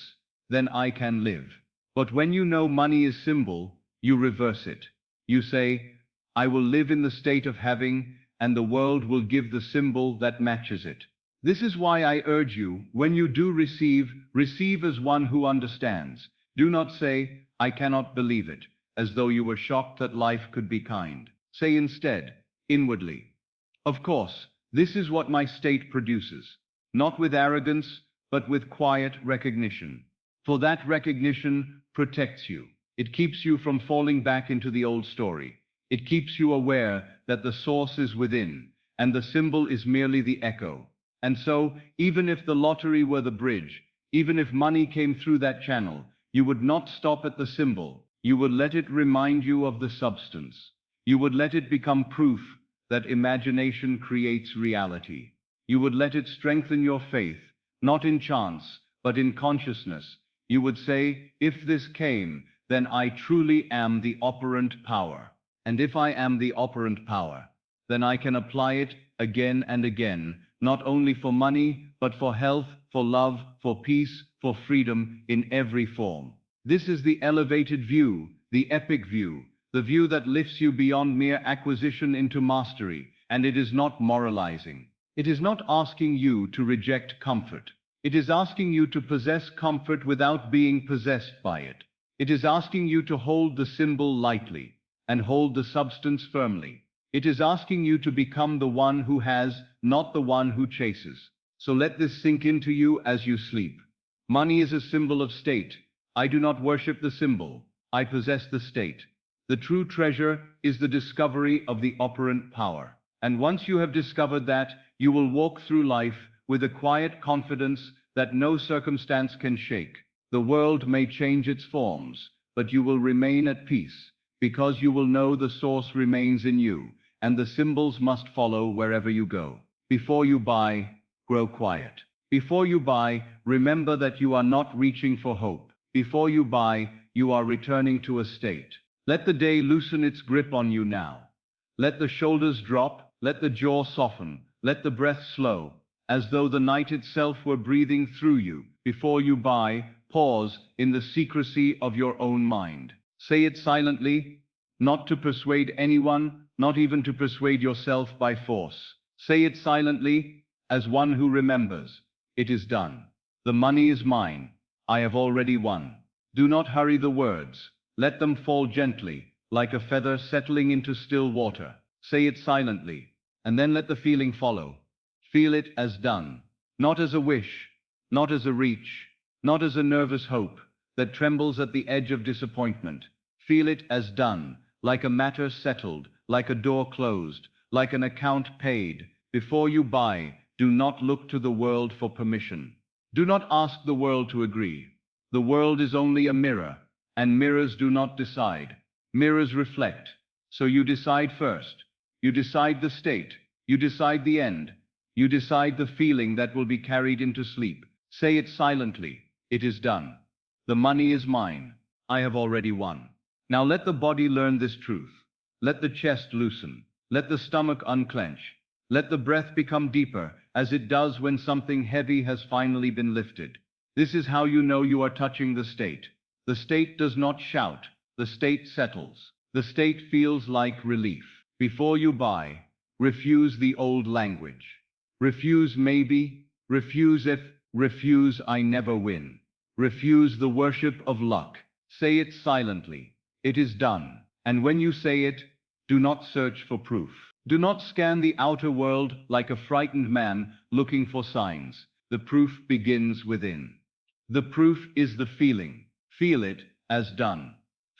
Speaker 1: then I can live. But when you know money is symbol, you reverse it. You say, I will live in the state of having, and the world will give the symbol that matches it. This is why I urge you, when you do receive, receive as one who understands. Do not say, I cannot believe it, as though you were shocked that life could be kind. Say instead, inwardly, of course, this is what my state produces. Not with arrogance, but with quiet recognition. For that recognition protects you. It keeps you from falling back into the old story. It keeps you aware that the source is within, and the symbol is merely the echo. And so, even if the lottery were the bridge, even if money came through that channel, you would not stop at the symbol. You would let it remind you of the substance. You would let it become proof that imagination creates reality. You would let it strengthen your faith, not in chance, but in consciousness. You would say, if this came, then I truly am the operant power. And if I am the operant power, then I can apply it again and again, not only for money, but for health, for love, for peace, for freedom, in every form. This is the elevated view, the epic view, the view that lifts you beyond mere acquisition into mastery, and it is not moralizing. It is not asking you to reject comfort. It is asking you to possess comfort without being possessed by it. It is asking you to hold the symbol lightly and hold the substance firmly. It is asking you to become the one who has, not the one who chases. So let this sink into you as you sleep. Money is a symbol of state. I do not worship the symbol. I possess the state. The true treasure is the discovery of the operant power. And once you have discovered that, you will walk through life with a quiet confidence that no circumstance can shake. The world may change its forms, but you will remain at peace, because you will know the source remains in you, and the symbols must follow wherever you go. Before you buy, grow quiet. Before you buy, remember that you are not reaching for hope. Before you buy, you are returning to a state. Let the day loosen its grip on you now. Let the shoulders drop, let the jaw soften, let the breath slow, as though the night itself were breathing through you. Before you buy, pause in the secrecy of your own mind. Say it silently, not to persuade anyone, not even to persuade yourself by force. Say it silently, as one who remembers. It is done. The money is mine. I have already won. Do not hurry the words. Let them fall gently, like a feather settling into still water. Say it silently, and then let the feeling follow. Feel it as done, not as a wish, not as a reach, not as a nervous hope that trembles at the edge of disappointment. Feel it as done, like a matter settled, like a door closed, like an account paid. Before you buy, do not look to the world for permission. Do not ask the world to agree. The world is only a mirror, and mirrors do not decide. Mirrors reflect. So you decide first. You decide the state. You decide the end. You decide the feeling that will be carried into sleep. Say it silently. It is done. The money is mine. I have already won. Now let the body learn this truth. Let the chest loosen. Let the stomach unclench. Let the breath become deeper, as it does when something heavy has finally been lifted. This is how you know you are touching the state. The state does not shout. The state settles. The state feels like relief. Before you buy, refuse the old language. Refuse maybe, refuse if, refuse I never win. Refuse the worship of luck. Say it silently. It is done. And when you say it, do not search for proof. Do not scan the outer world like a frightened man looking for signs. The proof begins within. The proof is the feeling. Feel it as done.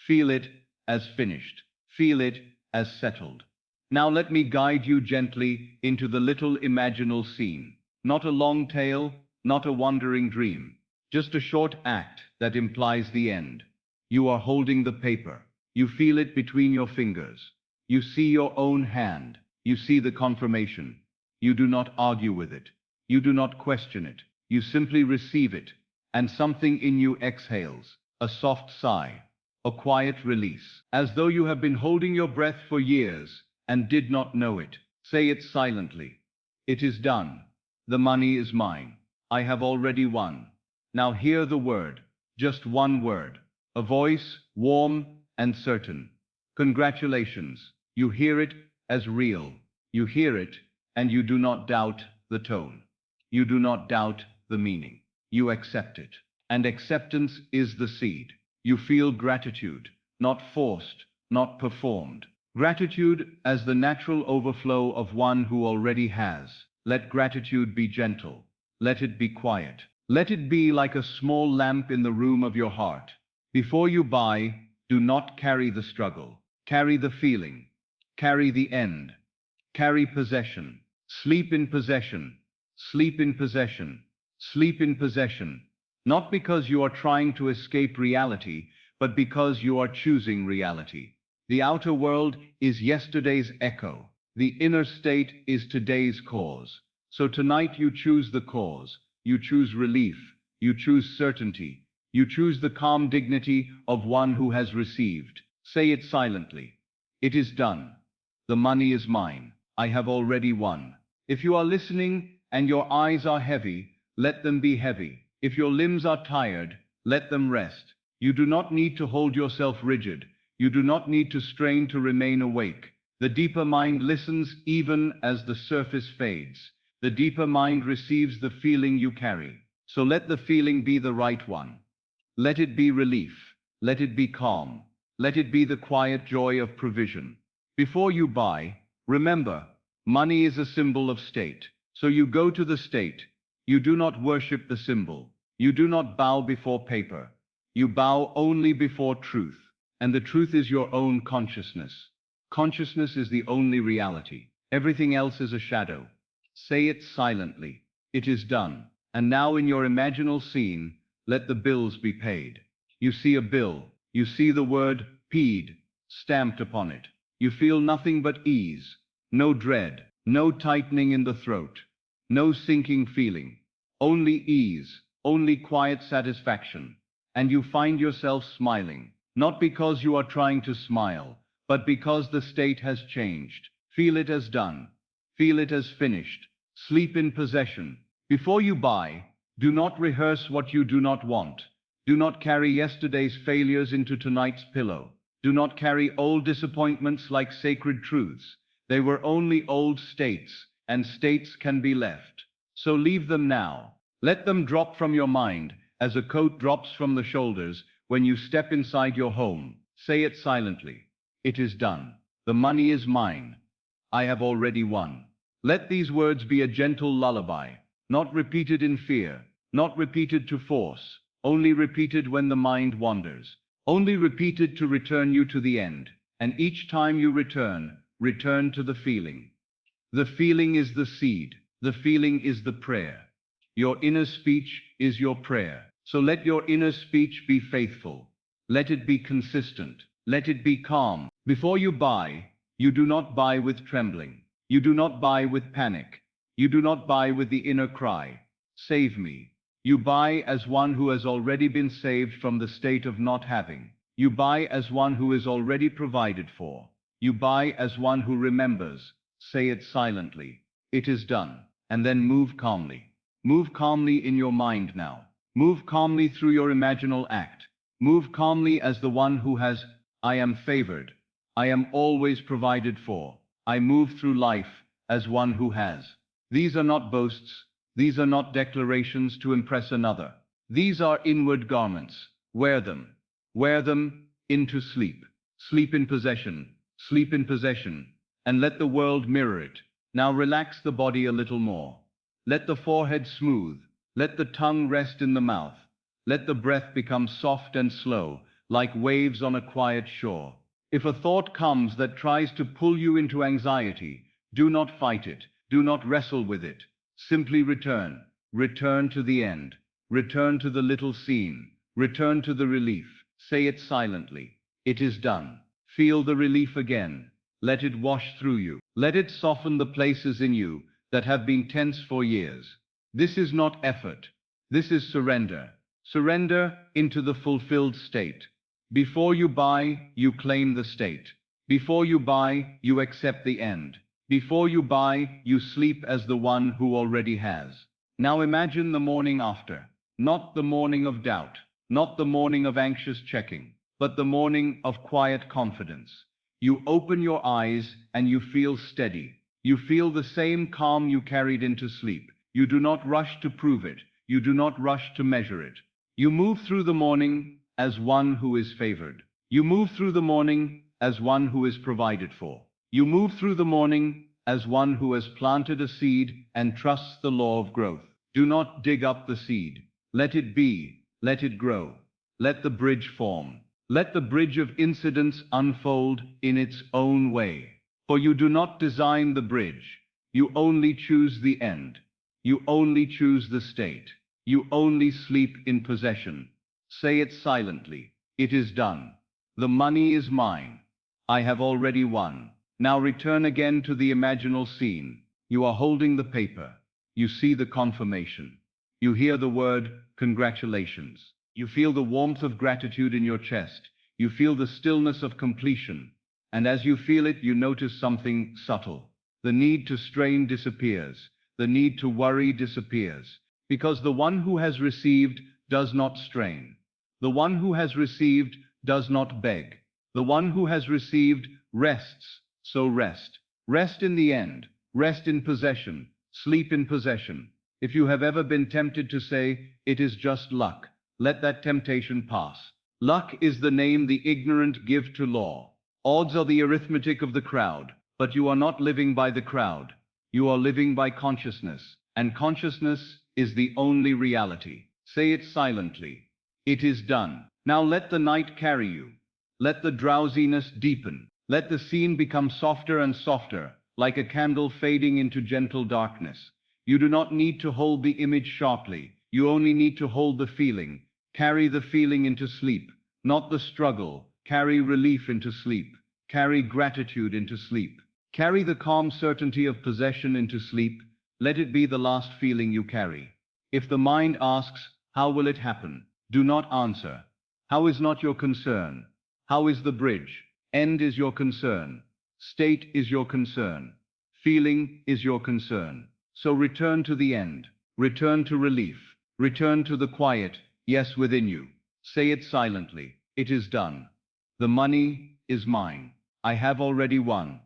Speaker 1: Feel it as finished. Feel it as settled. Now let me guide you gently into the little imaginal scene. Not a long tale, not a wandering dream. Just a short act that implies the end. You are holding the paper. You feel it between your fingers. You see your own hand. You see the confirmation. You do not argue with it. You do not question it. You simply receive it. And something in you exhales. A soft sigh. A quiet release. As though you have been holding your breath for years and did not know it. Say it silently. It is done. The money is mine. I have already won. Now hear the word. Just one word. A voice, warm and certain. Congratulations. You hear it as real. You hear it, and you do not doubt the tone. You do not doubt the meaning. You accept it. And acceptance is the seed. You feel gratitude, not forced, not performed. Gratitude as the natural overflow of one who already has. Let gratitude be gentle. Let it be quiet. Let it be like a small lamp in the room of your heart. Before you buy, do not carry the struggle. Carry the feeling. Carry the end. Carry possession. Sleep in possession. Sleep in possession. Sleep in possession. Not because you are trying to escape reality, but because you are choosing reality. The outer world is yesterday's echo. The inner state is today's cause. So tonight you choose the cause. You choose relief. You choose certainty. You choose the calm dignity of one who has received. Say it silently. It is done. The money is mine. I have already won. If you are listening and your eyes are heavy, let them be heavy. If your limbs are tired, let them rest. You do not need to hold yourself rigid. You do not need to strain to remain awake. The deeper mind listens even as the surface fades. The deeper mind receives the feeling you carry. So let the feeling be the right one. Let it be relief. Let it be calm. Let it be the quiet joy of provision. Before you buy, remember, money is a symbol of state. So you go to the state. You do not worship the symbol. You do not bow before paper. You bow only before truth. And the truth is your own consciousness. Consciousness is the only reality. Everything else is a shadow. Say it silently. It is done. And now in your imaginal scene, let the bills be paid. You see a bill. You see the word paid stamped upon it. You feel nothing but ease. No dread. No tightening in the throat. No sinking feeling. Only ease. Only quiet satisfaction. And you find yourself smiling. Not because you are trying to smile, but because the state has changed. Feel it as done. Feel it as finished. Sleep in possession. Before you buy, do not rehearse what you do not want. Do not carry yesterday's failures into tonight's pillow. Do not carry old disappointments like sacred truths. They were only old states, and states can be left. So leave them now. Let them drop from your mind, as a coat drops from the shoulders when you step inside your home. Say it silently. It is done. The money is mine. I have already won. Let these words be a gentle lullaby, not repeated in fear, not repeated to force, only repeated when the mind wanders, only repeated to return you to the end. And each time you return, return to the feeling. The feeling is the seed. The feeling is the prayer. Your inner speech is your prayer. So let your inner speech be faithful. Let it be consistent. Let it be calm. Before you buy, you do not buy with trembling. You do not buy with panic. You do not buy with the inner cry, "Save me." You buy as one who has already been saved from the state of not having. You buy as one who is already provided for. You buy as one who remembers. Say it silently. It is done. And then move calmly. Move calmly in your mind now. Move calmly through your imaginal act. Move calmly as the one who has, "I am favored. I am always provided for." I move through life as one who has. These are not boasts. These are not declarations to impress another. These are inward garments. Wear them. Wear them into sleep. Sleep in possession. Sleep in possession. And let the world mirror it. Now relax the body a little more. Let the forehead smooth. Let the tongue rest in the mouth. Let the breath become soft and slow, like waves on a quiet shore. If a thought comes that tries to pull you into anxiety, do not fight it. Do not wrestle with it. Simply return. Return to the end. Return to the little scene. Return to the relief. Say it silently. It is done. Feel the relief again. Let it wash through you. Let it soften the places in you that have been tense for years. This is not effort. This is surrender. Surrender into the fulfilled state. Before you buy, you claim the state. Before you buy, you accept the end. Before you buy, you sleep as the one who already has. Now imagine the morning after. Not the morning of doubt. Not the morning of anxious checking. But the morning of quiet confidence. You open your eyes and you feel steady. You feel the same calm you carried into sleep. You do not rush to prove it. You do not rush to measure it. You move through the morning as one who is favored. You move through the morning as one who is provided for. You move through the morning as one who has planted a seed and trusts the law of growth. Do not dig up the seed. Let it be. Let it grow. Let the bridge form. Let the bridge of incidents unfold in its own way. For you do not design the bridge. You only choose the end. You only choose the state. You only sleep in possession. Say it silently. It is done. The money is mine. I have already won. Now return again to the imaginal scene. You are holding the paper. You see the confirmation. You hear the word, "Congratulations." You feel the warmth of gratitude in your chest. You feel the stillness of completion. And as you feel it, you notice something subtle. The need to strain disappears. The need to worry disappears. Because the one who has received does not strain. The one who has received does not beg. The one who has received rests. So rest. Rest in the end. Rest in possession. Sleep in possession. If you have ever been tempted to say, "It is just luck," let that temptation pass. Luck is the name the ignorant give to law. Odds are the arithmetic of the crowd, but you are not living by the crowd. You are living by consciousness, and consciousness is the only reality. Say it silently. It is done. Now let the night carry you. Let the drowsiness deepen. Let the scene become softer and softer, like a candle fading into gentle darkness. You do not need to hold the image sharply. You only need to hold the feeling. Carry the feeling into sleep, not the struggle. Carry relief into sleep. Carry gratitude into sleep. Carry the calm certainty of possession into sleep. Let it be the last feeling you carry. If the mind asks, how will it happen? Do not answer. How is not your concern. How is the bridge? End is your concern. State is your concern. Feeling is your concern. So return to the end. Return to relief. Return to the quiet, yes, within you. Say it silently. It is done. The money is mine. I have already won.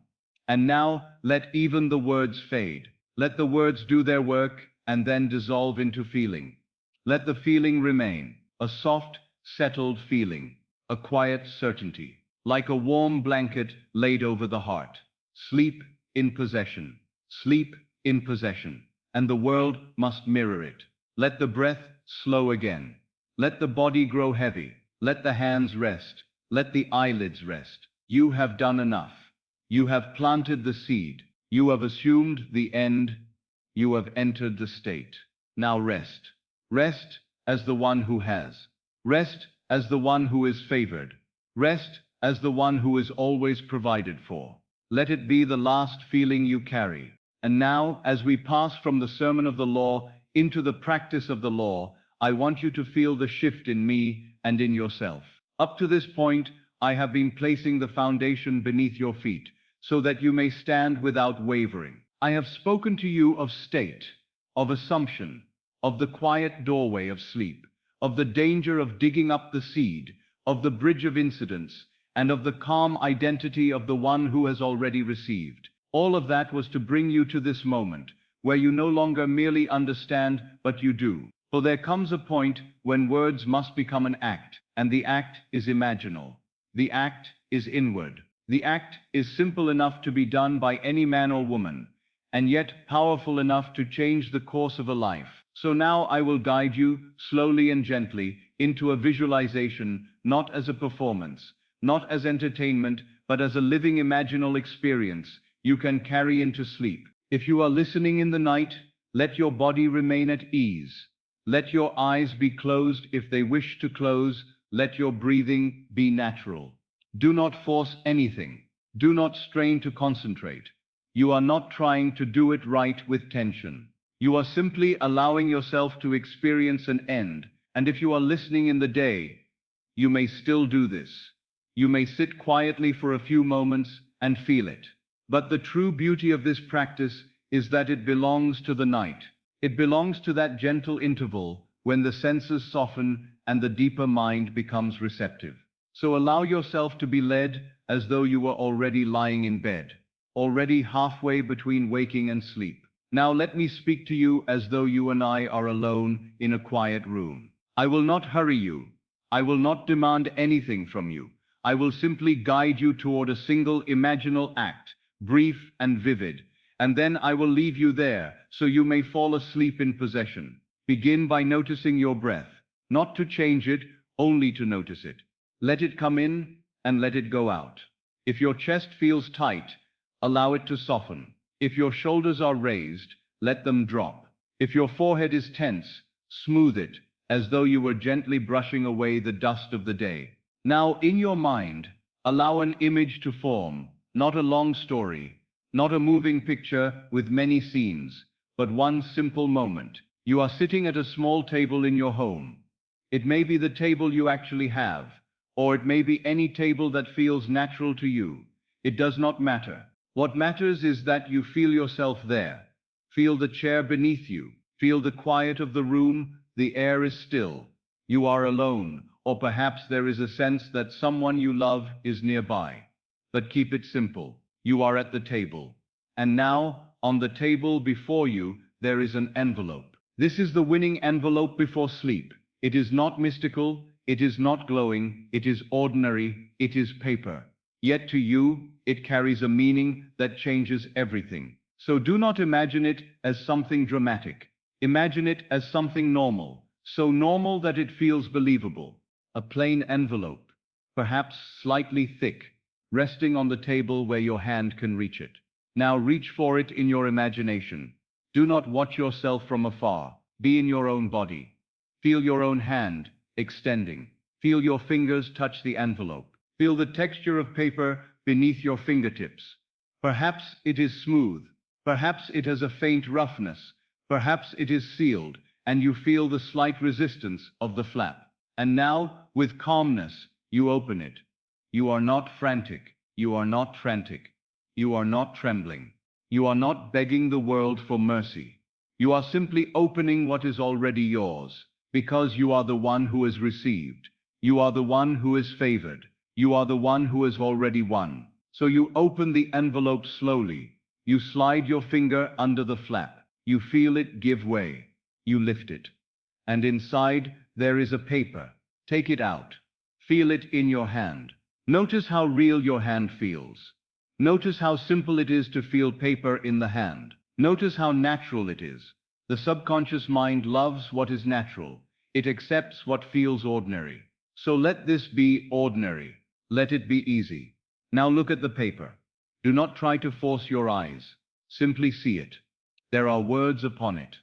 Speaker 1: And now, let even the words fade. Let the words do their work and then dissolve into feeling. Let the feeling remain, a soft, settled feeling, a quiet certainty, like a warm blanket laid over the heart. Sleep in possession. Sleep in possession. And the world must mirror it. Let the breath slow again. Let the body grow heavy. Let the hands rest. Let the eyelids rest. You have done enough. You have planted the seed. You have assumed the end. You have entered the state. Now rest. Rest as the one who has. Rest as the one who is favored. Rest as the one who is always provided for. Let it be the last feeling you carry. And now, as we pass from the sermon of the law into the practice of the law, I want you to feel the shift in me and in yourself. Up to this point, I have been placing the foundation beneath your feet, so that you may stand without wavering. I have spoken to you of state, of assumption, of the quiet doorway of sleep, of the danger of digging up the seed, of the bridge of incidents, and of the calm identity of the one who has already received. All of that was to bring you to this moment, where you no longer merely understand, but you do. For there comes a point when words must become an act, and the act is imaginal. The act is inward. The act is simple enough to be done by any man or woman, and yet powerful enough to change the course of a life. So now I will guide you, slowly and gently, into a visualization, not as a performance, not as entertainment, but as a living imaginal experience you can carry into sleep. If you are listening in the night, let your body remain at ease. Let your eyes be closed if they wish to close. Let your breathing be natural. Do not force anything. Do not strain to concentrate. You are not trying to do it right with tension. You are simply allowing yourself to experience an end. And if you are listening in the day, you may still do this. You may sit quietly for a few moments and feel it. But the true beauty of this practice is that it belongs to the night. It belongs to that gentle interval when the senses soften and the deeper mind becomes receptive. So allow yourself to be led as though you were already lying in bed, already halfway between waking and sleep. Now let me speak to you as though you and I are alone in a quiet room. I will not hurry you. I will not demand anything from you. I will simply guide you toward a single imaginal act, brief and vivid, and then I will leave you there so you may fall asleep in possession. Begin by noticing your breath, not to change it, only to notice it. Let it come in and let it go out. If your chest feels tight, allow it to soften. If your shoulders are raised, let them drop. If your forehead is tense, smooth it, as though you were gently brushing away the dust of the day. Now, in your mind, allow an image to form, not a long story, not a moving picture with many scenes, but one simple moment. You are sitting at a small table in your home. It may be the table you actually have, or it may be any table that feels natural to you. It does not matter. What matters is that you feel yourself there. Feel the chair beneath you. Feel the quiet of the room. The air is still. You are alone, or perhaps there is a sense that someone you love is nearby. But keep it simple. You are at the table. And now, on the table before you, there is an envelope. This is the winning envelope before sleep. It is not mystical. It is not glowing. It is ordinary. It is paper. Yet to you, it carries a meaning that changes everything. So do not imagine it as something dramatic. Imagine it as something normal, so normal that it feels believable. A plain envelope, perhaps slightly thick, resting on the table where your hand can reach it. Now reach for it in your imagination. Do not watch yourself from afar. Be in your own body. Feel your own hand extending. Feel your fingers touch the envelope. Feel the texture of paper beneath your fingertips. Perhaps it is smooth. Perhaps it has a faint roughness. Perhaps it is sealed, and you feel the slight resistance of the flap. And now, with calmness, you open it. You are not frantic. You are not frantic. You are not trembling. You are not begging the world for mercy. You are simply opening what is already yours, because you are the one who has received. You are the one who is favored. You are the one who has already won. So you open the envelope slowly. You slide your finger under the flap. You feel it give way. You lift it. And inside, there is a paper. Take it out. Feel it in your hand. Notice how real your hand feels. Notice how simple it is to feel paper in the hand. Notice how natural it is. The subconscious mind loves what is natural. It accepts what feels ordinary. So let this be ordinary. Let it be easy. Now look at the paper. Do not try to force your eyes. Simply see it. There are words upon it.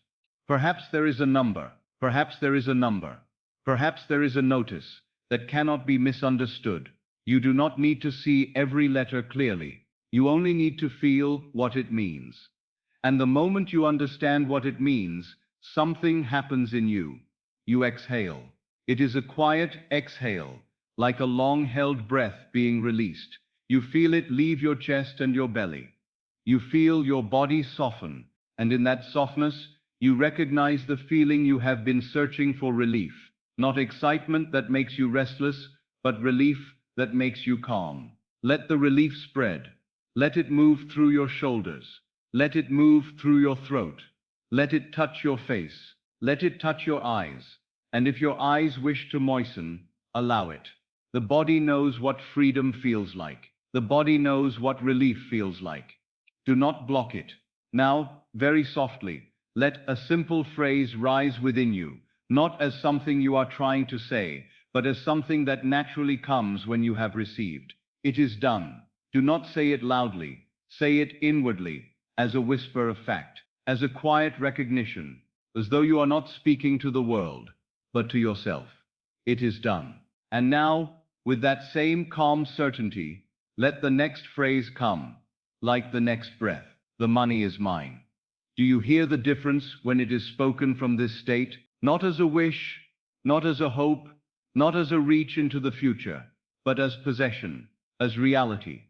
Speaker 1: Perhaps there is a number. Perhaps there is a number. Perhaps there is a notice that cannot be misunderstood. You do not need to see every letter clearly. You only need to feel what it means. And the moment you understand what it means, something happens in you. You exhale. It is a quiet exhale, like a long-held breath being released. You feel it leave your chest and your belly. You feel your body soften, and in that softness, you recognize the feeling you have been searching for: relief. Not excitement that makes you restless, but relief that makes you calm. Let the relief spread. Let it move through your shoulders. Let it move through your throat. Let it touch your face. Let it touch your eyes. And if your eyes wish to moisten, allow it. The body knows what freedom feels like. The body knows what relief feels like. Do not block it. Now, very softly, let a simple phrase rise within you, not as something you are trying to say, but as something that naturally comes when you have received. It is done. Do not say it loudly. Say it inwardly, as a whisper of fact, as a quiet recognition, as though you are not speaking to the world, but to yourself. It is done. And now, with that same calm certainty, let the next phrase come, like the next breath. The money is mine. Do you hear the difference when it is spoken from this state? Not as a wish, not as a hope, not as a reach into the future, but as possession, as reality,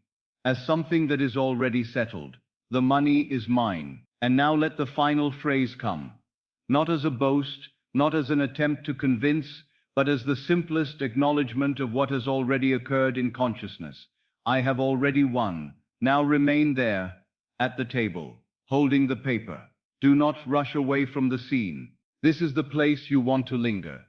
Speaker 1: as something that is already settled. The money is mine. And now let the final phrase come, not as a boast, not as an attempt to convince, but as the simplest acknowledgement of what has already occurred in consciousness. I have already won. Now remain there, at the table, holding the paper. Do not rush away from the scene. This is the place you want to linger.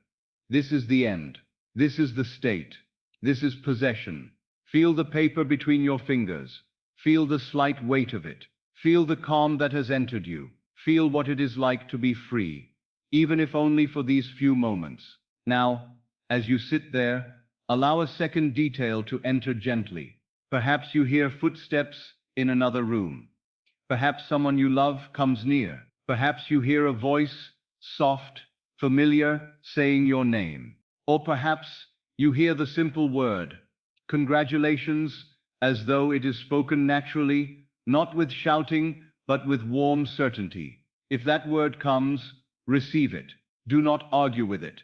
Speaker 1: This is the end. This is the state. This is possession. Feel the paper between your fingers. Feel the slight weight of it. Feel the calm that has entered you. Feel what it is like to be free, even if only for these few moments. Now, as you sit there, allow a second detail to enter gently. Perhaps you hear footsteps in another room. Perhaps someone you love comes near. Perhaps you hear a voice, soft, familiar, saying your name. Or perhaps you hear the simple word, congratulations, as though it is spoken naturally, not with shouting, but with warm certainty. If that word comes, receive it. Do not argue with it.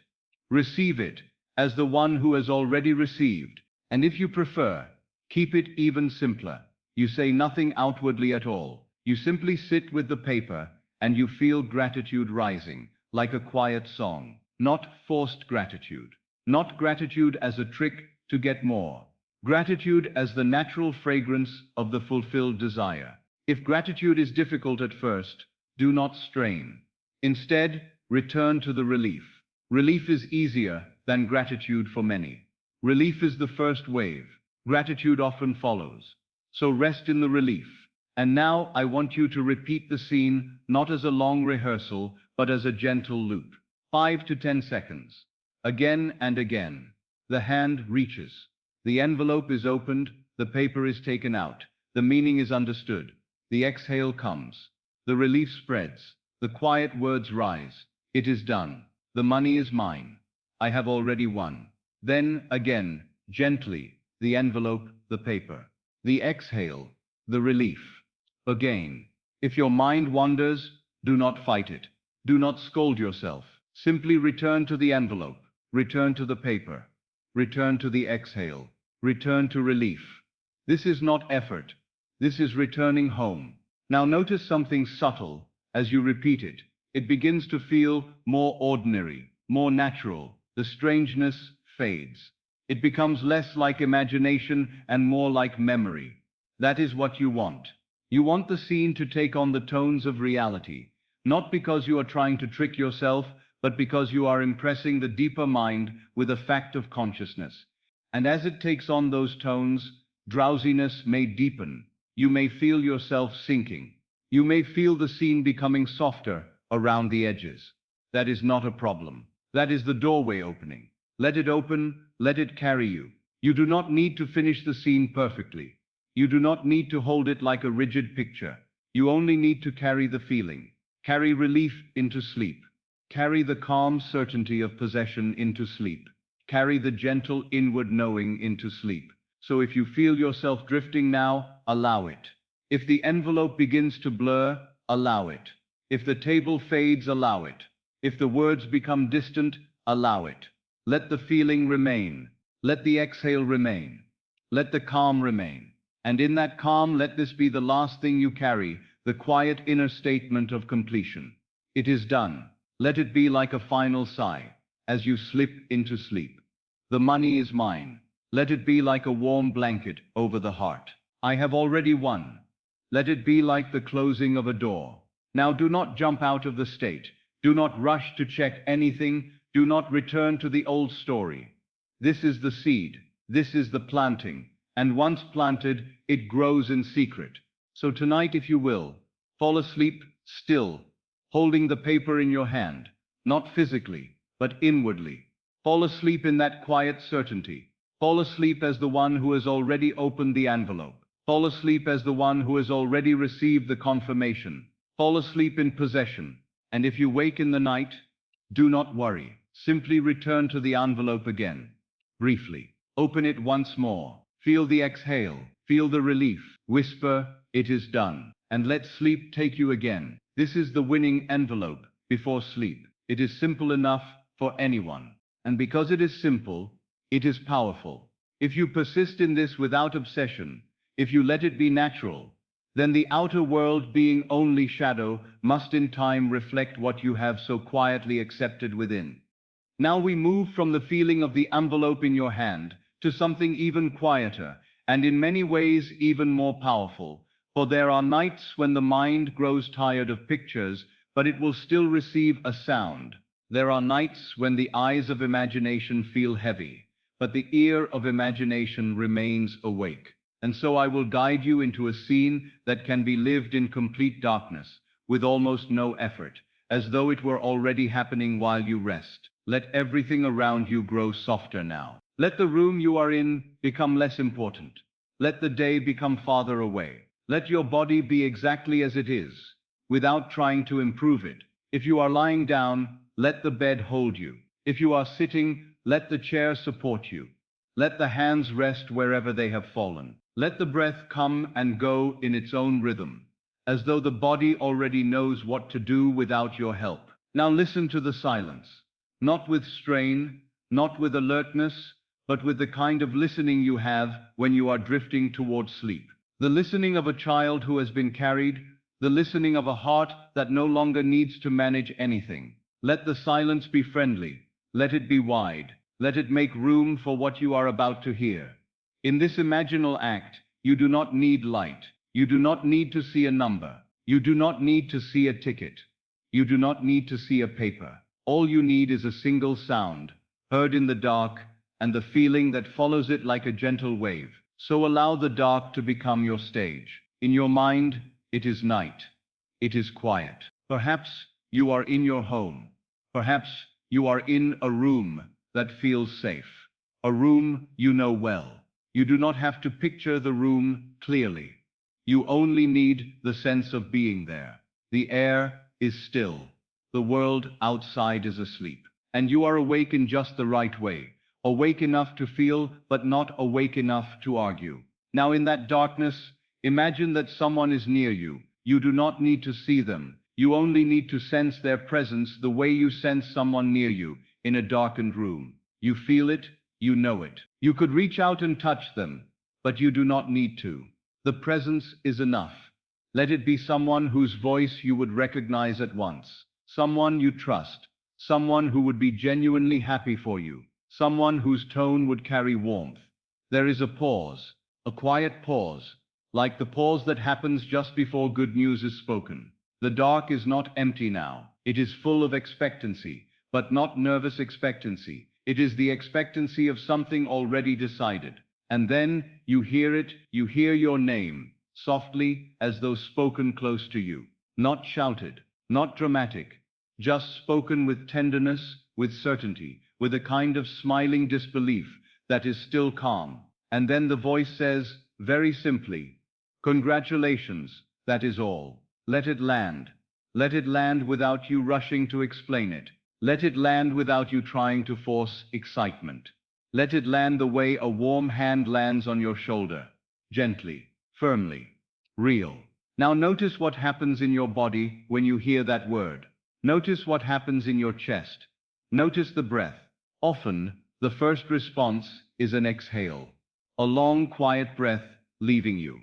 Speaker 1: Receive it as the one who has already received. And if you prefer, keep it even simpler. You say nothing outwardly at all. You simply sit with the paper, and you feel gratitude rising, like a quiet song. Not forced gratitude. Not gratitude as a trick to get more. Gratitude as the natural fragrance of the fulfilled desire. If gratitude is difficult at first, do not strain. Instead, return to the relief. Relief is easier than gratitude for many. Relief is the first wave. Gratitude often follows. So rest in the relief. And now I want you to repeat the scene, not as a long rehearsal, but as a gentle loop. 5 to 10 seconds. Again and again. The hand reaches. The envelope is opened, the paper is taken out, the meaning is understood. The exhale comes. The relief spreads. The quiet words rise. It is done. The money is mine. I have already won. Then, again, gently, the envelope, the paper. The exhale, the relief. Again. If your mind wanders, do not fight it. Do not scold yourself. Simply return to the envelope. Return to the paper. Return to the exhale. Return to relief. This is not effort. This is returning home. Now notice something subtle as you repeat it. It begins to feel more ordinary, more natural. The strangeness fades. It becomes less like imagination and more like memory. That is what you want. You want the scene to take on the tones of reality, not because you are trying to trick yourself, but because you are impressing the deeper mind with a fact of consciousness. And as it takes on those tones, drowsiness may deepen. You may feel yourself sinking. You may feel the scene becoming softer around the edges. That is not a problem. That is the doorway opening. Let it open, let it carry you. You do not need to finish the scene perfectly. You do not need to hold it like a rigid picture. You only need to carry the feeling. Carry relief into sleep. Carry the calm certainty of possession into sleep. Carry the gentle inward knowing into sleep. So if you feel yourself drifting now, allow it. If the envelope begins to blur, allow it. If the table fades, allow it. If the words become distant, allow it. Let the feeling remain. Let the exhale remain. Let the calm remain. And in that calm, let this be the last thing you carry, the quiet inner statement of completion. It is done. Let it be like a final sigh, as you slip into sleep. The money is mine. Let it be like a warm blanket over the heart. I have already won. Let it be like the closing of a door. Now do not jump out of the state. Do not rush to check anything. Do not return to the old story. This is the seed. This is the planting. And once planted, it grows in secret. So tonight, if you will, fall asleep still, holding the paper in your hand, not physically, but inwardly. Fall asleep in that quiet certainty. Fall asleep as the one who has already opened the envelope. Fall asleep as the one who has already received the confirmation. Fall asleep in possession. And if you wake in the night, do not worry. Simply return to the envelope again. Briefly. Open it once more. Feel the exhale. Feel the relief. Whisper, it is done. And let sleep take you again. This is the winning envelope before sleep. It is simple enough for anyone. And because it is simple, it is powerful. If you persist in this without obsession, if you let it be natural, then the outer world, being only shadow, must in time reflect what you have so quietly accepted within. Now we move from the feeling of the envelope in your hand to something even quieter, and in many ways even more powerful. For there are nights when the mind grows tired of pictures, but it will still receive a sound. There are nights when the eyes of imagination feel heavy, but the ear of imagination remains awake. And so I will guide you into a scene that can be lived in complete darkness, with almost no effort, as though it were already happening while you rest. Let everything around you grow softer now. Let the room you are in become less important. Let the day become farther away. Let your body be exactly as it is, without trying to improve it. If you are lying down, let the bed hold you. If you are sitting, let the chair support you. Let the hands rest wherever they have fallen. Let the breath come and go in its own rhythm, as though the body already knows what to do without your help. Now listen to the silence, not with strain, not with alertness, but with the kind of listening you have when you are drifting towards sleep. The listening of a child who has been carried, the listening of a heart that no longer needs to manage anything. Let the silence be friendly. Let it be wide. Let it make room for what you are about to hear. In this imaginal act, you do not need light. You do not need to see a number. You do not need to see a ticket. You do not need to see a paper. All you need is a single sound, heard in the dark, and the feeling that follows it like a gentle wave. So allow the dark to become your stage. In your mind, it is night. It is quiet. Perhaps you are in your home. Perhaps you are in a room that feels safe. A room you know well. You do not have to picture the room clearly. You only need the sense of being there. The air is still. The world outside is asleep. And you are awake in just the right way. Awake enough to feel, but not awake enough to argue. Now in that darkness, imagine that someone is near you. You do not need to see them. You only need to sense their presence the way you sense someone near you in a darkened room. You feel it, you know it. You could reach out and touch them, but you do not need to. The presence is enough. Let it be someone whose voice you would recognize at once. Someone you trust. Someone who would be genuinely happy for you. Someone whose tone would carry warmth. There is a pause, a quiet pause, like the pause that happens just before good news is spoken. The dark is not empty now. It is full of expectancy, but not nervous expectancy. It is the expectancy of something already decided. And then you hear it, you hear your name, softly as though spoken close to you. Not shouted, not dramatic, just spoken with tenderness, with certainty, with a kind of smiling disbelief that is still calm. And then the voice says, very simply, congratulations, that is all. Let it land. Let it land without you rushing to explain it. Let it land without you trying to force excitement. Let it land the way a warm hand lands on your shoulder. Gently, firmly, real. Now notice what happens in your body when you hear that word. Notice what happens in your chest. Notice the breath. Often, the first response is an exhale. A long, quiet breath leaving you.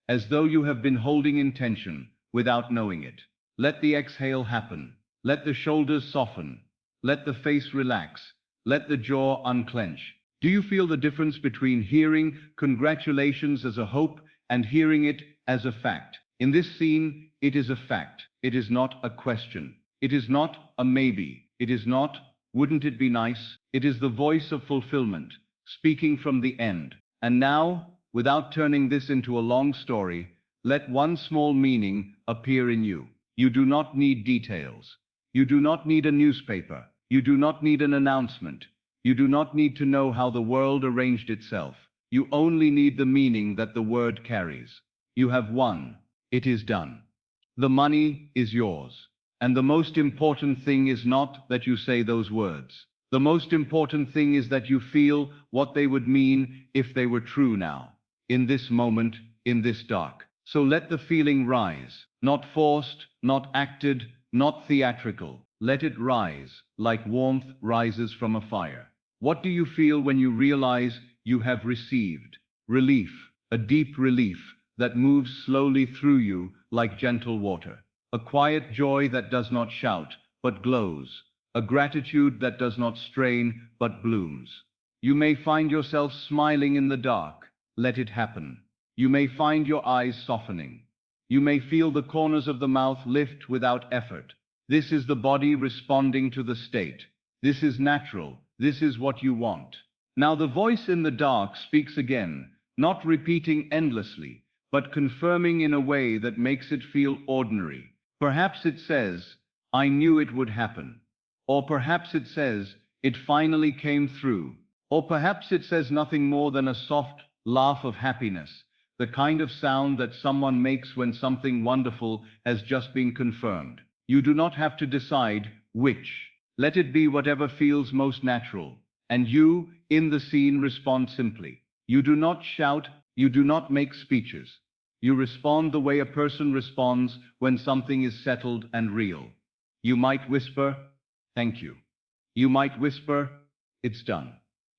Speaker 1: As though you have been holding in tension without knowing it. Let the exhale happen. Let the shoulders soften. Let the face relax. Let the jaw unclench. Do you feel the difference between hearing congratulations as a hope and hearing it as a fact? In this scene, it is a fact. It is not a question. It is not a maybe. It is not, wouldn't it be nice? It is the voice of fulfillment, speaking from the end. And now, without turning this into a long story, let one small meaning appear in you. You do not need details. You do not need a newspaper. You do not need an announcement. You do not need to know how the world arranged itself. You only need the meaning that the word carries. You have won. It is done. The money is yours. And the most important thing is not that you say those words. The most important thing is that you feel what they would mean if they were true now. In this moment, in this dark. So let the feeling rise. Not forced, not acted, not theatrical. Let it rise, like warmth rises from a fire. What do you feel when you realize you have received? Relief, a deep relief that moves slowly through you like gentle water. A quiet joy that does not shout, but glows. A gratitude that does not strain, but blooms. You may find yourself smiling in the dark. Let it happen. You may find your eyes softening. You may feel the corners of the mouth lift without effort. This is the body responding to the state. This is natural. This is what you want. Now the voice in the dark speaks again, not repeating endlessly, but confirming in a way that makes it feel ordinary. Perhaps it says, I knew it would happen. Or perhaps it says, it finally came through. Or perhaps it says nothing more than a soft laugh of happiness, the kind of sound that someone makes when something wonderful has just been confirmed. You do not have to decide which. Let it be whatever feels most natural. And you, in the scene, respond simply. You do not shout, you do not make speeches. You respond the way a person responds when something is settled and real. You might whisper, thank you. You might whisper, it's done.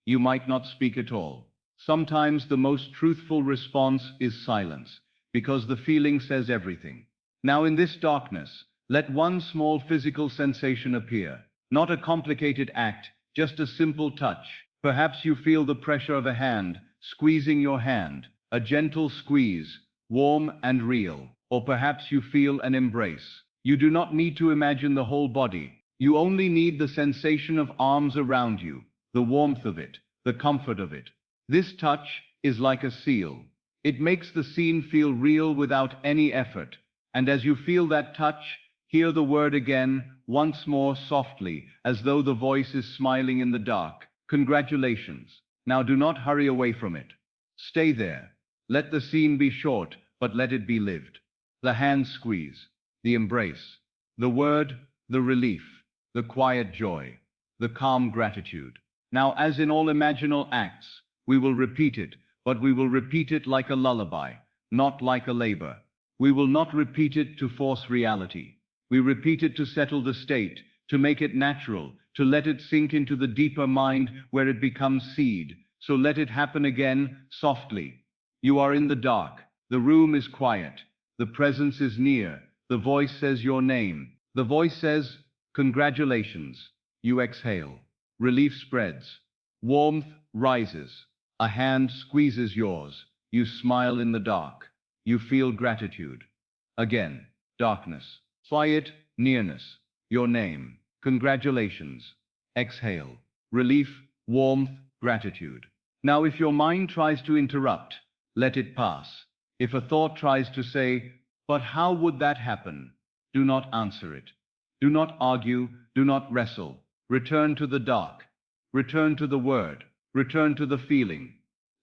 Speaker 1: You might not speak at all. Sometimes the most truthful response is silence, because the feeling says everything. Now in this darkness, let one small physical sensation appear. Not a complicated act, just a simple touch. Perhaps you feel the pressure of a hand, squeezing your hand, a gentle squeeze, warm and real. Or perhaps you feel an embrace. You do not need to imagine the whole body. You only need the sensation of arms around you, the warmth of it, the comfort of it. This touch is like a seal. It makes the scene feel real without any effort. And as you feel that touch, Hear the word again, once more softly, as though the voice is smiling in the dark. Congratulations. Now do not hurry away from it. Stay there. Let the scene be short, but let it be lived. The hand squeeze, the embrace, the word, the relief, the quiet joy, the calm gratitude. Now, as in all imaginal acts, we will repeat it, but we will repeat it like a lullaby, not like a labor. We will not repeat it to force reality. We repeat it to settle the state, to make it natural, to let it sink into the deeper mind where it becomes seed. So let it happen again, softly. You are in the dark. The room is quiet. The presence is near. The voice says your name. The voice says, congratulations. You exhale. Relief spreads. Warmth rises. A hand squeezes yours. You smile in the dark. You feel gratitude. Again, darkness. Quiet, nearness. Your name. Congratulations. Exhale. Relief, warmth, gratitude. Now if your mind tries to interrupt, let it pass. If a thought tries to say, but how would that happen? Do not answer it. Do not argue, do not wrestle. Return to the dark. Return to the word. Return to the feeling.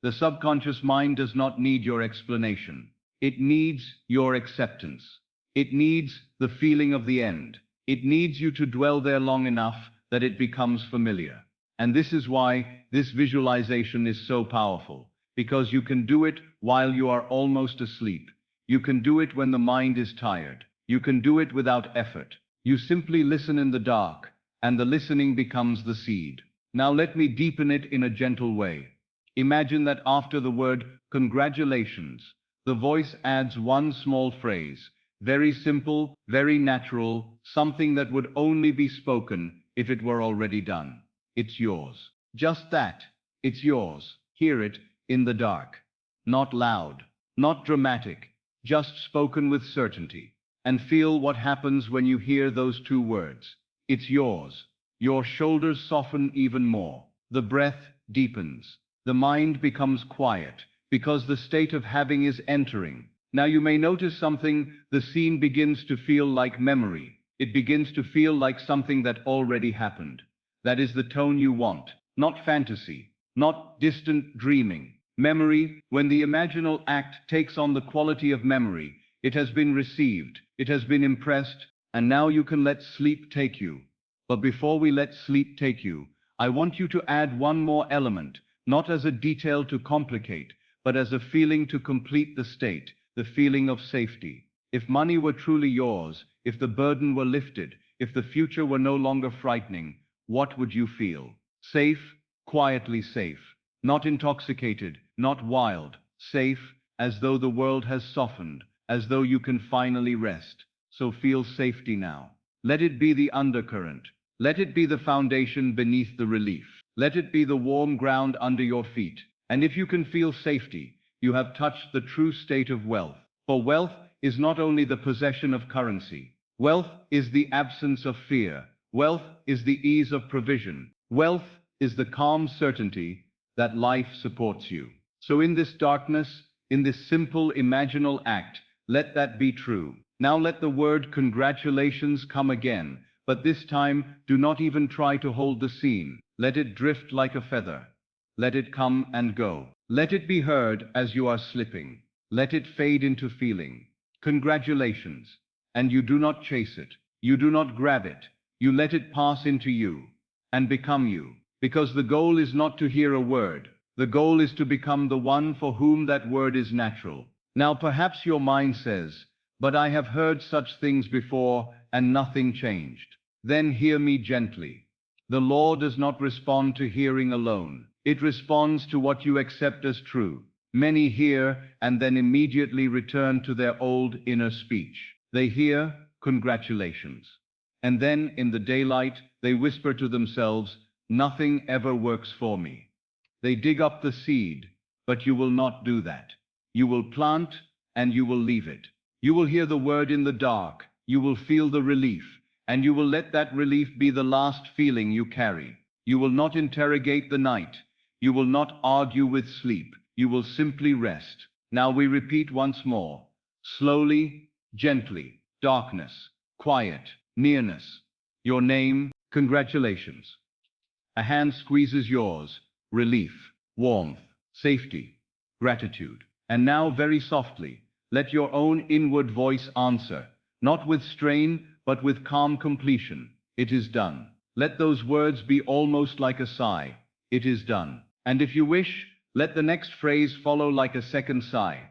Speaker 1: The subconscious mind does not need your explanation. It needs your acceptance. It needs the feeling of the end. It needs you to dwell there long enough that it becomes familiar. And this is why this visualization is so powerful, because you can do it while you are almost asleep. You can do it when the mind is tired. You can do it without effort. You simply listen in the dark, and the listening becomes the seed. Now let me deepen it in a gentle way. Imagine that after the word congratulations, the voice adds one small phrase. Very simple, very natural, something that would only be spoken if it were already done. It's yours. Just that. It's yours. Hear it in the dark. Not loud, not dramatic, just spoken with certainty. And feel what happens when you hear those two words. It's yours. Your shoulders soften even more. The breath deepens. The mind becomes quiet, because the state of having is entering. Now you may notice something. The scene begins to feel like memory. It begins to feel like something that already happened. That is the tone you want. Not fantasy, not distant dreaming. Memory, when the imaginal act takes on the quality of memory, it has been received, it has been impressed, and now you can let sleep take you. But before we let sleep take you, I want you to add one more element, not as a detail to complicate, but as a feeling to complete the state. The feeling of safety. If money were truly yours, if the burden were lifted, if the future were no longer frightening, what would you feel? Safe, quietly safe. Not intoxicated, not wild. Safe, as though the world has softened, as though you can finally rest. So feel safety now. Let it be the undercurrent. Let it be the foundation beneath the relief. Let it be the warm ground under your feet. And if you can feel safety, you have touched the true state of wealth. For wealth is not only the possession of currency. Wealth is the absence of fear. Wealth is the ease of provision. Wealth is the calm certainty that life supports you. So in this darkness, in this simple imaginal act, let that be true. Now let the word congratulations come again, but this time do not even try to hold the scene. Let it drift like a feather. Let it come and go. Let it be heard as you are slipping. Let it fade into feeling. Congratulations. And you do not chase it. You do not grab it. You let it pass into you and become you. Because the goal is not to hear a word. The goal is to become the one for whom that word is natural. Now perhaps your mind says, but I have heard such things before and nothing changed. Then hear me gently. The law does not respond to hearing alone. It responds to what you accept as true. Many hear and then immediately return to their old inner speech. They hear, congratulations. And then in the daylight, they whisper to themselves, nothing ever works for me. They dig up the seed, but you will not do that. You will plant and you will leave it. You will hear the word in the dark. You will feel the relief, and you will let that relief be the last feeling you carry. You will not interrogate the night. You will not argue with sleep. You will simply rest. Now we repeat once more. Slowly, gently. Darkness. quiet, nearness. Your name, congratulations. A hand squeezes yours, relief, warmth, safety, gratitude. And now very softly, let your own inward voice answer, not with strain, but with calm completion. It is done. Let those words be almost like a sigh. It is done. And if you wish, let the next phrase follow like a second sigh.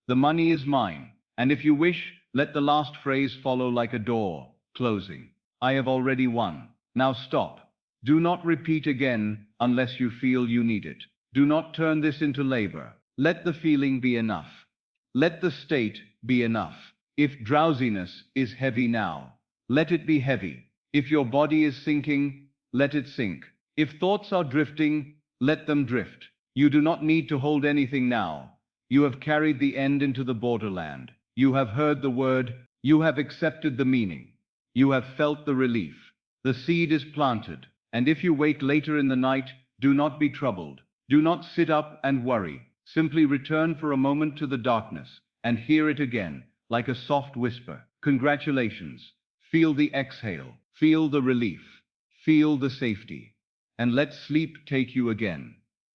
Speaker 1: The money is mine. And if you wish, let the last phrase follow like a door, closing. I have already won. Now stop. Do not repeat again unless you feel you need it. Do not turn this into labor. Let the feeling be enough. Let the state be enough. If drowsiness is heavy now, let it be heavy. If your body is sinking, let it sink. If thoughts are drifting, let them drift. You do not need to hold anything now. You have carried the end into the borderland. You have heard the word. You have accepted the meaning. You have felt the relief. The seed is planted. And if you wake later in the night, do not be troubled. Do not sit up and worry. Simply return for a moment to the darkness and hear it again, like a soft whisper. Congratulations. Feel the exhale. Feel the relief. Feel the safety. And let sleep take you again.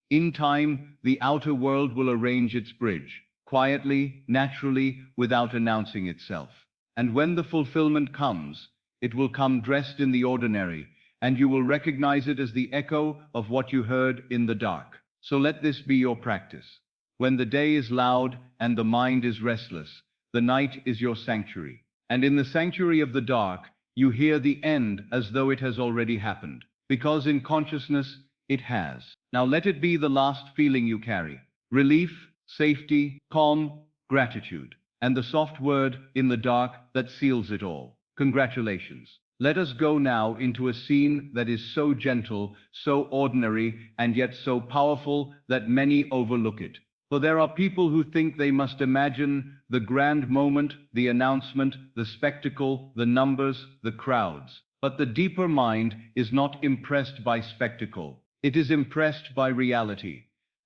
Speaker 1: In time, the outer world will arrange its bridge, quietly, naturally, without announcing itself. And when the fulfillment comes, it will come dressed in the ordinary, and you will recognize it as the echo of what you heard in the dark. So let this be your practice. When the day is loud and the mind is restless, the night is your sanctuary. And in the sanctuary of the dark, you hear the end as though it has already happened, because in consciousness, it has. Now let it be the last feeling you carry. Relief, safety, calm, gratitude, and the soft word in the dark that seals it all. Congratulations. Let us go now into a scene that is so gentle, so ordinary, and yet so powerful that many overlook it. For there are people who think they must imagine the grand moment, the announcement, the spectacle, the numbers, the crowds. But the deeper mind is not impressed by spectacle. It is impressed by reality.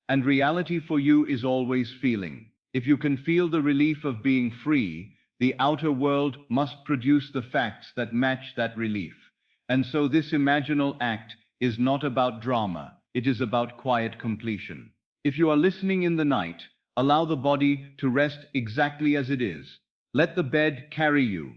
Speaker 1: And reality for you is always feeling. If you can feel the relief of being free, the outer world must produce the facts that match that relief. And so this imaginal act is not about drama, it is about quiet completion. If you are listening in the night, allow the body to rest exactly as it is. Let the bed carry you.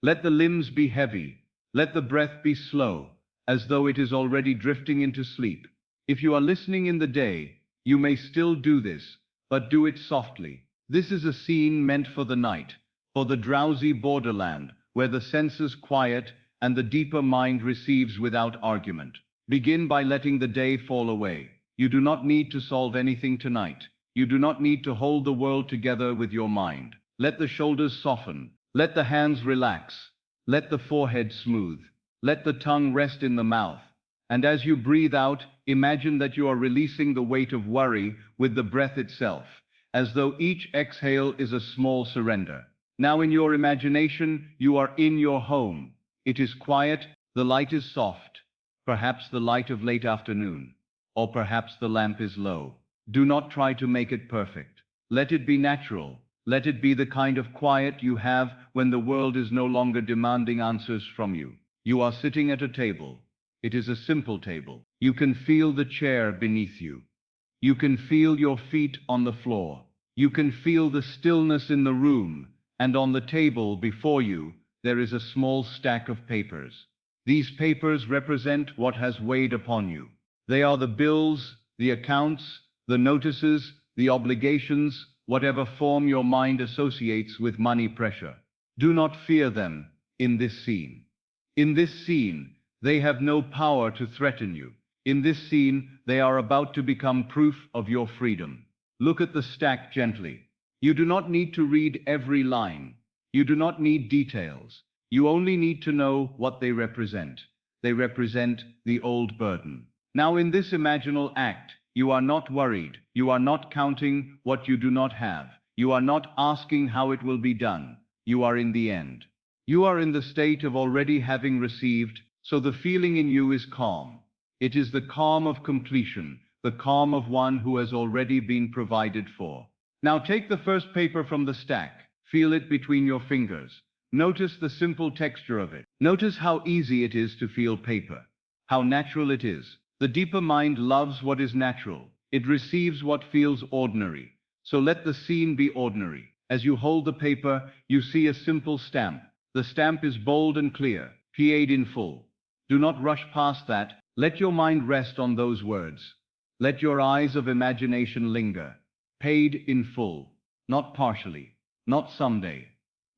Speaker 1: Let the limbs be heavy. Let the breath be slow, as though it is already drifting into sleep. If you are listening in the day, you may still do this, but do it softly. This is a scene meant for the night, for the drowsy borderland, where the senses quiet and the deeper mind receives without argument. Begin by letting the day fall away. You do not need to solve anything tonight. You do not need to hold the world together with your mind. Let the shoulders soften. Let the hands relax. Let the forehead smooth. Let the tongue rest in the mouth. And as you breathe out, imagine that you are releasing the weight of worry with the breath itself, as though each exhale is a small surrender. Now in your imagination, you are in your home. It is quiet, the light is soft, perhaps the light of late afternoon, or perhaps the lamp is low. Do not try to make it perfect. Let it be natural. Let it be the kind of quiet you have when the world is no longer demanding answers from you. You are sitting at a table. It is a simple table. You can feel the chair beneath you. You can feel your feet on the floor. You can feel the stillness in the room, and on the table before you, there is a small stack of papers. These papers represent what has weighed upon you. They are the bills, the accounts, the notices, the obligations, whatever form your mind associates with money pressure. Do not fear them in this scene. In this scene, they have no power to threaten you. In this scene, they are about to become proof of your freedom. Look at the stack gently. You do not need to read every line. You do not need details. You only need to know what they represent. They represent the old burden. Now in this imaginal act, you are not worried. You are not counting what you do not have. You are not asking how it will be done. You are in the end. You are in the state of already having received, so the feeling in you is calm. It is the calm of completion, the calm of one who has already been provided for. Now take the first paper from the stack. Feel it between your fingers. Notice the simple texture of it. Notice how easy it is to feel paper, how natural it is. The deeper mind loves what is natural. It receives what feels ordinary. So let the scene be ordinary. As you hold the paper, you see a simple stamp. The stamp is bold and clear, paid in full. Do not rush past that. Let your mind rest on those words. Let your eyes of imagination linger. Paid in full, not partially, not someday,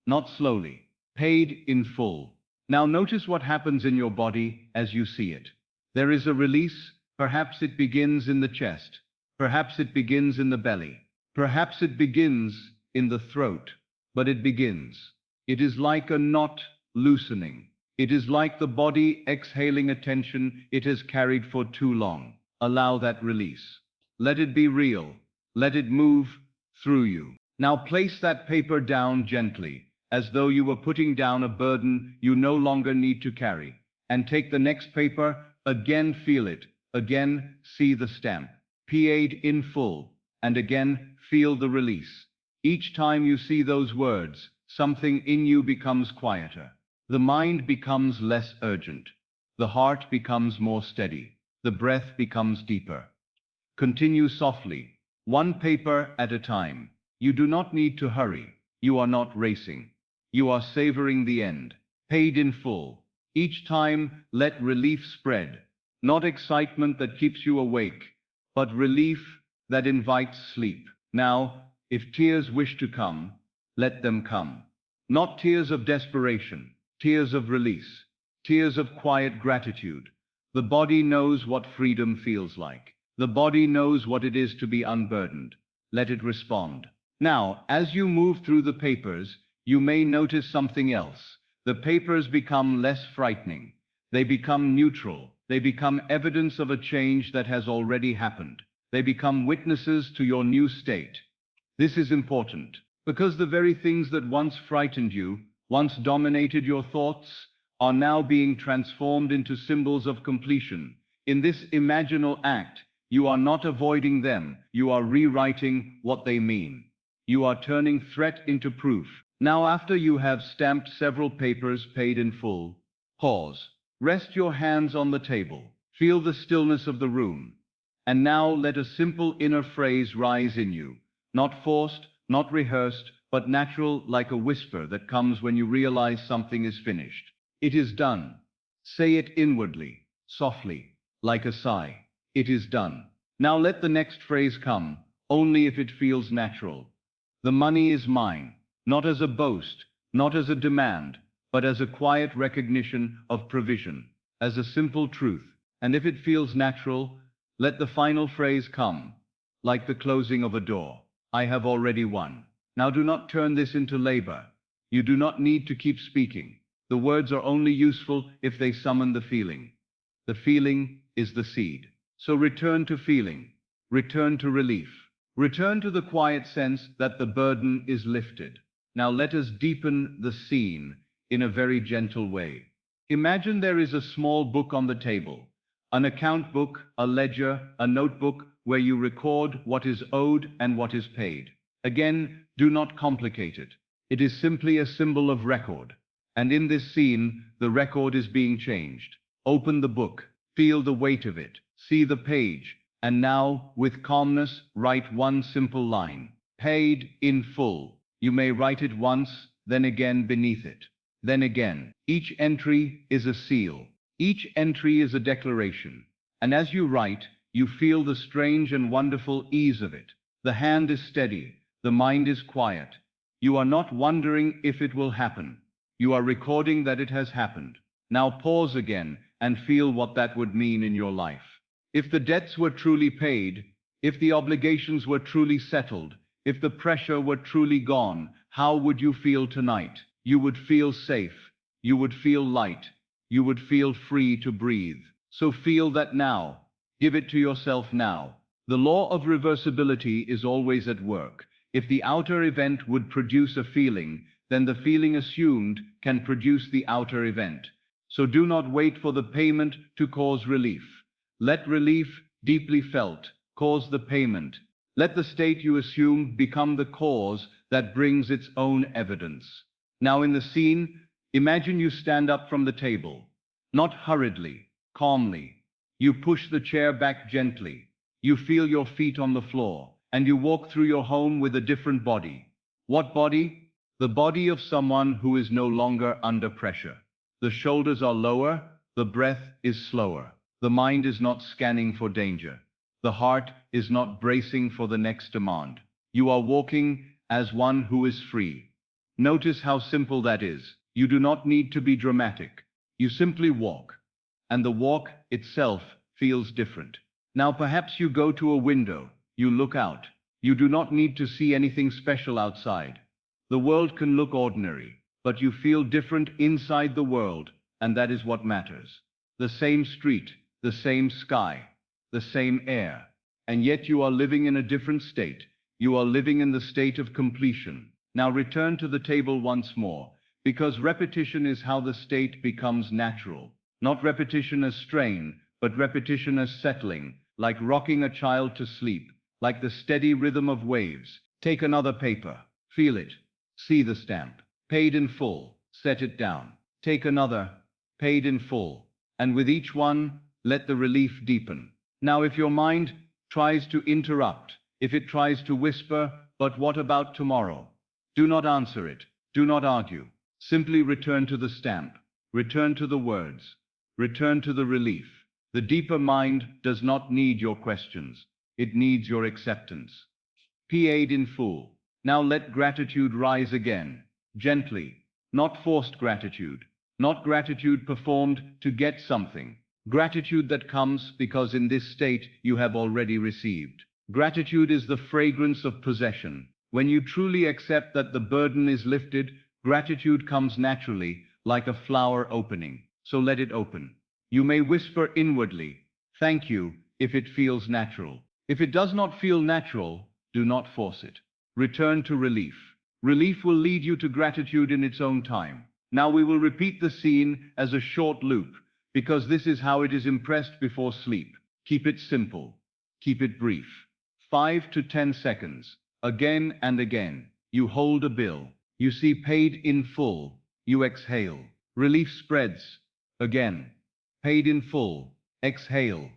Speaker 1: not slowly. Paid in full. Now notice what happens in your body as you see it. There is a release. Perhaps it begins in the chest. Perhaps it begins in the belly. Perhaps it begins in the throat. But it begins. It is like a knot loosening. It is like the body exhaling a tension it has carried for too long. Allow that release. Let it be real. Let it move through you. Now place that paper down gently, as though you were putting down a burden you no longer need to carry. And take the next paper, again feel it, again see the stamp, paid in full, and again feel the release. Each time you see those words, something in you becomes quieter. The mind becomes less urgent. The heart becomes more steady. The breath becomes deeper. Continue softly, one paper at a time. You do not need to hurry. You are not racing. You are savoring the end. Paid in full. Each time, let relief spread. Not excitement that keeps you awake, but relief that invites sleep. Now, if tears wish to come, let them come. Not tears of desperation, tears of release, tears of quiet gratitude. The body knows what freedom feels like. The body knows what it is to be unburdened. Let it respond. Now, as you move through the papers, you may notice something else. The papers become less frightening. They become neutral. They become evidence of a change that has already happened. They become witnesses to your new state. This is important, because the very things that once frightened you, once dominated your thoughts, are now being transformed into symbols of completion. In this imaginal act, you are not avoiding them. You are rewriting what they mean. You are turning threat into proof. Now, after you have stamped several papers paid in full, pause. Rest your hands on the table. Feel the stillness of the room. And now let a simple inner phrase rise in you. Not forced, not rehearsed, but natural, like a whisper that comes when you realize something is finished. It is done. Say it inwardly, softly, like a sigh. It is done. Now let the next phrase come, only if it feels natural. The money is mine. Not as a boast, not as a demand, but as a quiet recognition of provision, as a simple truth. And if it feels natural, let the final phrase come, like the closing of a door. I have already won. Now do not turn this into labor. You do not need to keep speaking. The words are only useful if they summon the feeling. The feeling is the seed. So return to feeling. Return to relief. Return to the quiet sense that the burden is lifted. Now let us deepen the scene in a very gentle way. Imagine there is a small book on the table, an account book, a ledger, a notebook where you record what is owed and what is paid. Again, do not complicate it. It is simply a symbol of record. And in this scene, the record is being changed. Open the book, feel the weight of it, see the page, and now, with calmness, write one simple line. Paid in full. You may write it once, then again beneath it. Then again. Each entry is a seal. Each entry is a declaration. And as you write, you feel the strange and wonderful ease of it. The hand is steady. The mind is quiet. You are not wondering if it will happen. You are recording that it has happened. Now pause again and feel what that would mean in your life. If the debts were truly paid, if the obligations were truly settled, if the pressure were truly gone, how would you feel tonight? You would feel safe. You would feel light. You would feel free to breathe. So feel that now. Give it to yourself now. The law of reversibility is always at work. If the outer event would produce a feeling, then the feeling assumed can produce the outer event. So do not wait for the payment to cause relief. Let relief, deeply felt, cause the payment. Let the state you assume become the cause that brings its own evidence. Now in the scene, imagine you stand up from the table. Not hurriedly, calmly. You push the chair back gently. You feel your feet on the floor, and you walk through your home with a different body. What body? The body of someone who is no longer under pressure. The shoulders are lower, the breath is slower. The mind is not scanning for danger. The heart is not bracing for the next demand. You are walking as one who is free. Notice how simple that is. You do not need to be dramatic. You simply walk. And the walk itself feels different. Now perhaps you go to a window. You look out. You do not need to see anything special outside. The world can look ordinary, but you feel different inside the world, and that is what matters. The same street, the same sky, the same air, and yet you are living in a different state. You are living in the state of completion. Now return to the table once more, because repetition is how the state becomes natural. Not repetition as strain, but repetition as settling, like rocking a child to sleep, like the steady rhythm of waves. Take another paper, feel it, see the stamp, paid in full, set it down. Take another, paid in full, and with each one, let the relief deepen. Now if your mind tries to interrupt, if it tries to whisper, but what about tomorrow? Do not answer it, do not argue. Simply return to the stamp, return to the words, return to the relief. The deeper mind does not need your questions, it needs your acceptance. Paid in full. Now let gratitude rise again, gently, not forced gratitude, not gratitude performed to get something. Gratitude that comes because in this state you have already received. Gratitude is the fragrance of possession. When you truly accept that the burden is lifted, gratitude comes naturally, like a flower opening. So let it open. You may whisper inwardly, "Thank you," if it feels natural. If it does not feel natural, do not force it. Return to relief. Relief will lead you to gratitude in its own time. Now we will repeat the scene as a short loop, because this is how it is impressed before sleep. Keep it simple. Keep it brief. 5 to 10 seconds. Again and again. You hold a bill. You see paid in full. You exhale. Relief spreads. Again. Paid in full. Exhale.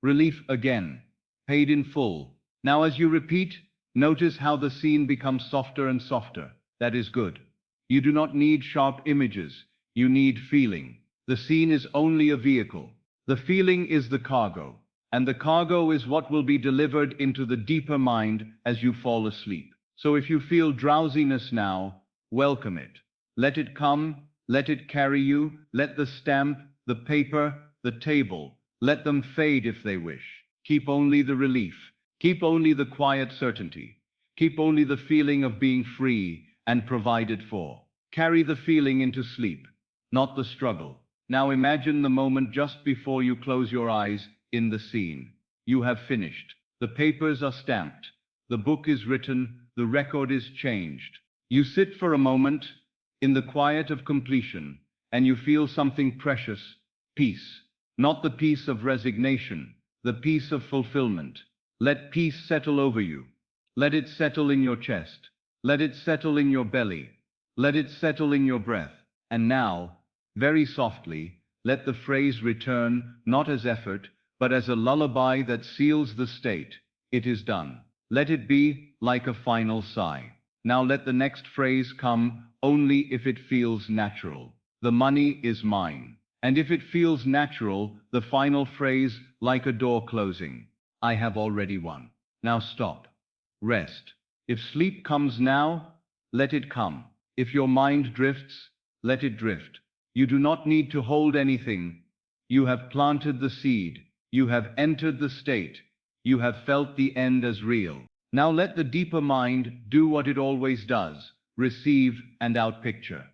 Speaker 1: Relief again. Paid in full. Now as you repeat, notice how the scene becomes softer and softer. That is good. You do not need sharp images. You need feeling. The scene is only a vehicle. The feeling is the cargo. And the cargo is what will be delivered into the deeper mind as you fall asleep. So if you feel drowsiness now, welcome it. Let it come, let it carry you, let the stamp, the paper, the table, let them fade if they wish. Keep only the relief. Keep only the quiet certainty. Keep only the feeling of being free and provided for. Carry the feeling into sleep, not the struggle. Now imagine the moment just before you close your eyes in the scene. You have finished. The papers are stamped. The book is written. The record is changed. You sit for a moment in the quiet of completion, and you feel something precious, peace. Not the peace of resignation, the peace of fulfillment. Let peace settle over you. Let it settle in your chest. Let it settle in your belly. Let it settle in your breath. And now, very softly, let the phrase return, not as effort, but as a lullaby that seals the state. It is done. Let it be like a final sigh. Now let the next phrase come only if it feels natural. The money is mine. And if it feels natural, the final phrase, like a door closing. I have already won. Now stop. Rest. If sleep comes now, let it come. If your mind drifts, let it drift. You do not need to hold anything. You have planted the seed. You have entered the state. You have felt the end as real. Now let the deeper mind do what it always does, receive and outpicture.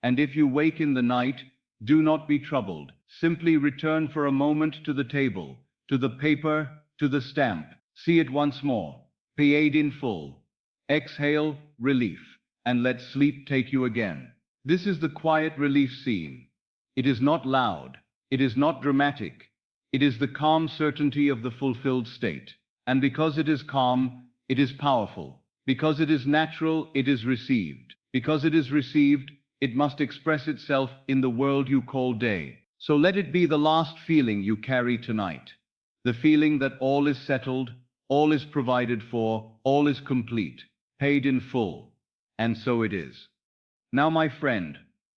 Speaker 1: And if you wake in the night, do not be troubled. Simply return for a moment to the table, to the paper, to the stamp. See it once more. Paid in full. Exhale, relief, and let sleep take you again. This is the quiet relief scene. It is not loud. It is not dramatic. It is the calm certainty of the fulfilled state. And because it is calm, it is powerful. Because it is natural, it is received. Because it is received, It must express itself in the world you call day. So let it be the last feeling you carry tonight. The feeling that all is settled, all is provided for, all is complete, paid in full. And so it is. Now, my friend,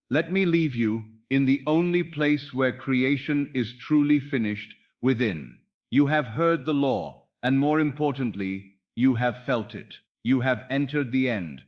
Speaker 1: let me leave you in the only place where creation is truly finished, within. You have heard the law, and more importantly, you have felt it. You have entered the end.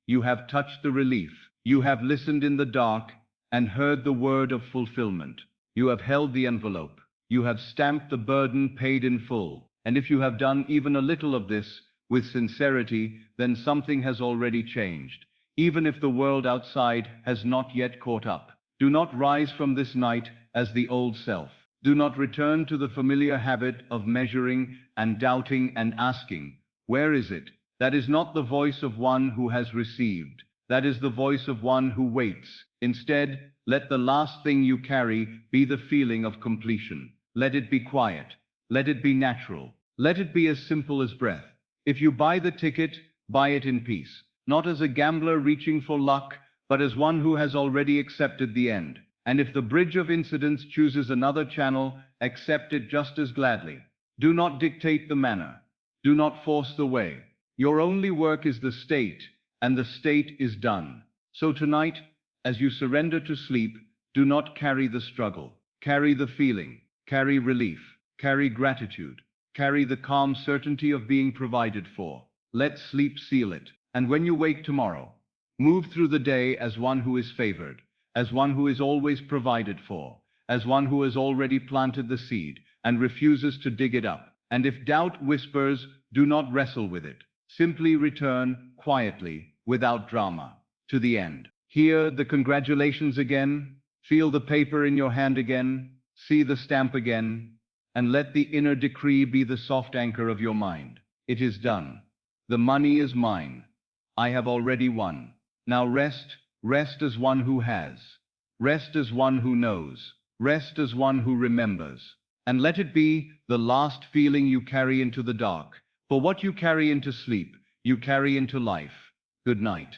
Speaker 1: You have touched the relief. You have listened in the dark and heard the word of fulfillment. You have held the envelope. You have stamped the burden, paid in full. And if you have done even a little of this with sincerity, then something has already changed, even if the world outside has not yet caught up. Do not rise from this night as the old self. Do not return to the familiar habit of measuring and doubting and asking, "Where is it?" That is not the voice of one who has received. That is the voice of one who waits. Instead, let the last thing you carry be the feeling of completion. Let it be quiet. Let it be natural. Let it be as simple as breath. If you buy the ticket, buy it in peace, not as a gambler reaching for luck, but as one who has already accepted the end. And if the bridge of incidents chooses another channel, accept it just as gladly. Do not dictate the manner. Do not force the way. Your only work is the state, and the state is done. So tonight, as you surrender to sleep, do not carry the struggle. Carry the feeling. Carry relief. Carry gratitude. Carry the calm certainty of being provided for. Let sleep seal it. And when you wake tomorrow, move through the day as one who is favored, as one who is always provided for, as one who has already planted the seed and refuses to dig it up. And if doubt whispers, do not wrestle with it. Simply return quietly, without drama, to the end. Hear the congratulations again, feel the paper in your hand again, see the stamp again, and let the inner decree be the soft anchor of your mind. It is done. The money is mine. I have already won. Now rest, rest as one who has. Rest as one who knows. Rest as one who remembers. And let it be the last feeling you carry into the dark. For what you carry into sleep, you carry into life. Good night.